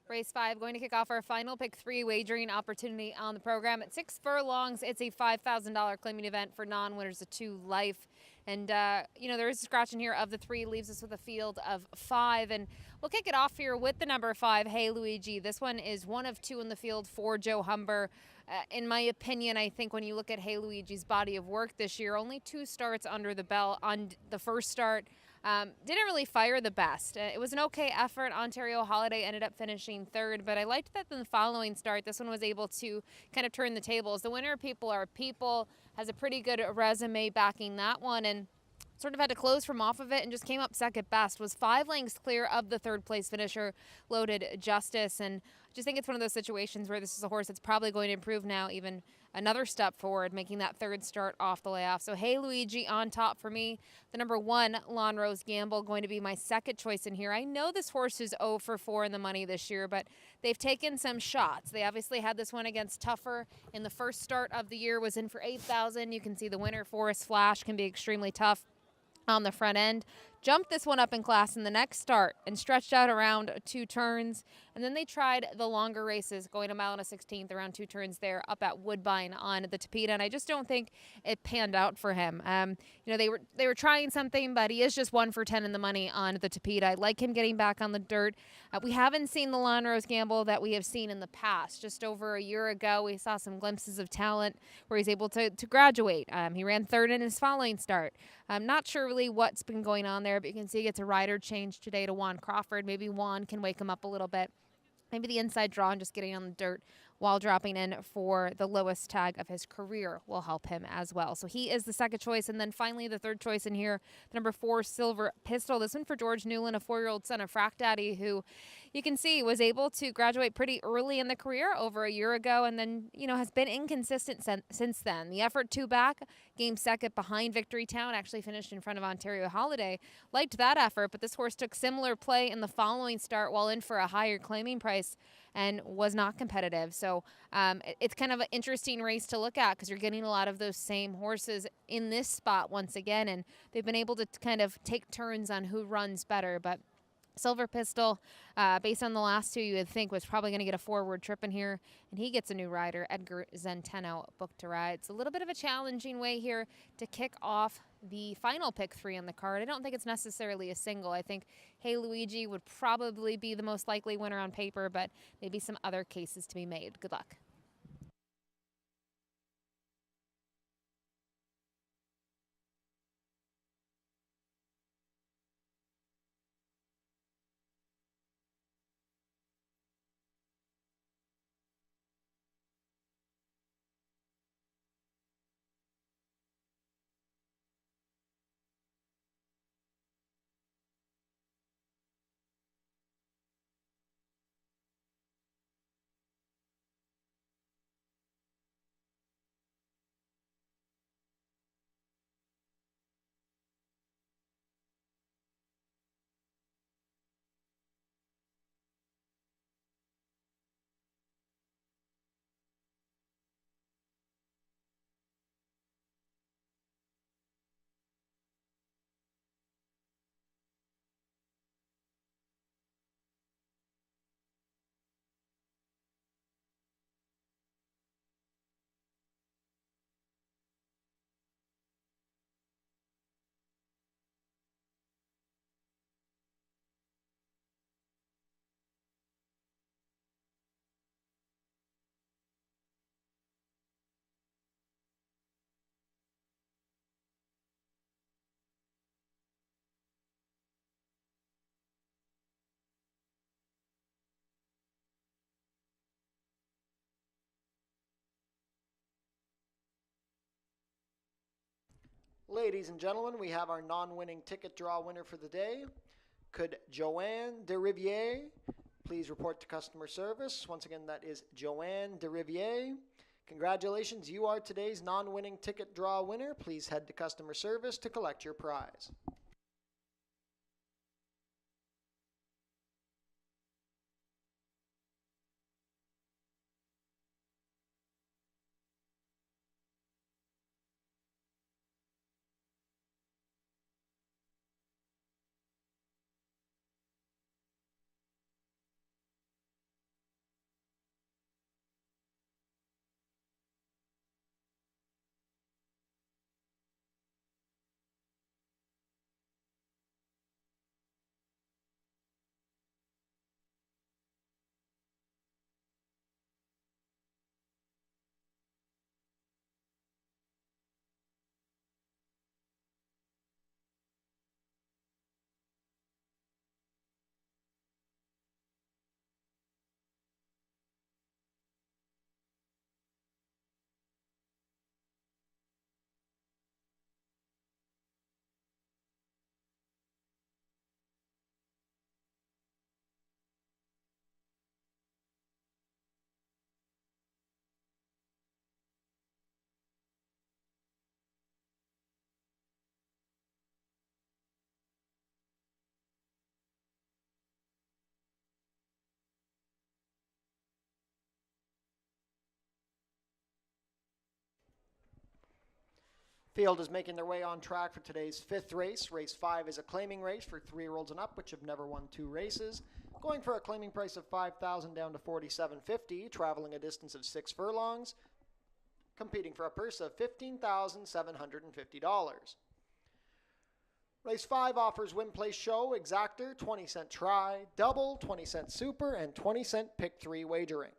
Race 5 going to kick off our final pick 3 wagering opportunity on the program. At 6 furlongs, it's a $5,000 claiming event for non-winners of 2 life. And, there is a scratch in here of the 3, leaves us with a field of 5. And we'll kick it off here with the number 5, Hey Luigi. This one is one of 2 in the field for Joe Humber. In my opinion, I think when you look at Hey Luigi's body of work this year, only 2 starts under the belt. On the first start, didn't really fire the best. It was an okay effort. Ontario Holiday ended up finishing 3rd, but I liked that in the following start, this one was able to kind of turn the tables. The winner, People Are People, has a pretty good resume backing that one, and sort of had to close from off of it and just came up second best. Was 5 lengths clear of the 3rd place finisher, Loaded Justice, and I just think it's one of those situations where this is a horse that's probably going to improve now even another step forward, making that 3rd start off the layoff. So Hey Luigi on top for me. The number 1, Lon Rose Gamble, going to be my second choice in here. I know this horse is 0 for 4 in the money this year, but they've taken some shots. They obviously had this one against Tougher in the first start of the year, was in for 8,000. You can see the winner, Forest Flash, can be extremely tough on the front end. Jumped this one up in class in the next start and stretched out around 2 turns. And then they tried the longer races, going a mile and a 16th, around 2 turns there up at Woodbine on the Tapeta. And I just don't think it panned out for him. They were trying something, but he is just 1 for 10 in the money on the Tapeta. I like him getting back on the dirt. We haven't seen the Lon Rose Gamble that we have seen in the past. Just over a year ago, we saw some glimpses of talent where he's able to graduate. He ran 3rd in his following start. I'm not sure really what's been going on there, but you can see he gets a rider change today to Juan Crawford. Maybe Juan can wake him up a little bit. Maybe the inside draw and just getting on the dirt while dropping in for the lowest tag of his career will help him as well. So he is the second choice. And then finally, the third choice in here, the number 4, Silver Pistol. This one for George Newland, a 4-year-old son of Frack Daddy, who you can see was able to graduate pretty early in the career over a year ago, and then, has been inconsistent since then. The effort 2 back, game second behind Victory Town, actually finished in front of Ontario Holiday. Liked that effort, but this horse took similar play in the following start while in for a higher claiming price and was not competitive. So it's kind of an interesting race to look at because you're getting a lot of those same horses in this spot once again, and they've been able to kind of take turns on who runs better. But Silver Pistol, based on the last 2, you would think was probably going to get a forward trip in here, and he gets a new rider, Edgar Zenteno, booked to ride. It's a little bit of a challenging way here to kick off the final pick 3 on the card. I don't think it's necessarily a single. I think Hey Luigi would probably be the most likely winner on paper, but maybe some other cases to be made. Good luck. Ladies and gentlemen, we have our non-winning ticket draw winner for the day. Could Joanne de Riviere please report to customer service? Once again, that is Joanne de Riviere. Congratulations, you are today's non-winning ticket draw winner. Please head to customer service to collect your prize. Field is making their way on track for today's fifth race. Race 5 is a claiming race for 3-year-olds and up, which have never won 2 races. Going for a claiming price of $5,000 down to $4,750, traveling a distance of 6 furlongs, competing for a purse of $15,750. Race 5 offers win, place, show, exactor, 20-cent try, double, 20-cent super, and 20-cent pick 3 wagering.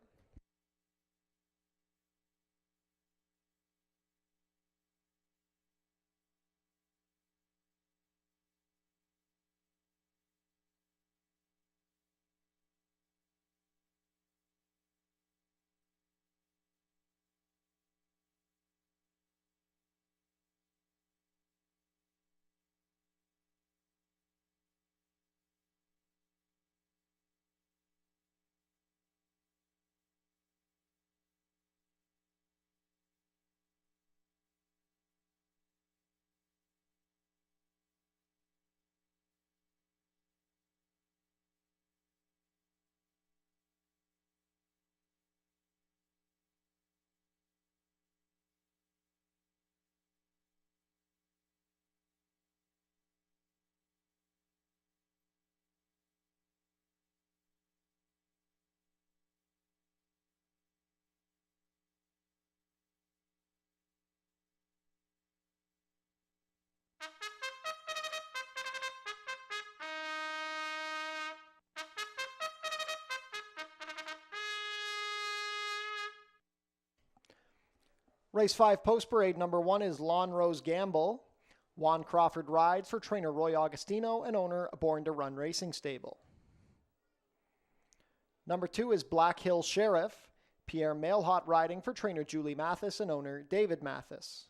Race 5 post parade number 1 is Lawn Rose Gamble. Juan Crawford rides for trainer Roy Augustino and owner Born to Run Racing Stable. Number 2 is Black Hill Sheriff. Pierre Mailhot riding for trainer Julie Mathis and owner David Mathis.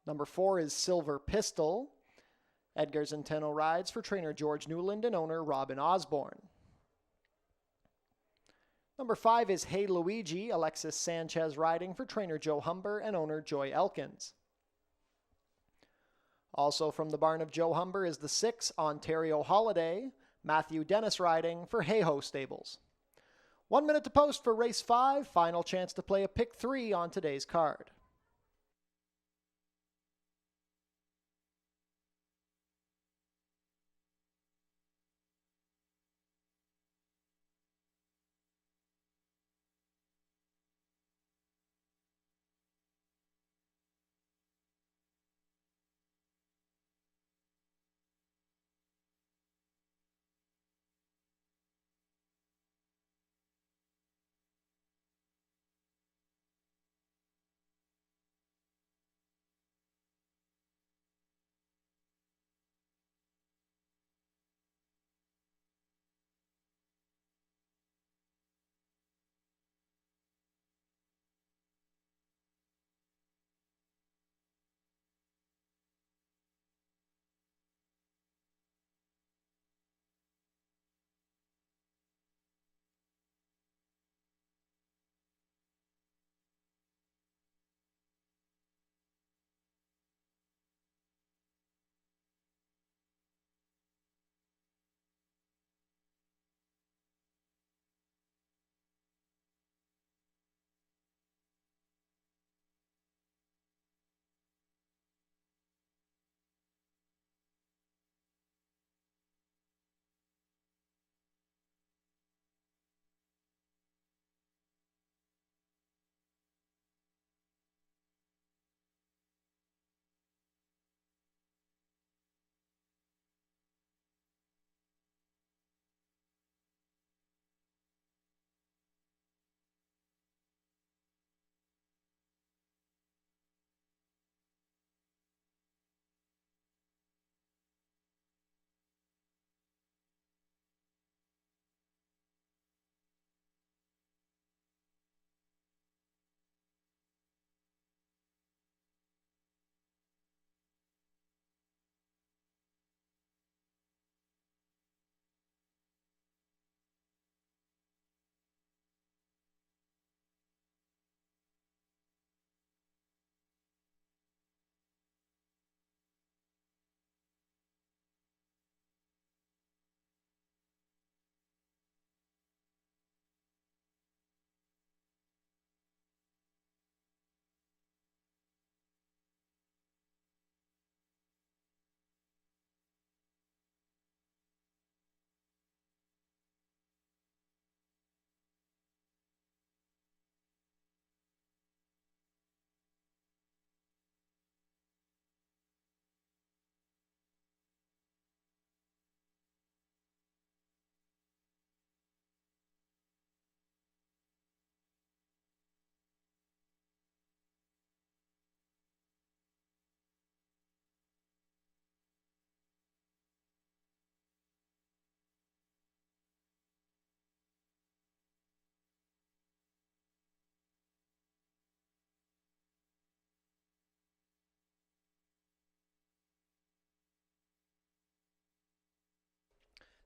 Number 4 is Silver Pistol. Edgar Zenteno rides for trainer George Newland and owner Robin Osborne. Number 5 is Hey Luigi, Alexis Sanchez riding for trainer Joe Humber and owner Joy Elkins. Also from the barn of Joe Humber is the 6, Ontario Holiday, Matthew Dennis riding for Hey Ho Stables. 1 minute to post for race 5, final chance to play a pick 3 on today's card.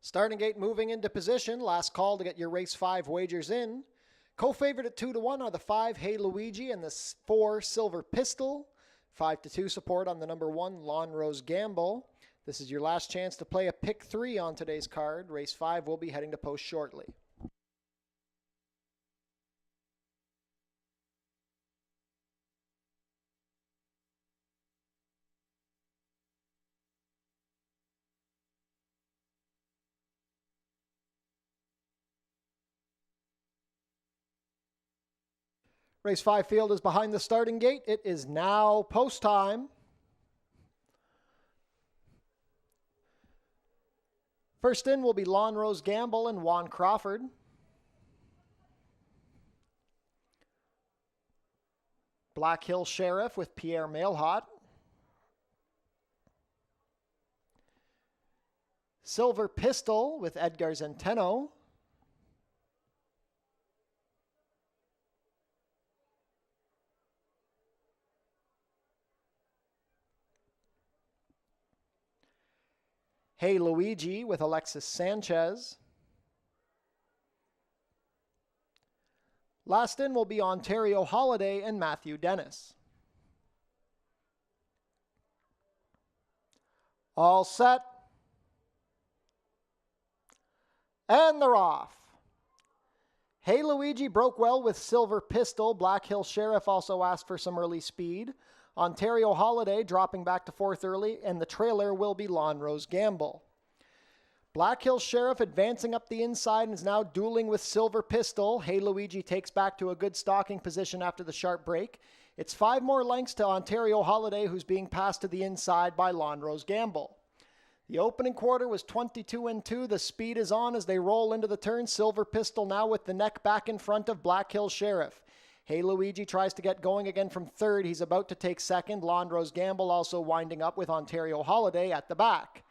Starting gate moving into position. Last call to get your race 5 wagers in. Co-favorite at 2-1 are the 5 Hey Luigi and the 4 Silver Pistol. 5-2 support on the number 1 Lawn Rose Gamble. This is your last chance to play a pick 3 on today's card. Race 5 will be heading to post shortly. Race 5 field is behind the starting gate. It is now post time. First in will be Lawn Rose Gamble and Juan Crawford. Black Hill Sheriff with Pierre Mailhot. Silver Pistol with Edgar Zenteno. Hey Luigi with Alexis Sanchez. Last in will be Ontario Holiday and Matthew Dennis. All set. And they're off. Hey Luigi broke well with Silver Pistol. Black Hill Sheriff also asked for some early speed. Ontario Holiday dropping back to 4th early, and the trailer will be Lawn Rose Gamble. Black Hill Sheriff advancing up the inside and is now dueling with Silver Pistol. Hey Luigi takes back to a good stalking position after the sharp break. It's 5 more lengths to Ontario Holiday, who's being passed to the inside by Lawn Rose Gamble. The opening quarter was 22-2. The speed is on as they roll into the turn. Silver Pistol now with the neck back in front of Black Hill Sheriff. Hey Luigi tries to get going again from 3rd. He's about to take 2nd. Lawn Rose Gamble also winding up with Ontario Holiday at the back.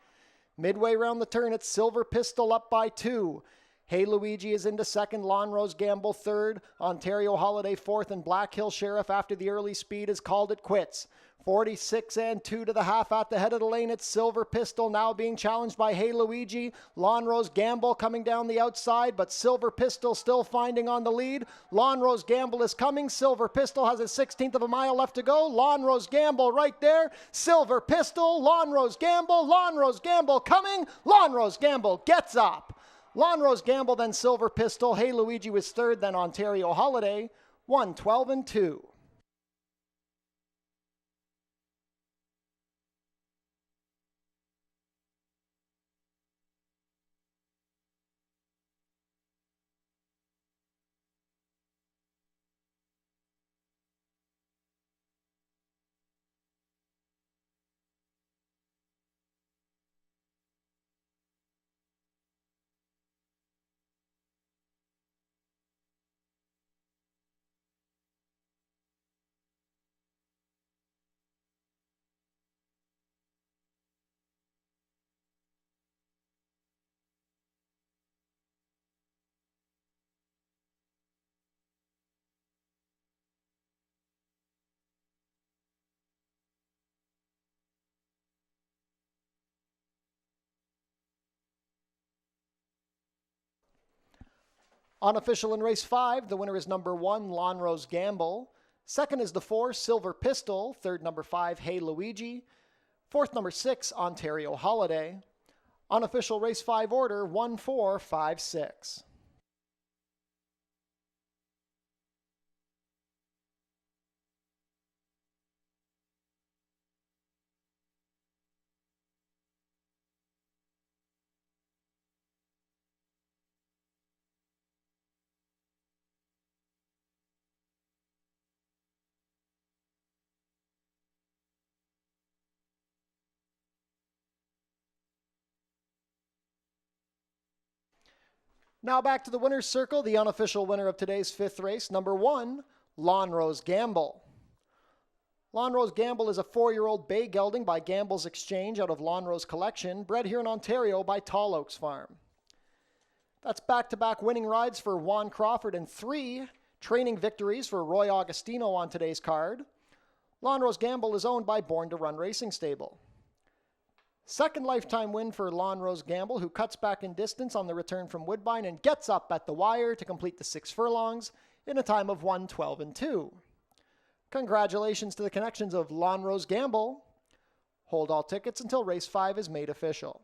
Midway around the turn, it's Silver Pistol up by 2. Hey Luigi is into 2nd. Lawn Rose Gamble 3rd. Ontario Holiday 4th, and Black Hill Sheriff after the early speed has called it quits. 46-2 to the half at the head of the lane. It's Silver Pistol now being challenged by Hey Luigi. Lawn Rose Gamble coming down the outside, but Silver Pistol still finding on the lead. Lawn Rose Gamble is coming. Silver Pistol has a 16th of a mile left to go. Lawn Rose Gamble right there. Silver Pistol, Lawn Rose Gamble coming. Lawn Rose Gamble gets up. Lawn Rose Gamble, then Silver Pistol. Hey Luigi was 3rd, then Ontario Holiday. 1-12-2. Unofficial in race 5, the winner is number 1, Lawn Rose Gamble. 2nd is the 4, Silver Pistol. 3rd, number 5, Hey Luigi. 4th, number 6, Ontario Holiday. Unofficial race 5 order, 1, 4, 5, 6. Now back to the winner's circle, the unofficial winner of today's 5th race, number 1, Lawn Rose Gamble. Lawn Rose Gamble is a 4-year-old bay gelding by Gamble's Exchange out of Lawn Rose Collection, bred here in Ontario by Tall Oaks Farm. That's back-to-back winning rides for Juan Crawford and 3 training victories for Roy Augustino on today's card. Lawn Rose Gamble is owned by Born to Run Racing Stable. Second lifetime win for Lonrose Gamble, who cuts back in distance on the return from Woodbine and gets up at the wire to complete the 6 furlongs in a time of 1:12.2. Congratulations to the connections of Lonrose Gamble. Hold all tickets until race 5 is made official.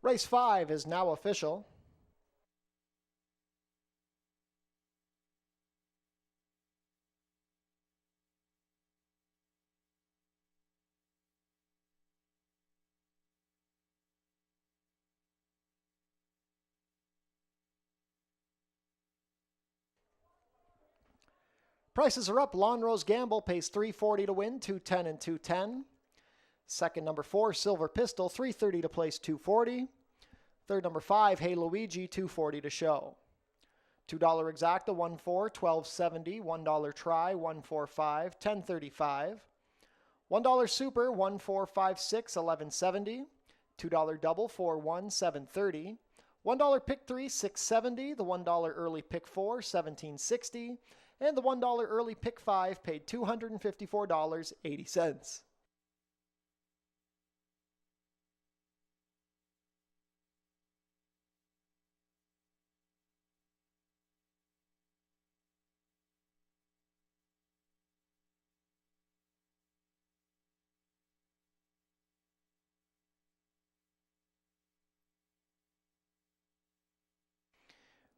Race 5 is now official. Prices are up. Lonrose Gamble pays $340 to win, $210 and $210. Second, number 4, Silver Pistol, $330 to place, $240. Third, number 5, Hey Luigi, $240 to show. $2 exacta, 1-4, $12.70. $1 try, 145, $10.35. $1 super, 1-4-5-6, $11.70. $2 double, 4-1, $7.30. $1 pick 3, $6.70. The $1 early pick 4, $17.60. And the $1 early pick 5 paid $254.80.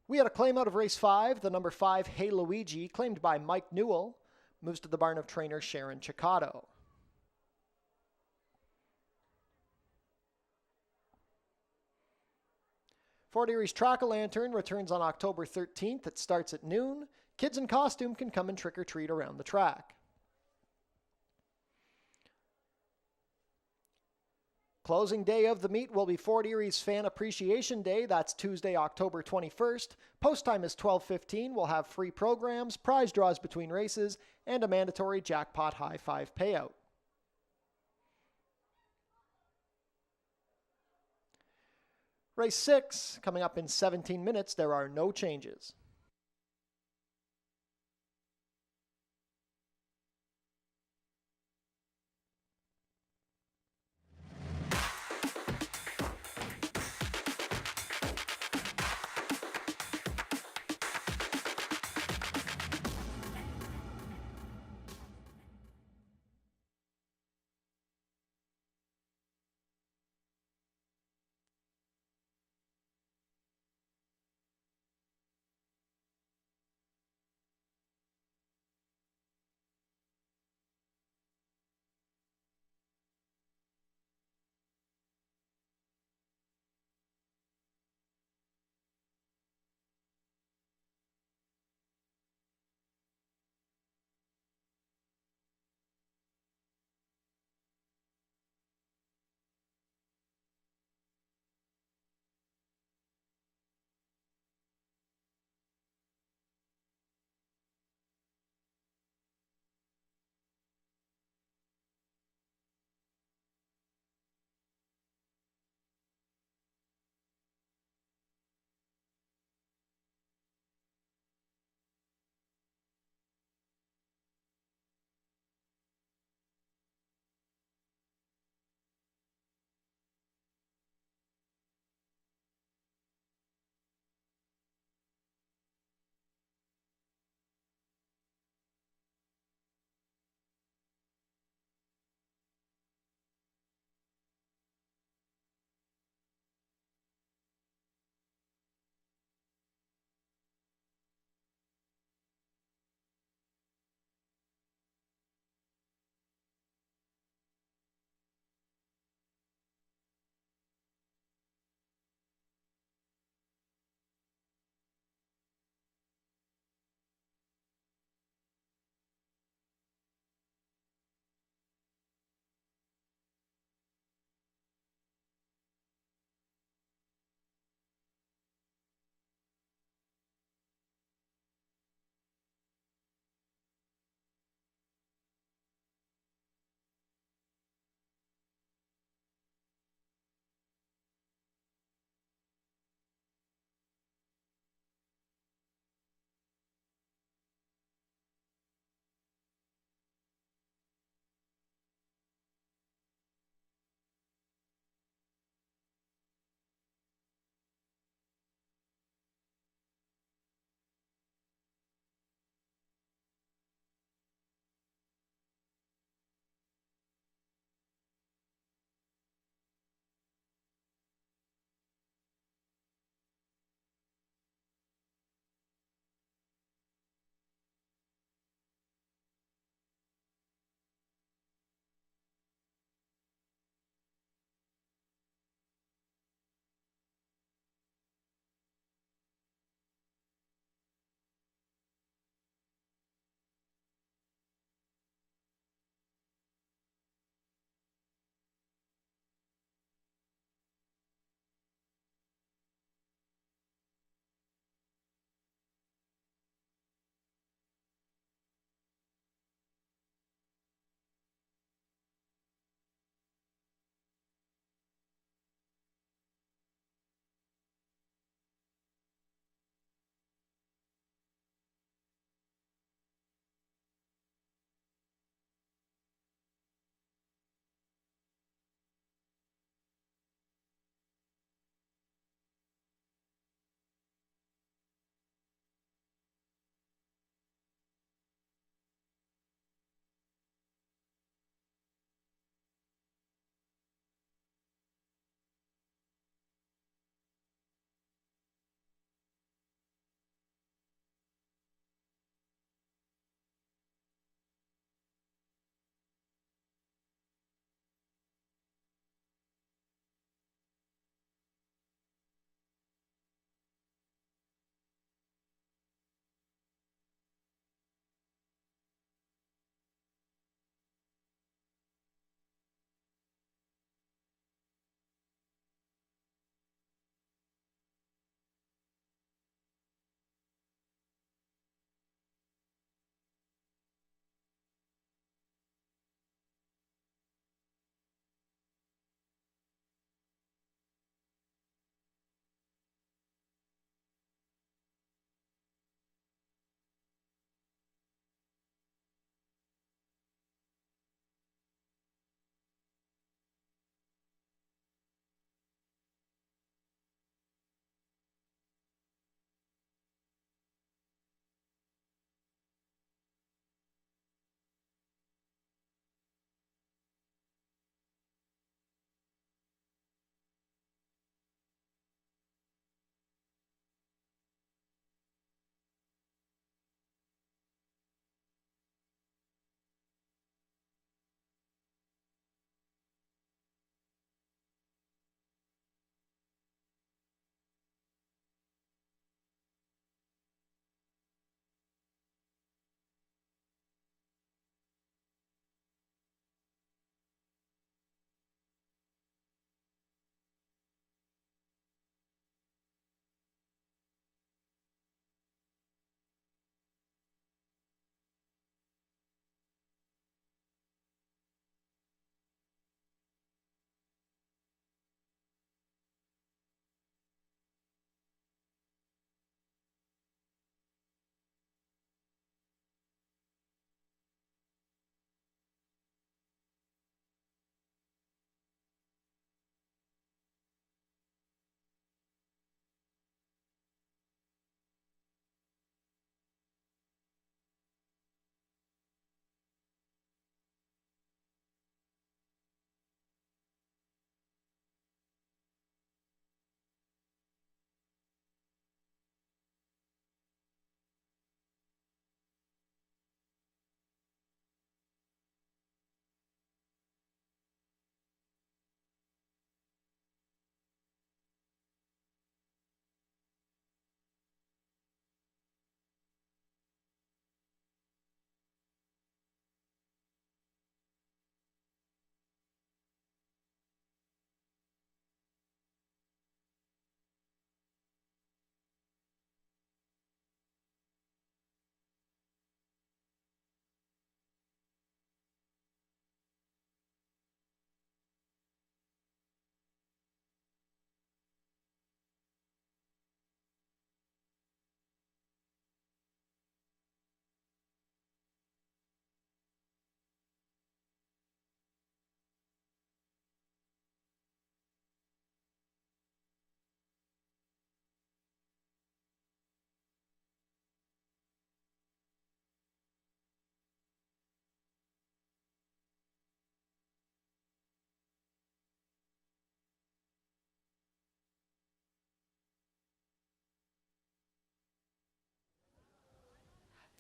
We had a claim out of race 5. The number 5, Hey Luigi, claimed by Mike Newell, moves to the barn of trainer Sharon Chicato. Fort Erie's Track-A-Lantern returns on October 13th. It starts at noon. Kids in costume can come and trick-or-treat around the track. Closing day of the meet will be Fort Erie's Fan Appreciation Day. That's Tuesday, October 21st. Post time is 12:15. We'll have free programs, prize draws between races, and a mandatory jackpot high five payout. Race 6, coming up in 17 minutes. There are no changes.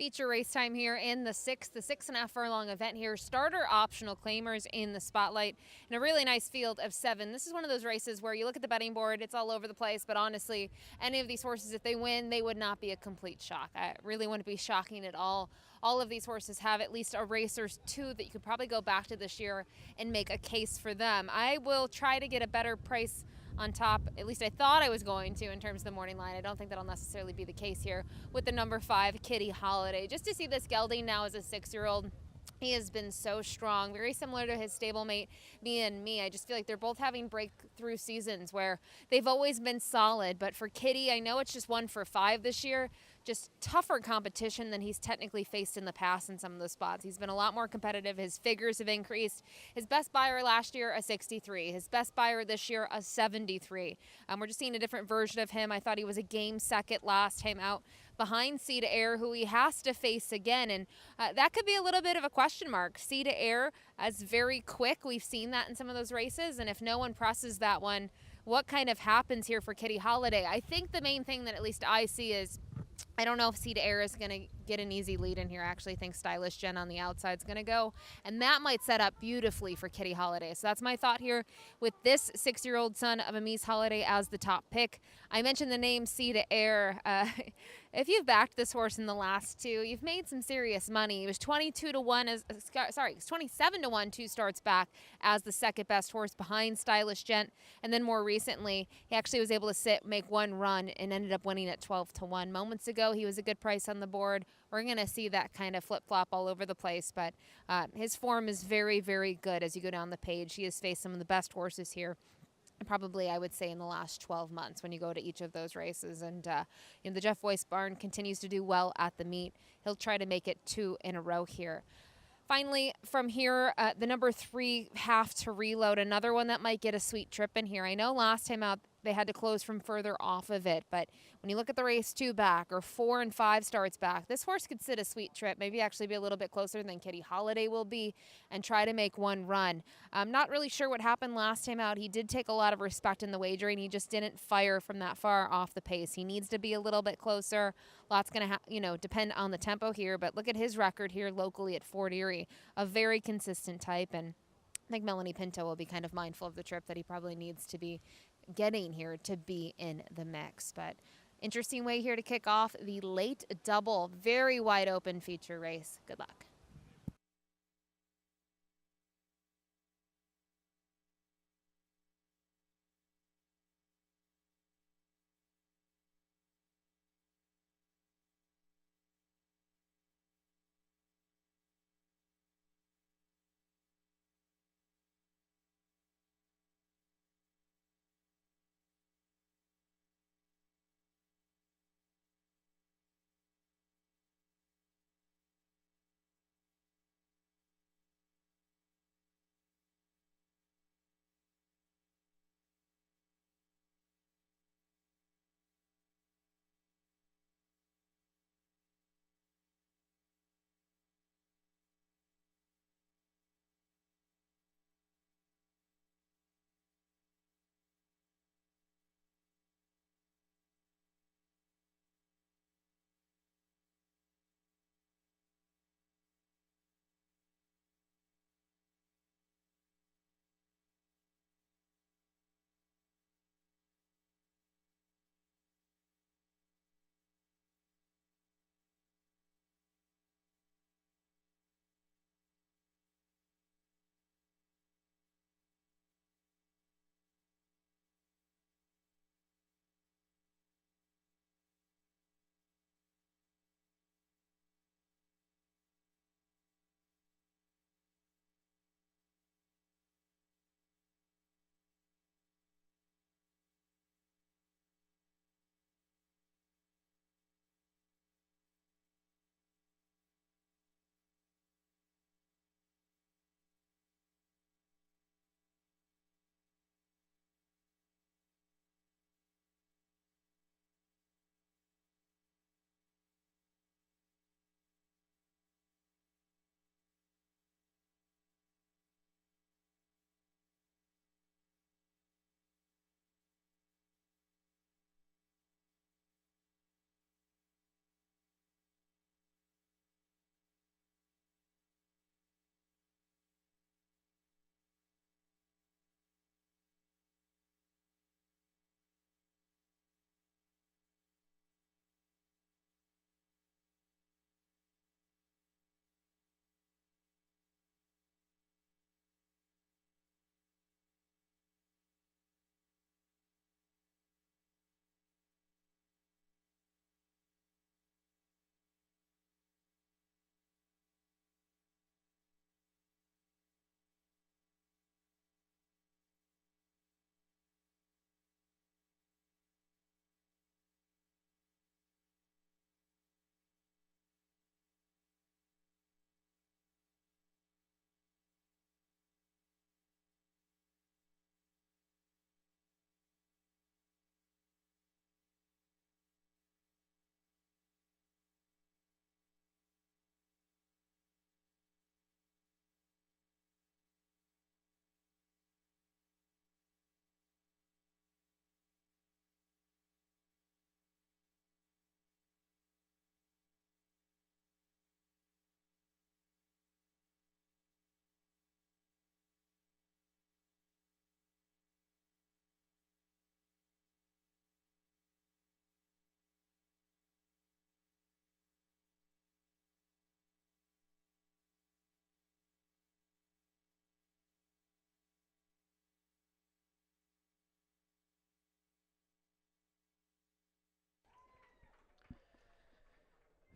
feature race time here in the 6.5 furlong event here. Starter optional claimers in the spotlight and a really nice field of 7. This is one of those races where you look at the betting board, it's all over the place, but honestly, any of these horses, if they win, they would not be a complete shock. I really wouldn't be shocking at all. All of these horses have at least a race or two that you could probably go back to this year and make a case for them. I will try to get a better price on top, at least I thought I was going to in terms of the morning line. I don't think that'll necessarily be the case here with the number 5, Kitty Holiday. Just to see this gelding now as a 6-year-old, he has been so strong, very similar to his stablemate, Me. I just feel like they're both having breakthrough seasons where they've always been solid. But for Kitty, I know it's just 1 for 5 this year. Just tougher competition than he's technically faced in the past in some of those spots. He's been a lot more competitive. His figures have increased. His best buyer last year, a 63. His best buyer this year, a 73. We're just seeing a different version of him. I thought he was a game second last time out behind Sea to Air, who he has to face again. And that could be a little bit of a question mark. Sea to Air is very quick. We've seen that in some of those races. And if no one presses that one, what kind of happens here for Kitty Holiday? I think the main thing that at least I see is I don't know if Sea to Air is going to get an easy lead in here. I actually think Stylish Jen on the outside is going to go, and that might set up beautifully for Kitty Holiday. So that's my thought here with this 6-year-old son of Amise Holiday as the top pick. I mentioned the name Sea to Air. If you've backed this horse in the last 2, you've made some serious money. He was 22 to 1 as sorry, 27 to 1 2 starts back as the second best horse behind Stylish Gent, and then more recently he actually was able to make one run and ended up winning at 12 to 1. Moments ago he was a good price on the board. We're going to see that kind of flip-flop all over the place, but his form is very, very good as you go down the page. He has faced some of the best horses here, probably I would say in the last 12 months when you go to each of those races. And the Jeff Weiss barn continues to do well at the meet. He'll try to make it 2 in a row here. Finally, from here, the number 3, Have to Reload, another one that might get a sweet trip in here. I know last time out they had to close from further off of it, but when you look at the race 2 back or 4 and 5 starts back, this horse could sit a sweet trip, maybe actually be a little bit closer than Kitty Holiday will be and try to make one run. I'm not really sure what happened last time out. He did take a lot of respect in the wagering. He just didn't fire from that far off the pace. He needs to be a little bit closer. Lots going to depend on the tempo here, but look at his record here locally at Fort Erie, a very consistent type, and I think Melanie Pinto will be kind of mindful of the trip that he probably needs to be getting here to be in the mix. But interesting way here to kick off the late double, very wide open feature race. Good luck.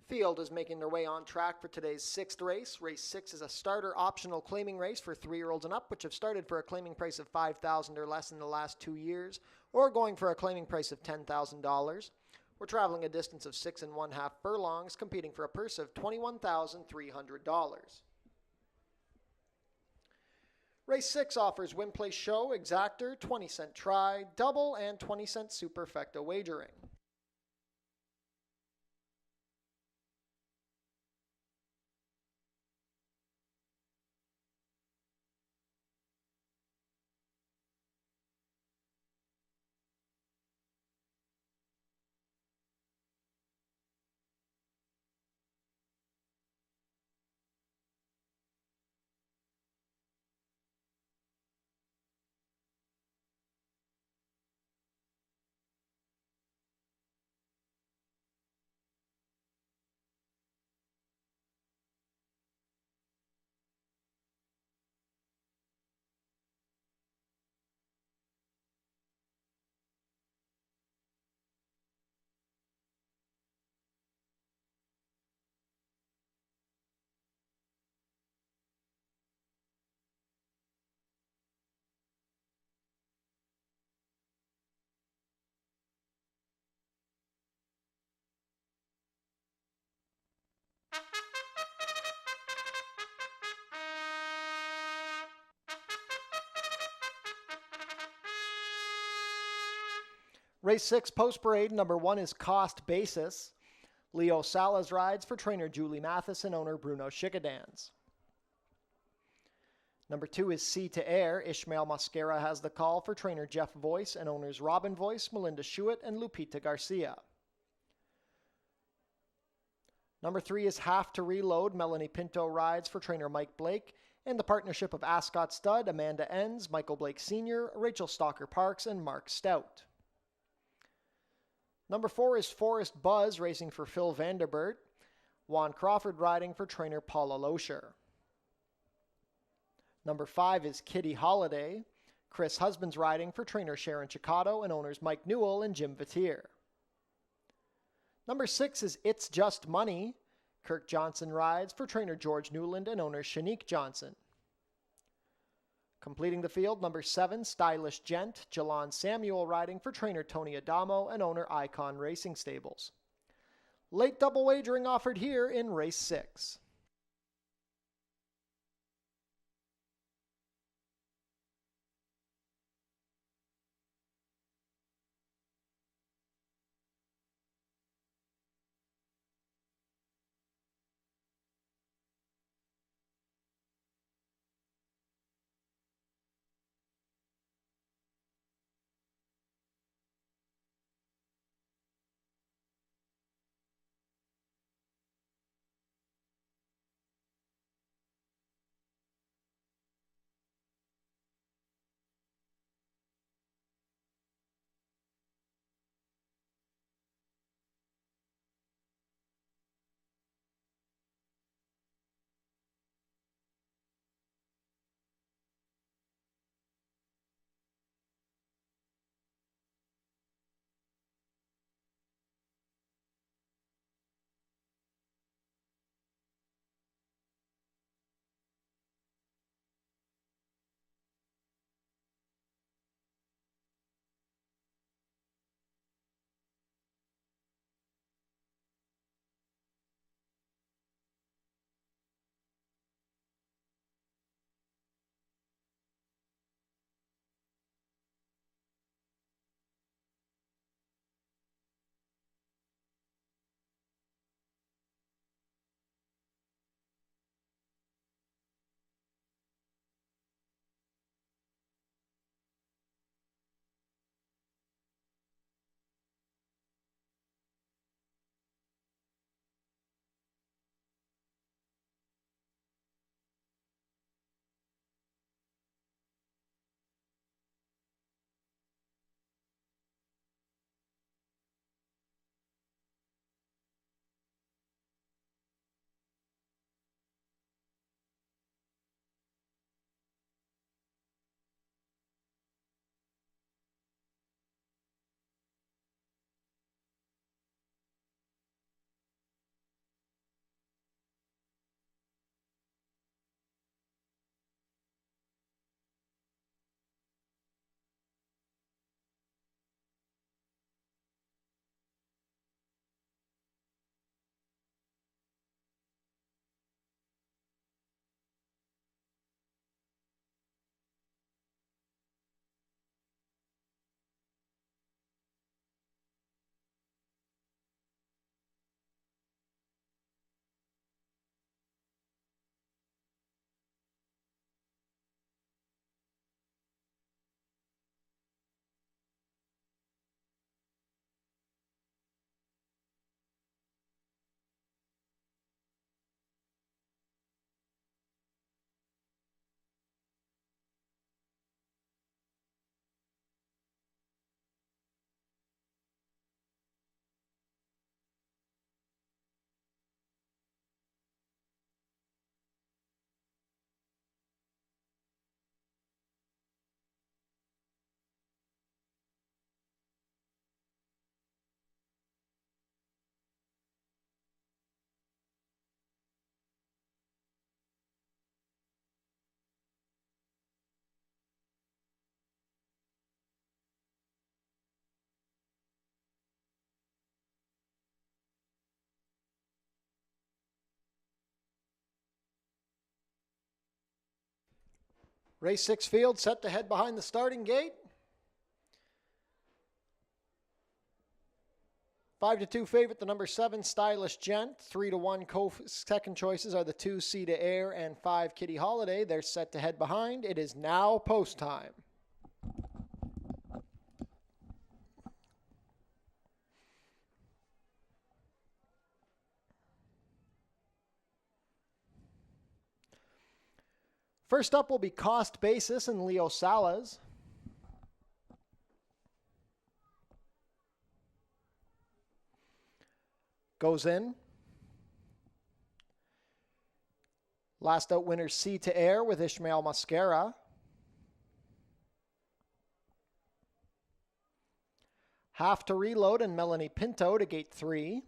Field is making their way on track for today's sixth race. Race 6 is a starter optional claiming race for 3-year-olds and up, which have started for a claiming price of $5,000 or less in the last 2 years, or going for a claiming price of $10,000. We're traveling a distance of 6 1/2 furlongs, competing for a purse of $21,300. Race 6 offers win, place, show, exactor, 20-cent try, double, and 20-cent superfecta wagering. Race 6 post parade number 1 is Cost Basis. Leo Salas rides for trainer Julie Mathis and owner Bruno Schickadans. Number 2 is Sea to Air. Ishmael Mascara has the call for trainer Jeff Voice and owners Robin Voice, Melinda Schuett, and Lupita Garcia. Number 3 is Have to Reload. Melanie Pinto rides for trainer Mike Blake and the partnership of Ascot Stud, Amanda Enns, Michael Blake Sr., Rachel Stalker Parks, and Mark Stout. Number 4 is Forest Buzz, racing for Phil Vanderbert. Juan Crawford riding for trainer Paula Loescher. Number 5 is Kitty Holiday. Chris Husbands riding for trainer Sharon Chicato and owners Mike Newell and Jim Vatier. Number 6 is It's Just Money. Kirk Johnson rides for trainer George Newland and owner Shanique Johnson. Completing the field, number 7, Stylish Gent, Jalon Samuel riding for trainer Tony Adamo and owner Icon Racing Stables. Late double wagering offered here in race 6. Race 6 field set to head behind the starting gate. 5-2 favorite, the number 7, Stylish Gent. 3-1 second choices are the 2, Sea to Air and 5, Kitty Holiday. They're set to head behind. It is now post time. First up will be Cost Basis and Leo Salas. Goes in. Last out winner, Sea to Air with Ishmael Mascara. Have to Reload and Melanie Pinto to gate 3.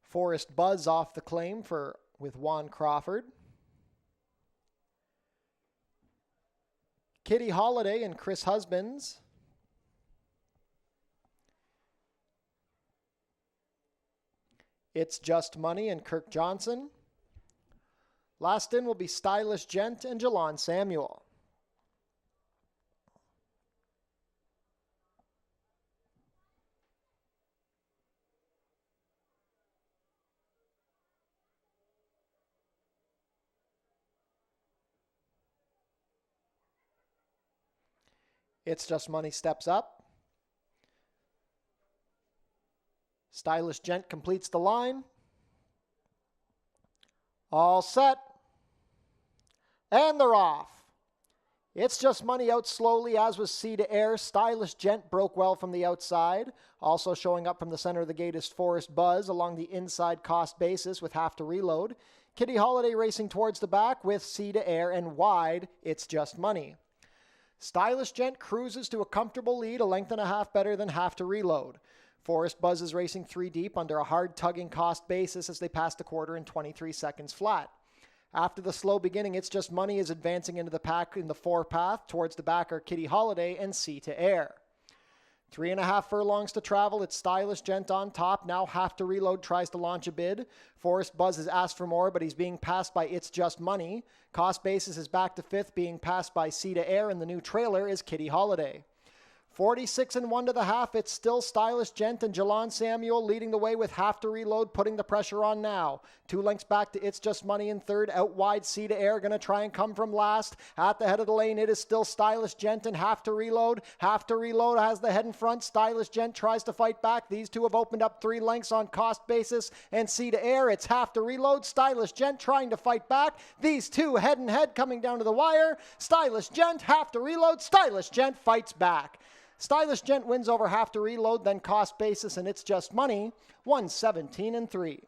Forest Buzz off the claim with Juan Crawford. Kitty Holiday and Chris Husbands. It's Just Money and Kirk Johnson. Last in will be Stylish Gent and Jalon Samuel. It's Just Money steps up. Stylish Gent completes the line. All set. And they're off. It's Just Money out slowly, as was Sea to Air. Stylish Gent broke well from the outside. Also showing up from the center of the gate is Forest Buzz along the inside Cost Basis with Have to Reload. Kitty Holiday racing towards the back with Sea to Air, and wide, It's Just Money. Stylish Gent cruises to a comfortable lead, a length and a half better than Have to Reload. Forest Buzz is racing 3 deep under a hard tugging Cost Basis as they pass the quarter in 23 seconds flat. After the slow beginning, It's Just Money is advancing into the pack in the 4 path. Towards the back are Kitty Holiday and Sea to Air. 3.5 furlongs to travel. It's Stylish Gent on top. Now Have to Reload tries to launch a bid. Forest Buzz has asked for more, but he's being passed by It's Just Money. Cost Basis is back to 5th, being passed by Sea to Air, and the new trailer is Kitty Holiday. 46-1 to the half. It's still Stylish Gent and Jalon Samuel leading the way with Have to Reload, putting the pressure on now. 2 lengths back to It's Just Money in 3rd. Out wide, Sea to Air going to try and come from last. At the head of the lane, it is still Stylish Gent and Have to Reload. Have to Reload has the head in front. Stylish Gent tries to fight back. These two have opened up 3 lengths on Cost Basis and Sea to Air. It's Have to Reload. Stylish Gent trying to fight back. These two head and head coming down to the wire. Stylish Gent, Have to Reload. Stylish Gent fights back. Stylish Gent wins over Have to Reload, then Cost Basis and It's Just Money, 117-3.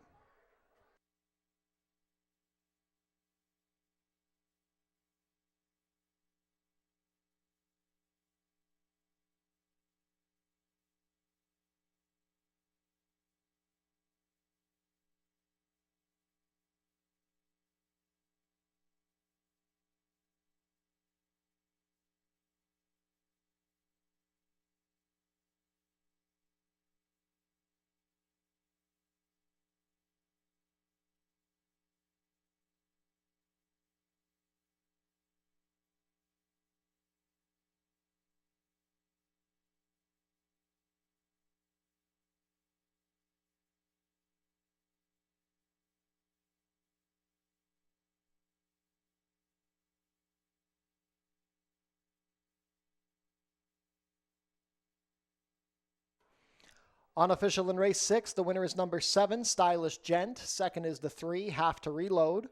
Unofficial in race 6, the winner is number 7, Stylish Gent. Second is the 3, Have to Reload.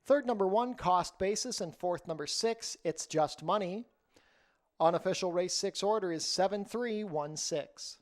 Third, number 1, Cost Basis. And fourth, number 6, It's Just Money. Unofficial race 6 order is 7-3-1-6.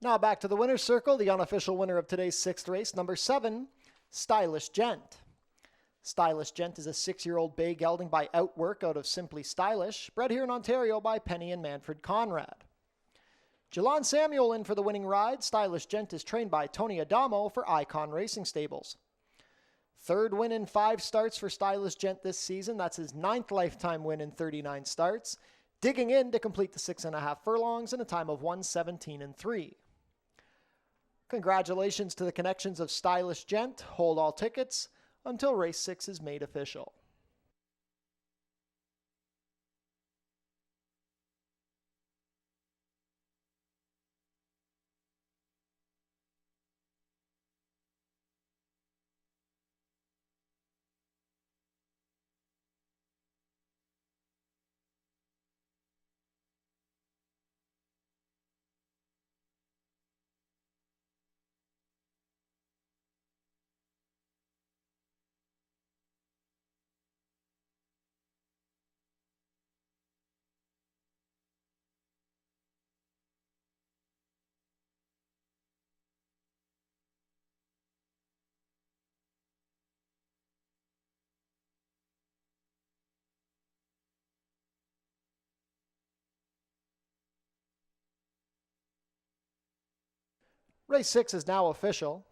Now back to the winner's circle, the unofficial winner of today's 6th race, number 7, Stylish Gent. Stylish Gent is a 6-year-old bay gelding by Outwork out of Simply Stylish, bred here in Ontario by Penny and Manfred Conrad. Jalon Samuel in for the winning ride. Stylish Gent is trained by Tony Adamo for Icon Racing Stables. 3rd win in 5 starts for Stylish Gent this season. That's his 9th lifetime win in 39 starts. Digging in to complete the 6.5 furlongs in a time of 1:17.3. Congratulations to the connections of Stylish Gent. Hold all tickets until race 6 is made official. Race 6 is now official.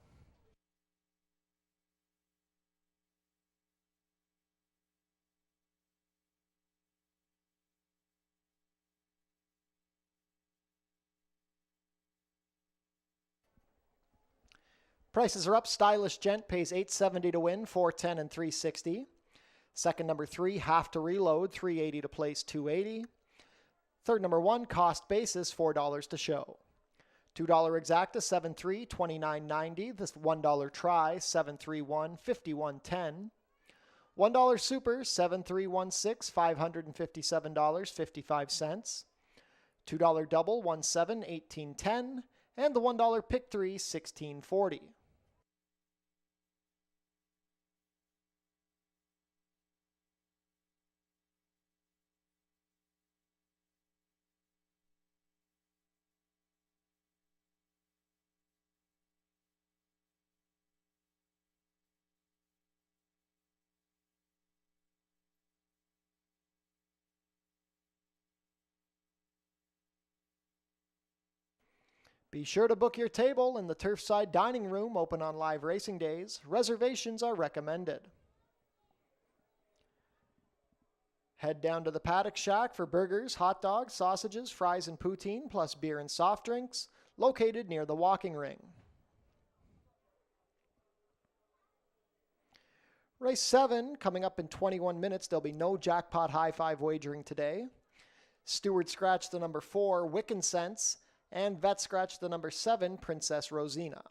Prices are up. Stylish Gent pays $870 to win, $410 and $360. Second, number 3, Have to Reload, $380 to place, $280. Third, number 1, Cost Basis, $4 to show. $2 Exacta, 7-3, $29.90. This $1 Try, 731, $51.10. $1 Super, 7316, $557.55. $2 Double, 17, $18.10. And the $1 Pick 3, $16.40. Be sure to book your table in the Turfside Dining Room, open on live racing days. Reservations are recommended. Head down to the Paddock Shack for burgers, hot dogs, sausages, fries, and poutine, plus beer and soft drinks, located near the walking ring. Race 7, coming up in 21 minutes. There'll be no jackpot high five wagering today. Stewart scratched the number 4, Wiccan Sense, and Vet scratched the number 7, Princess Rosina.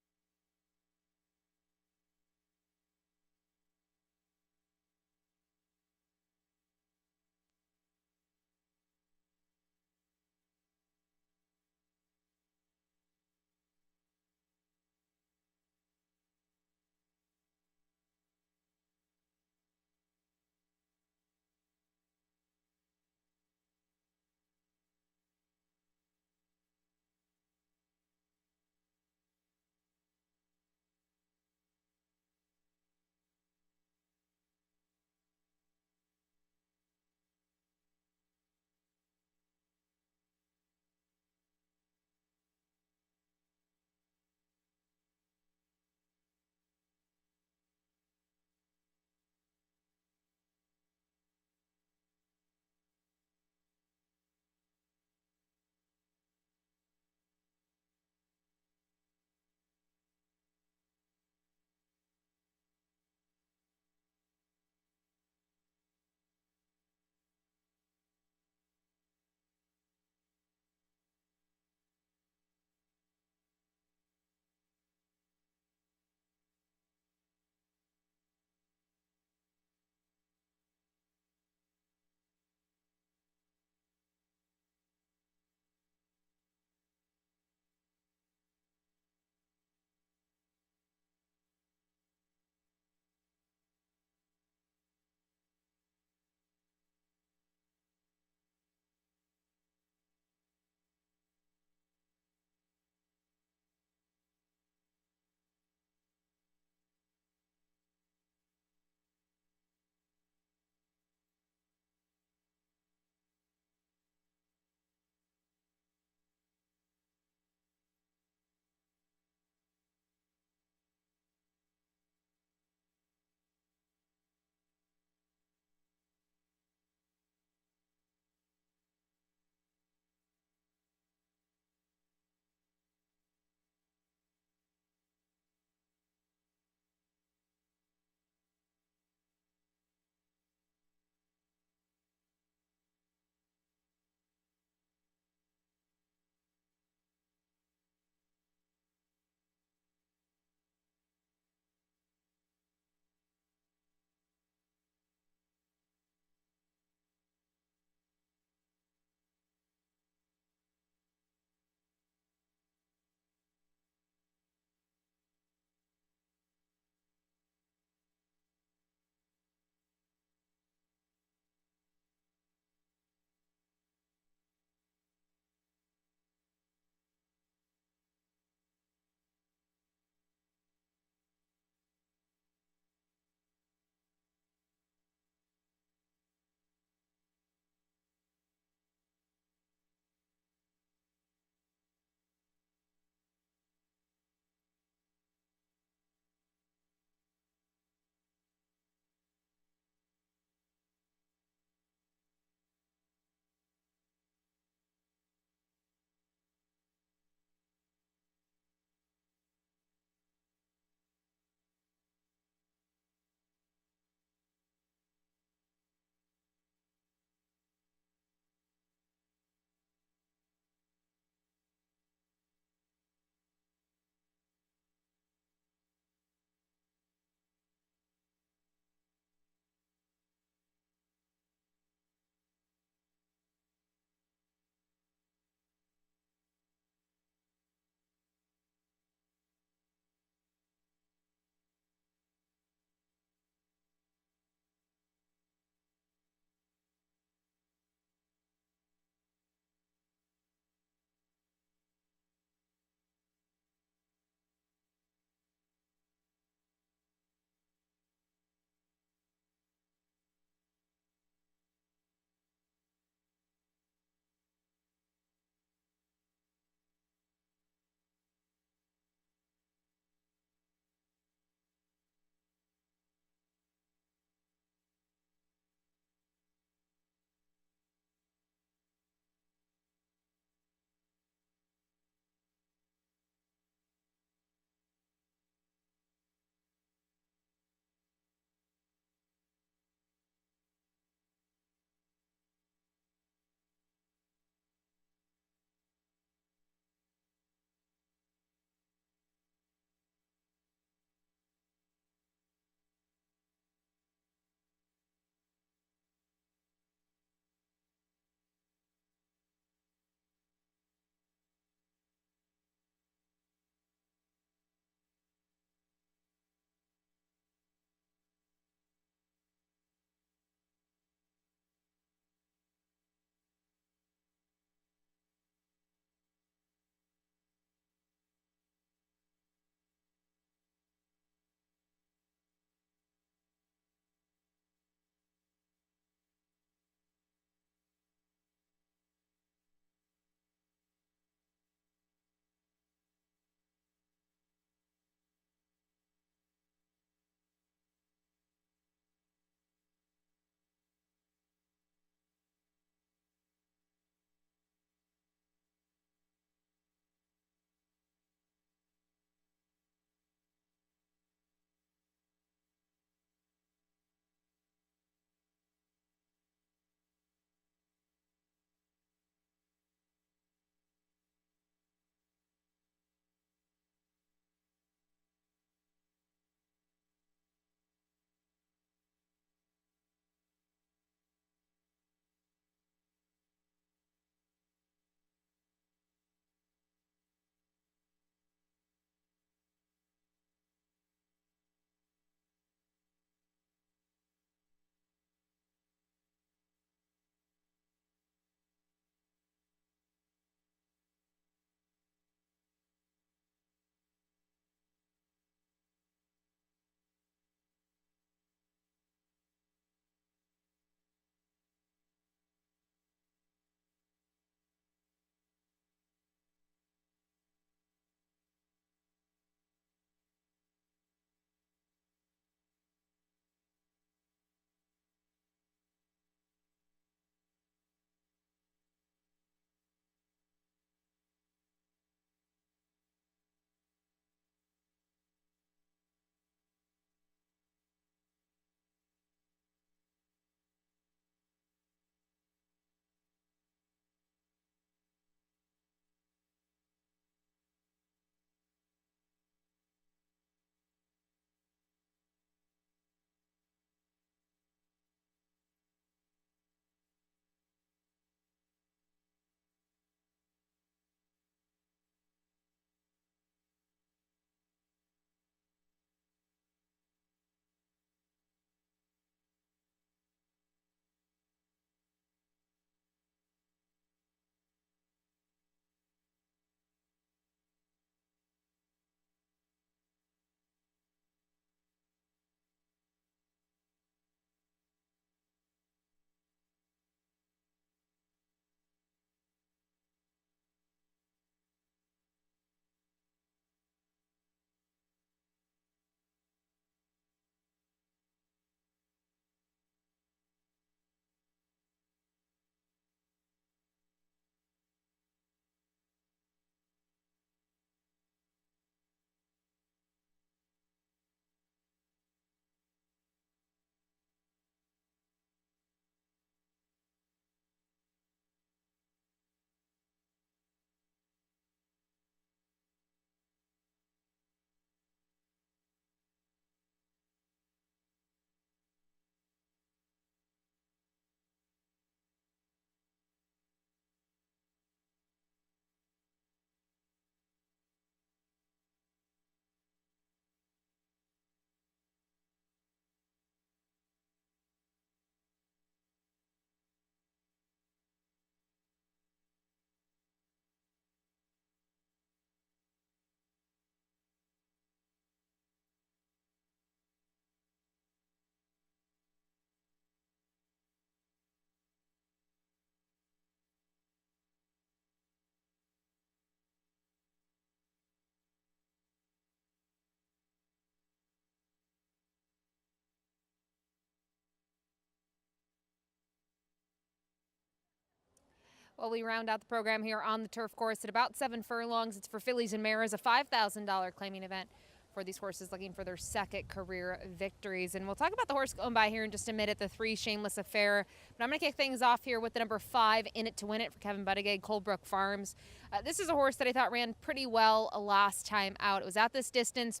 Well, we round out the program here on the turf course at about 7 furlongs. It's for fillies and mares, a $5,000 claiming event for these horses looking for their second career victories. And we'll talk about the horse going by here in just a minute, the 3 Shameless Affair. But I'm going to kick things off here with the number 5, In It to Win It, for Kevin Buttigieg, Coldbrook Farms. This is a horse that I thought ran pretty well last time out. It was at this distance,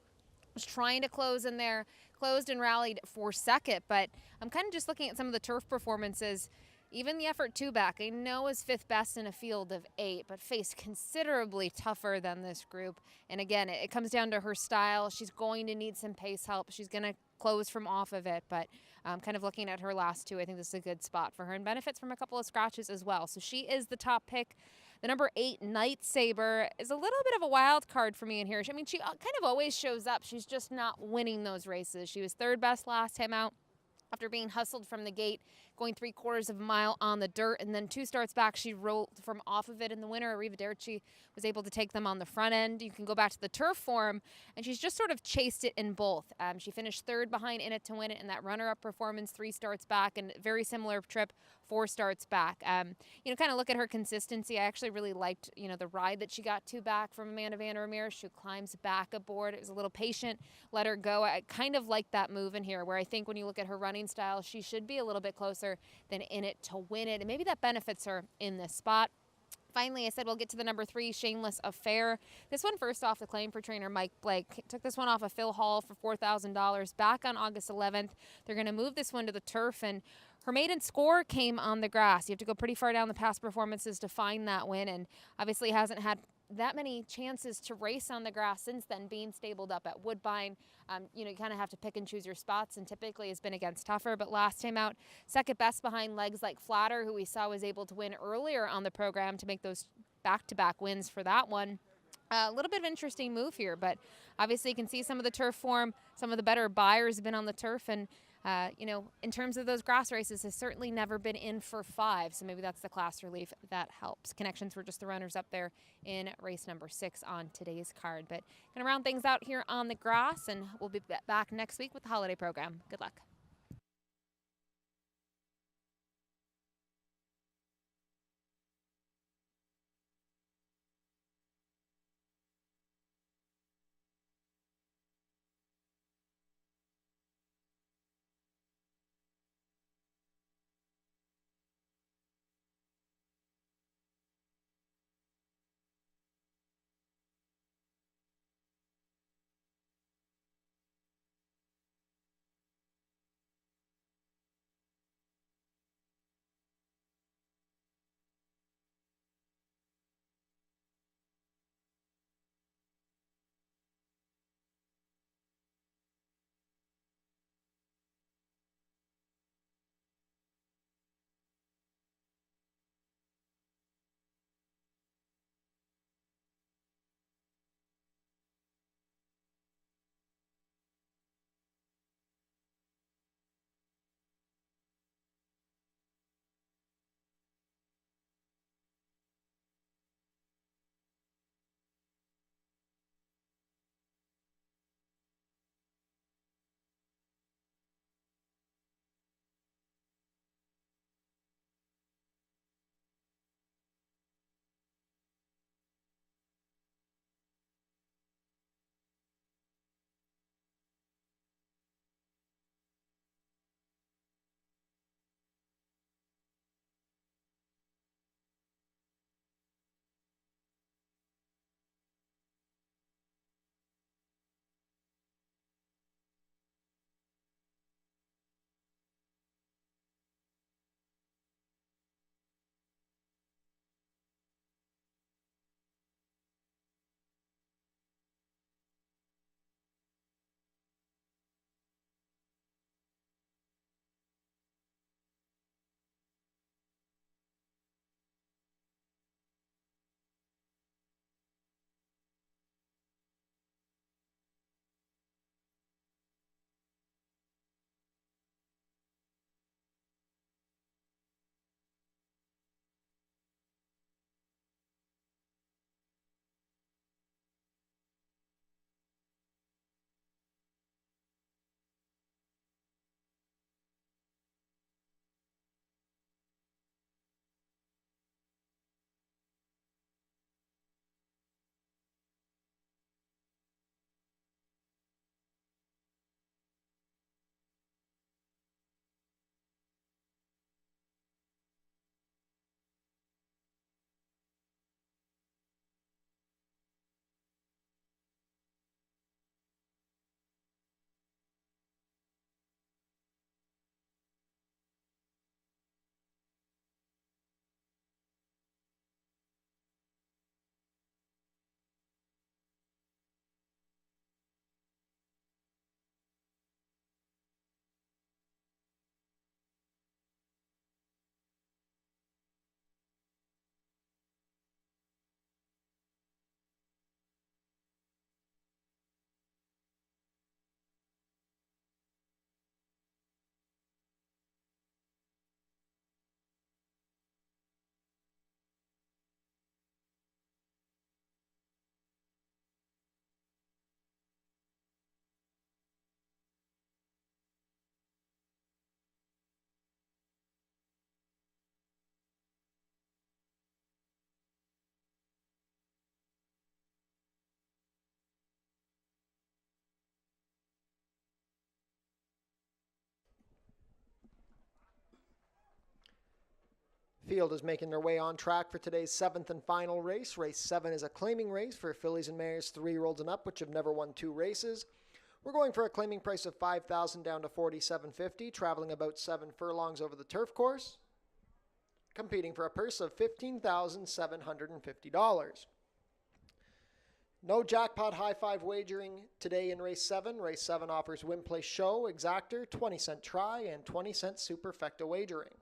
was trying to close in there, closed and rallied for second. But I'm kind of just looking at some of the turf performances. Even the effort 2 back, I know is 5th best in a field of 8, but faced considerably tougher than this group. And again, it comes down to her style. She's going to need some pace help. She's going to close from off of it, but kind of looking at her last 2, I think this is a good spot for her and benefits from a couple of scratches as well. So she is the top pick. The number 8, Night Saber, is a little bit of a wild card for me in here. I mean, she kind of always shows up. She's just not winning those races. She was 3rd best last time out after being hustled from the gate, going 3/4 of a mile on the dirt, and then 2 starts back, she rolled from off of it in the winter. Arrivederci was able to take them on the front end. You can go back to the turf form, and she's just sort of chased it in both. She finished 3rd behind In It to Win It in that runner-up performance, 3 starts back, and very similar trip, 4 starts back. You know, kind of look at her consistency. I actually really liked, you know, the ride that she got 2 back from Amanda Van Ramirez. She climbs back aboard. It was a little patient, let her go. I kind of like that move in here, where I think when you look at her running style, she should be a little bit closer than In It to Win It, and maybe that benefits her in this spot. Finally, I said we'll get to the number 3, Shameless Affair. This one first off the claim for trainer Mike Blake. Took this one off of Phil Hall for $4,000 back on August 11th. They're going to move this one to the turf, and her maiden score came on the grass. You have to go pretty far down the past performances to find that win, and obviously hasn't had that many chances to race on the grass since then, being stabled up at Woodbine. You know, you kind of have to pick and choose your spots, and typically has been against tougher. But last time out, 2nd best behind legs like Flatter, who we saw was able to win earlier on the program to make those back-to-back wins for that one. A little bit of an interesting move here, but obviously you can see some of the turf form. Some of the better buyers have been on the turf, and you know, in terms of those grass races, has certainly never been in for 5, so maybe that's the class relief that helps. Connections were just the runners up there in race number 6 on today's card. But going to round things out here on the grass, and we'll be back next week with the holiday program. Good luck. Field is making their way on track for today's 7th and final race. Race 7 is a claiming race for fillies and mares 3-year-olds and up, which have never won 2 races. We're going for a claiming price of $5,000 down to $4,750, traveling about 7 furlongs over the turf course, competing for a purse of $15,750. No jackpot high-five wagering today in Race 7. Race 7 offers win, place, show, exactor, 20-cent try, and 20-cent superfecta wagering.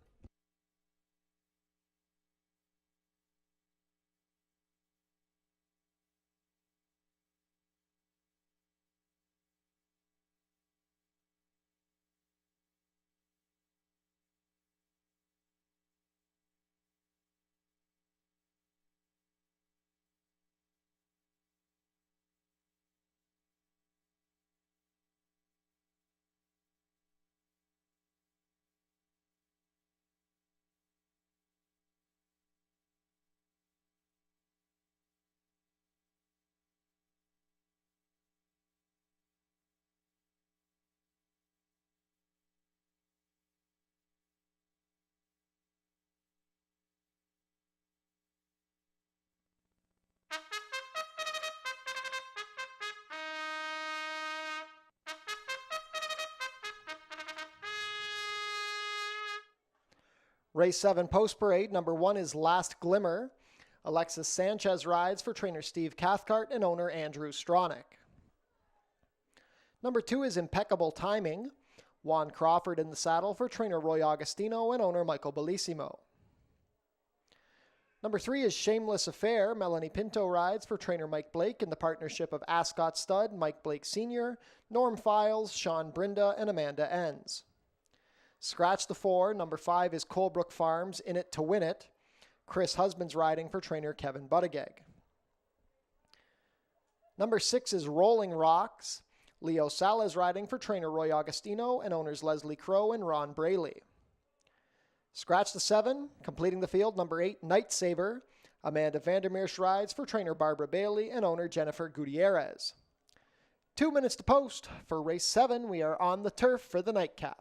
Race 7 post parade, number 1 is Last Glimmer. Alexis Sanchez rides for trainer Steve Cathcart and owner Andrew Stronach. Number 2 is Impeccable Timing. Juan Crawford in the saddle for trainer Roy Agostino and owner Michael Bellissimo. Number 3 is Shameless Affair. Melanie Pinto rides for trainer Mike Blake in the partnership of Ascot Stud, Mike Blake Sr., Norm Files, Sean Brinda, and Amanda Enns. Scratch the 4. Number 5 is Colebrook Farms, In It to Win It. Chris Husbands riding for trainer Kevin Buttigieg. Number 6 is Rolling Rocks. Leo Salas riding for trainer Roy Agostino and owners Leslie Crow and Ron Braley. Scratch the 7. Completing the field, number 8, Night Saber. Amanda Vandermeersch rides for trainer Barbara Bailey and owner Jennifer Gutierrez. 2 minutes to post. For race 7, we are on the turf for the nightcap.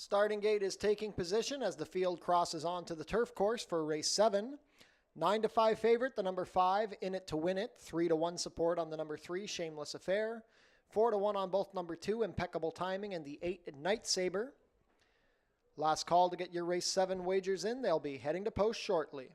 Starting gate is taking position as the field crosses onto the turf course for race 7. 9-5 favorite, the number 5, In It to Win It. 3-1 support on the number 3, Shameless Affair. 4-1 on both number 2, Impeccable Timing, and the 8, Night Saber. Last call to get your race 7 wagers in. They'll be heading to post shortly.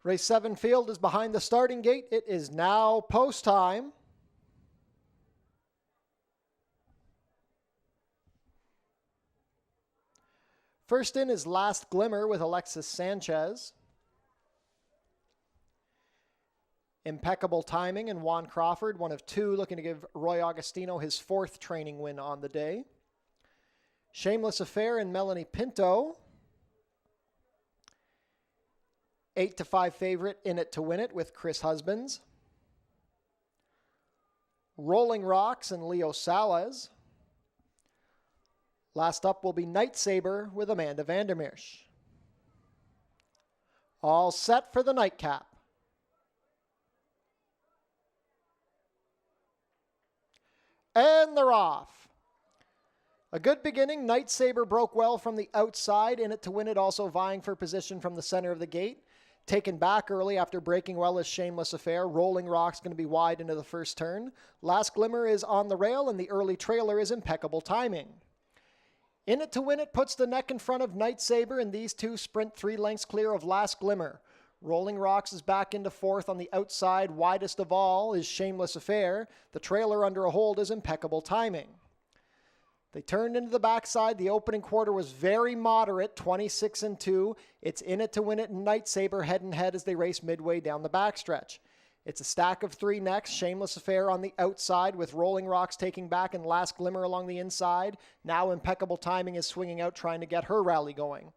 Race 7 field is behind the starting gate. It is now post time. First in is Last Glimmer with Alexis Sanchez. Impeccable Timing and Juan Crawford, one of 2, looking to give Roy Augustino his 4th training win on the day. Shameless Affair and Melanie Pinto. 8-5 favorite In It to Win It with Chris Husbands. Rolling Rocks and Leo Salas. Last up will be Night Saber with Amanda Vandermeersch. All set for the nightcap. And they're off. A good beginning. Night Saber broke well from the outside. In It to Win It also vying for position from the center of the gate. Taken back early after breaking well is Shameless Affair. Rolling Rock's going to be wide into the first turn. Last Glimmer is on the rail, and the early trailer is Impeccable Timing. In It to Win It puts the neck in front of Night Saber, and these 2 sprint 3 lengths clear of Last Glimmer. Rolling Rocks is back into 4th on the outside. Widest of all is Shameless Affair. The trailer under a hold is Impeccable Timing. They turned into the backside. The opening quarter was very moderate, 26-2. It's In It to Win It and Night Saber head and head as they race midway down the backstretch. It's a stack of 3 next. Shameless Affair on the outside with Rolling Rocks taking back and Last Glimmer along the inside. Now Impeccable Timing is swinging out trying to get her rally going.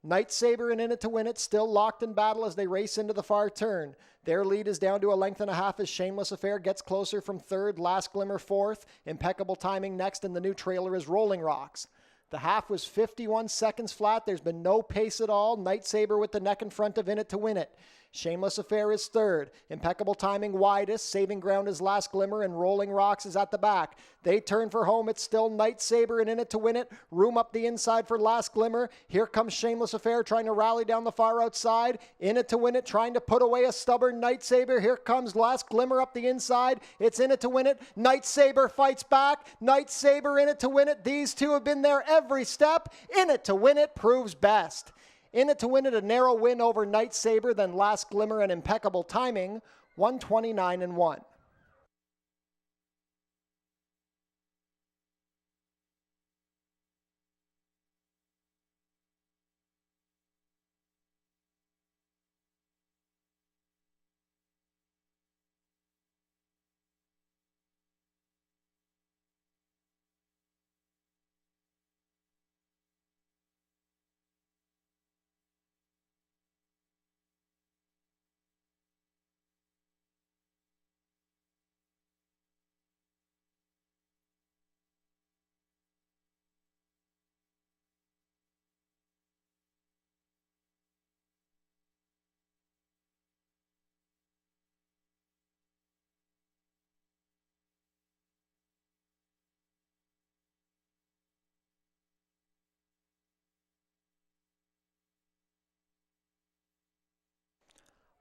Night Saber and In It to Win It still locked in battle as they race into the far turn. Their lead is down to a length and a half as Shameless Affair gets closer from 3rd, Last Glimmer 4th, Impeccable Timing next, and the new trailer is Rolling Rocks. The half was 51 seconds flat. There's been no pace at all. Night Saber with the neck in front of In It to Win It. Shameless Affair is 3rd. Impeccable Timing widest. Saving ground is Last Glimmer, and Rolling Rocks is at the back. They turn for home. It's still Night Saber and In It to Win It. Room up the inside for Last Glimmer. Here comes Shameless Affair trying to rally down the far outside. In It to Win It trying to put away a stubborn Night Saber. Here comes Last Glimmer up the inside. It's In It to Win It. Night Saber fights back. Night Saber, In It to Win It. These 2 have been there every step. In It to Win It proves best. In It to Win It, a narrow win over Night Saber, then Last Glimmer and Impeccable Timing, 129-1.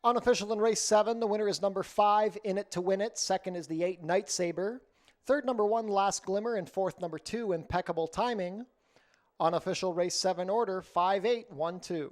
Unofficial in race 7, the winner is number 5, In It to Win It. Second is the 8, Night Saber. Third, number 1, Last Glimmer. And fourth, number 2, Impeccable Timing. Unofficial race 7 order, 5-8-1-2.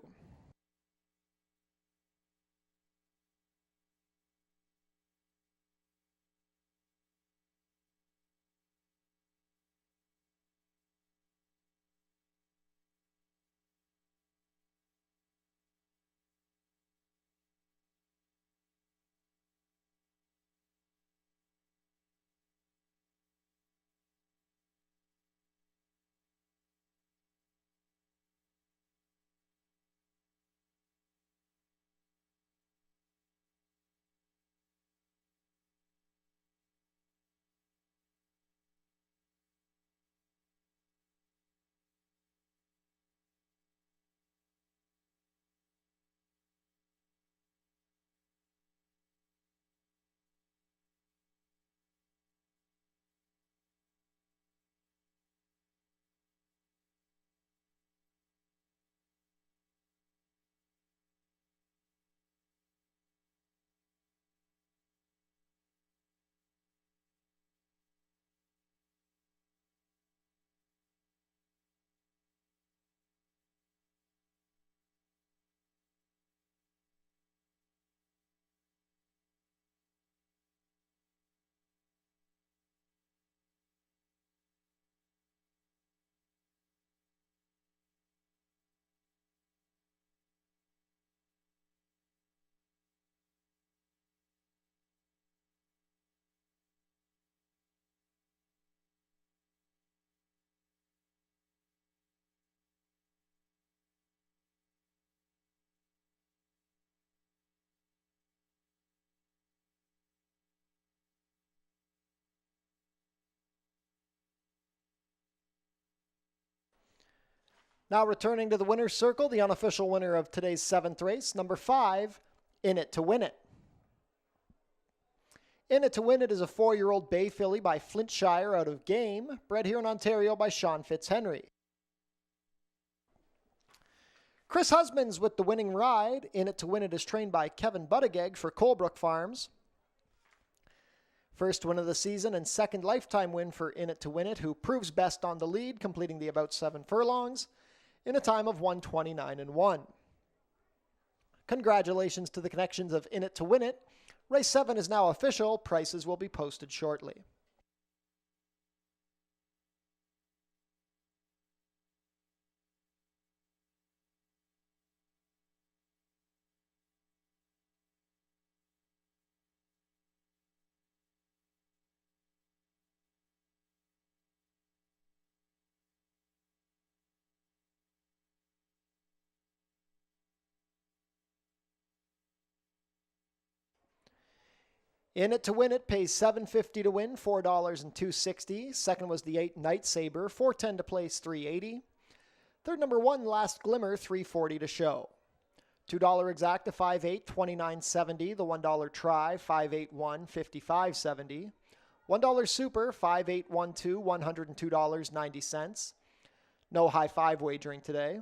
Now returning to the winner's circle, the unofficial winner of today's 7th race, number 5, In It to Win It. In It to Win It is a 4-year-old bay filly by Flintshire out of Game, bred here in Ontario by Sean Fitzhenry. Chris Husbands with the winning ride. In It to Win It is trained by Kevin Buttigieg for Colebrook Farms. First win of the season and second lifetime win for In It to Win It, who proves best on the lead, completing the about 7 furlongs in a time of 1:29.1. Congratulations to the connections of In It to Win It. Race 7 is now official. Prices will be posted shortly. In It to Win It pays $7.50 to win, $4 and $2.60. Second was the 8 Night Saber, $4.10 to place, $3.80. Third, number 1 Last Glimmer, $3.40 to show. $2 exacta, $5.8, $29.70. The $1 try, $5.81, $55.70. $1 super, $5.812, $102.90. No high five wagering today.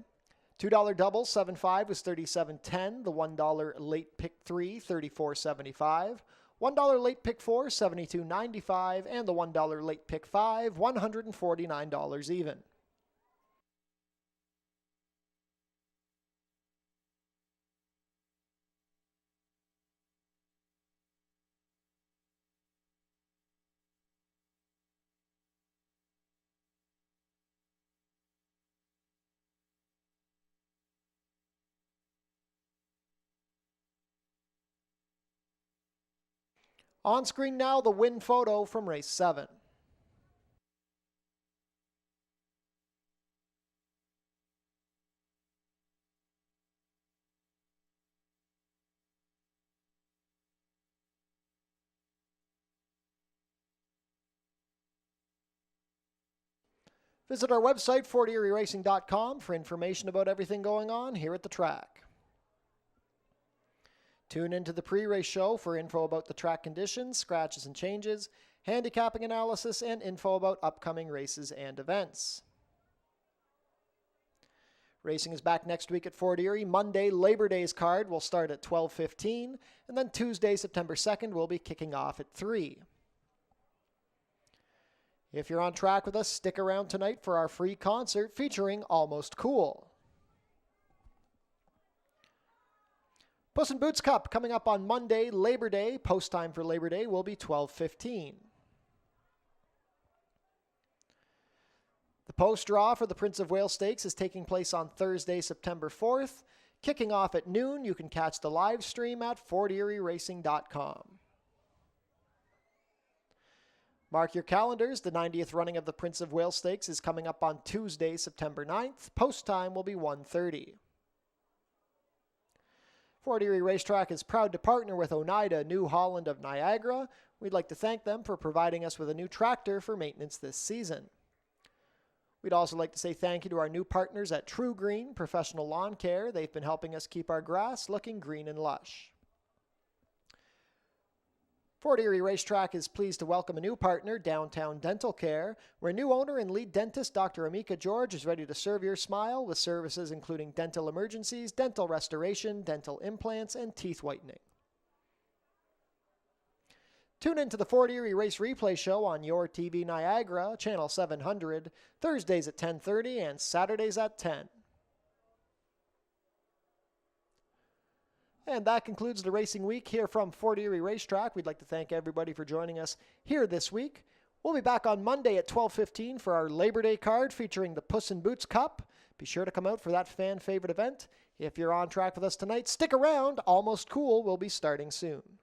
$2 double, 7.5 was $37.10. The $1 late pick 3, $34.75. $1 late pick 4, $72.95, and the $1 late pick 5, $149 even. On screen now, the win photo from race 7. Visit our website, FortErieRacing.com, for information about everything going on here at the track. Tune into the pre-race show for info about the track conditions, scratches and changes, handicapping analysis, and info about upcoming races and events. Racing is back next week at Fort Erie. Monday, Labor Day's card will start at 12:15, and then Tuesday, September 2nd, will be kicking off at 3. If you're on track with us, stick around tonight for our free concert featuring Almost Cool. Puss in Boots Cup coming up on Monday, Labor Day. Post time for Labor Day will be 12:15. The post draw for the Prince of Wales Stakes is taking place on Thursday, September 4th. Kicking off at noon, you can catch the live stream at FortErieRacing.com. Mark your calendars. The 90th running of the Prince of Wales Stakes is coming up on Tuesday, September 9th. Post time will be 1:30. Fort Erie Racetrack is proud to partner with Oneida New Holland of Niagara. We'd like to thank them for providing us with a new tractor for maintenance this season. We'd also like to say thank you to our new partners at True Green Professional Lawn Care. They've been helping us keep our grass looking green and lush. Fort Erie Racetrack is pleased to welcome a new partner, Downtown Dental Care, where new owner and lead dentist Dr. Amika George is ready to serve your smile with services including dental emergencies, dental restoration, dental implants, and teeth whitening. Tune in to the Fort Erie Race Replay Show on Your TV Niagara, Channel 700, Thursdays at 10:30 and Saturdays at 10. And that concludes the racing week here from Fort Erie Racetrack. We'd like to thank everybody for joining us here this week. We'll be back on Monday at 12:15 for our Labor Day card featuring the Puss in Boots Cup. Be sure to come out for that fan favorite event. If you're on track with us tonight, stick around. Almost Cool will be starting soon.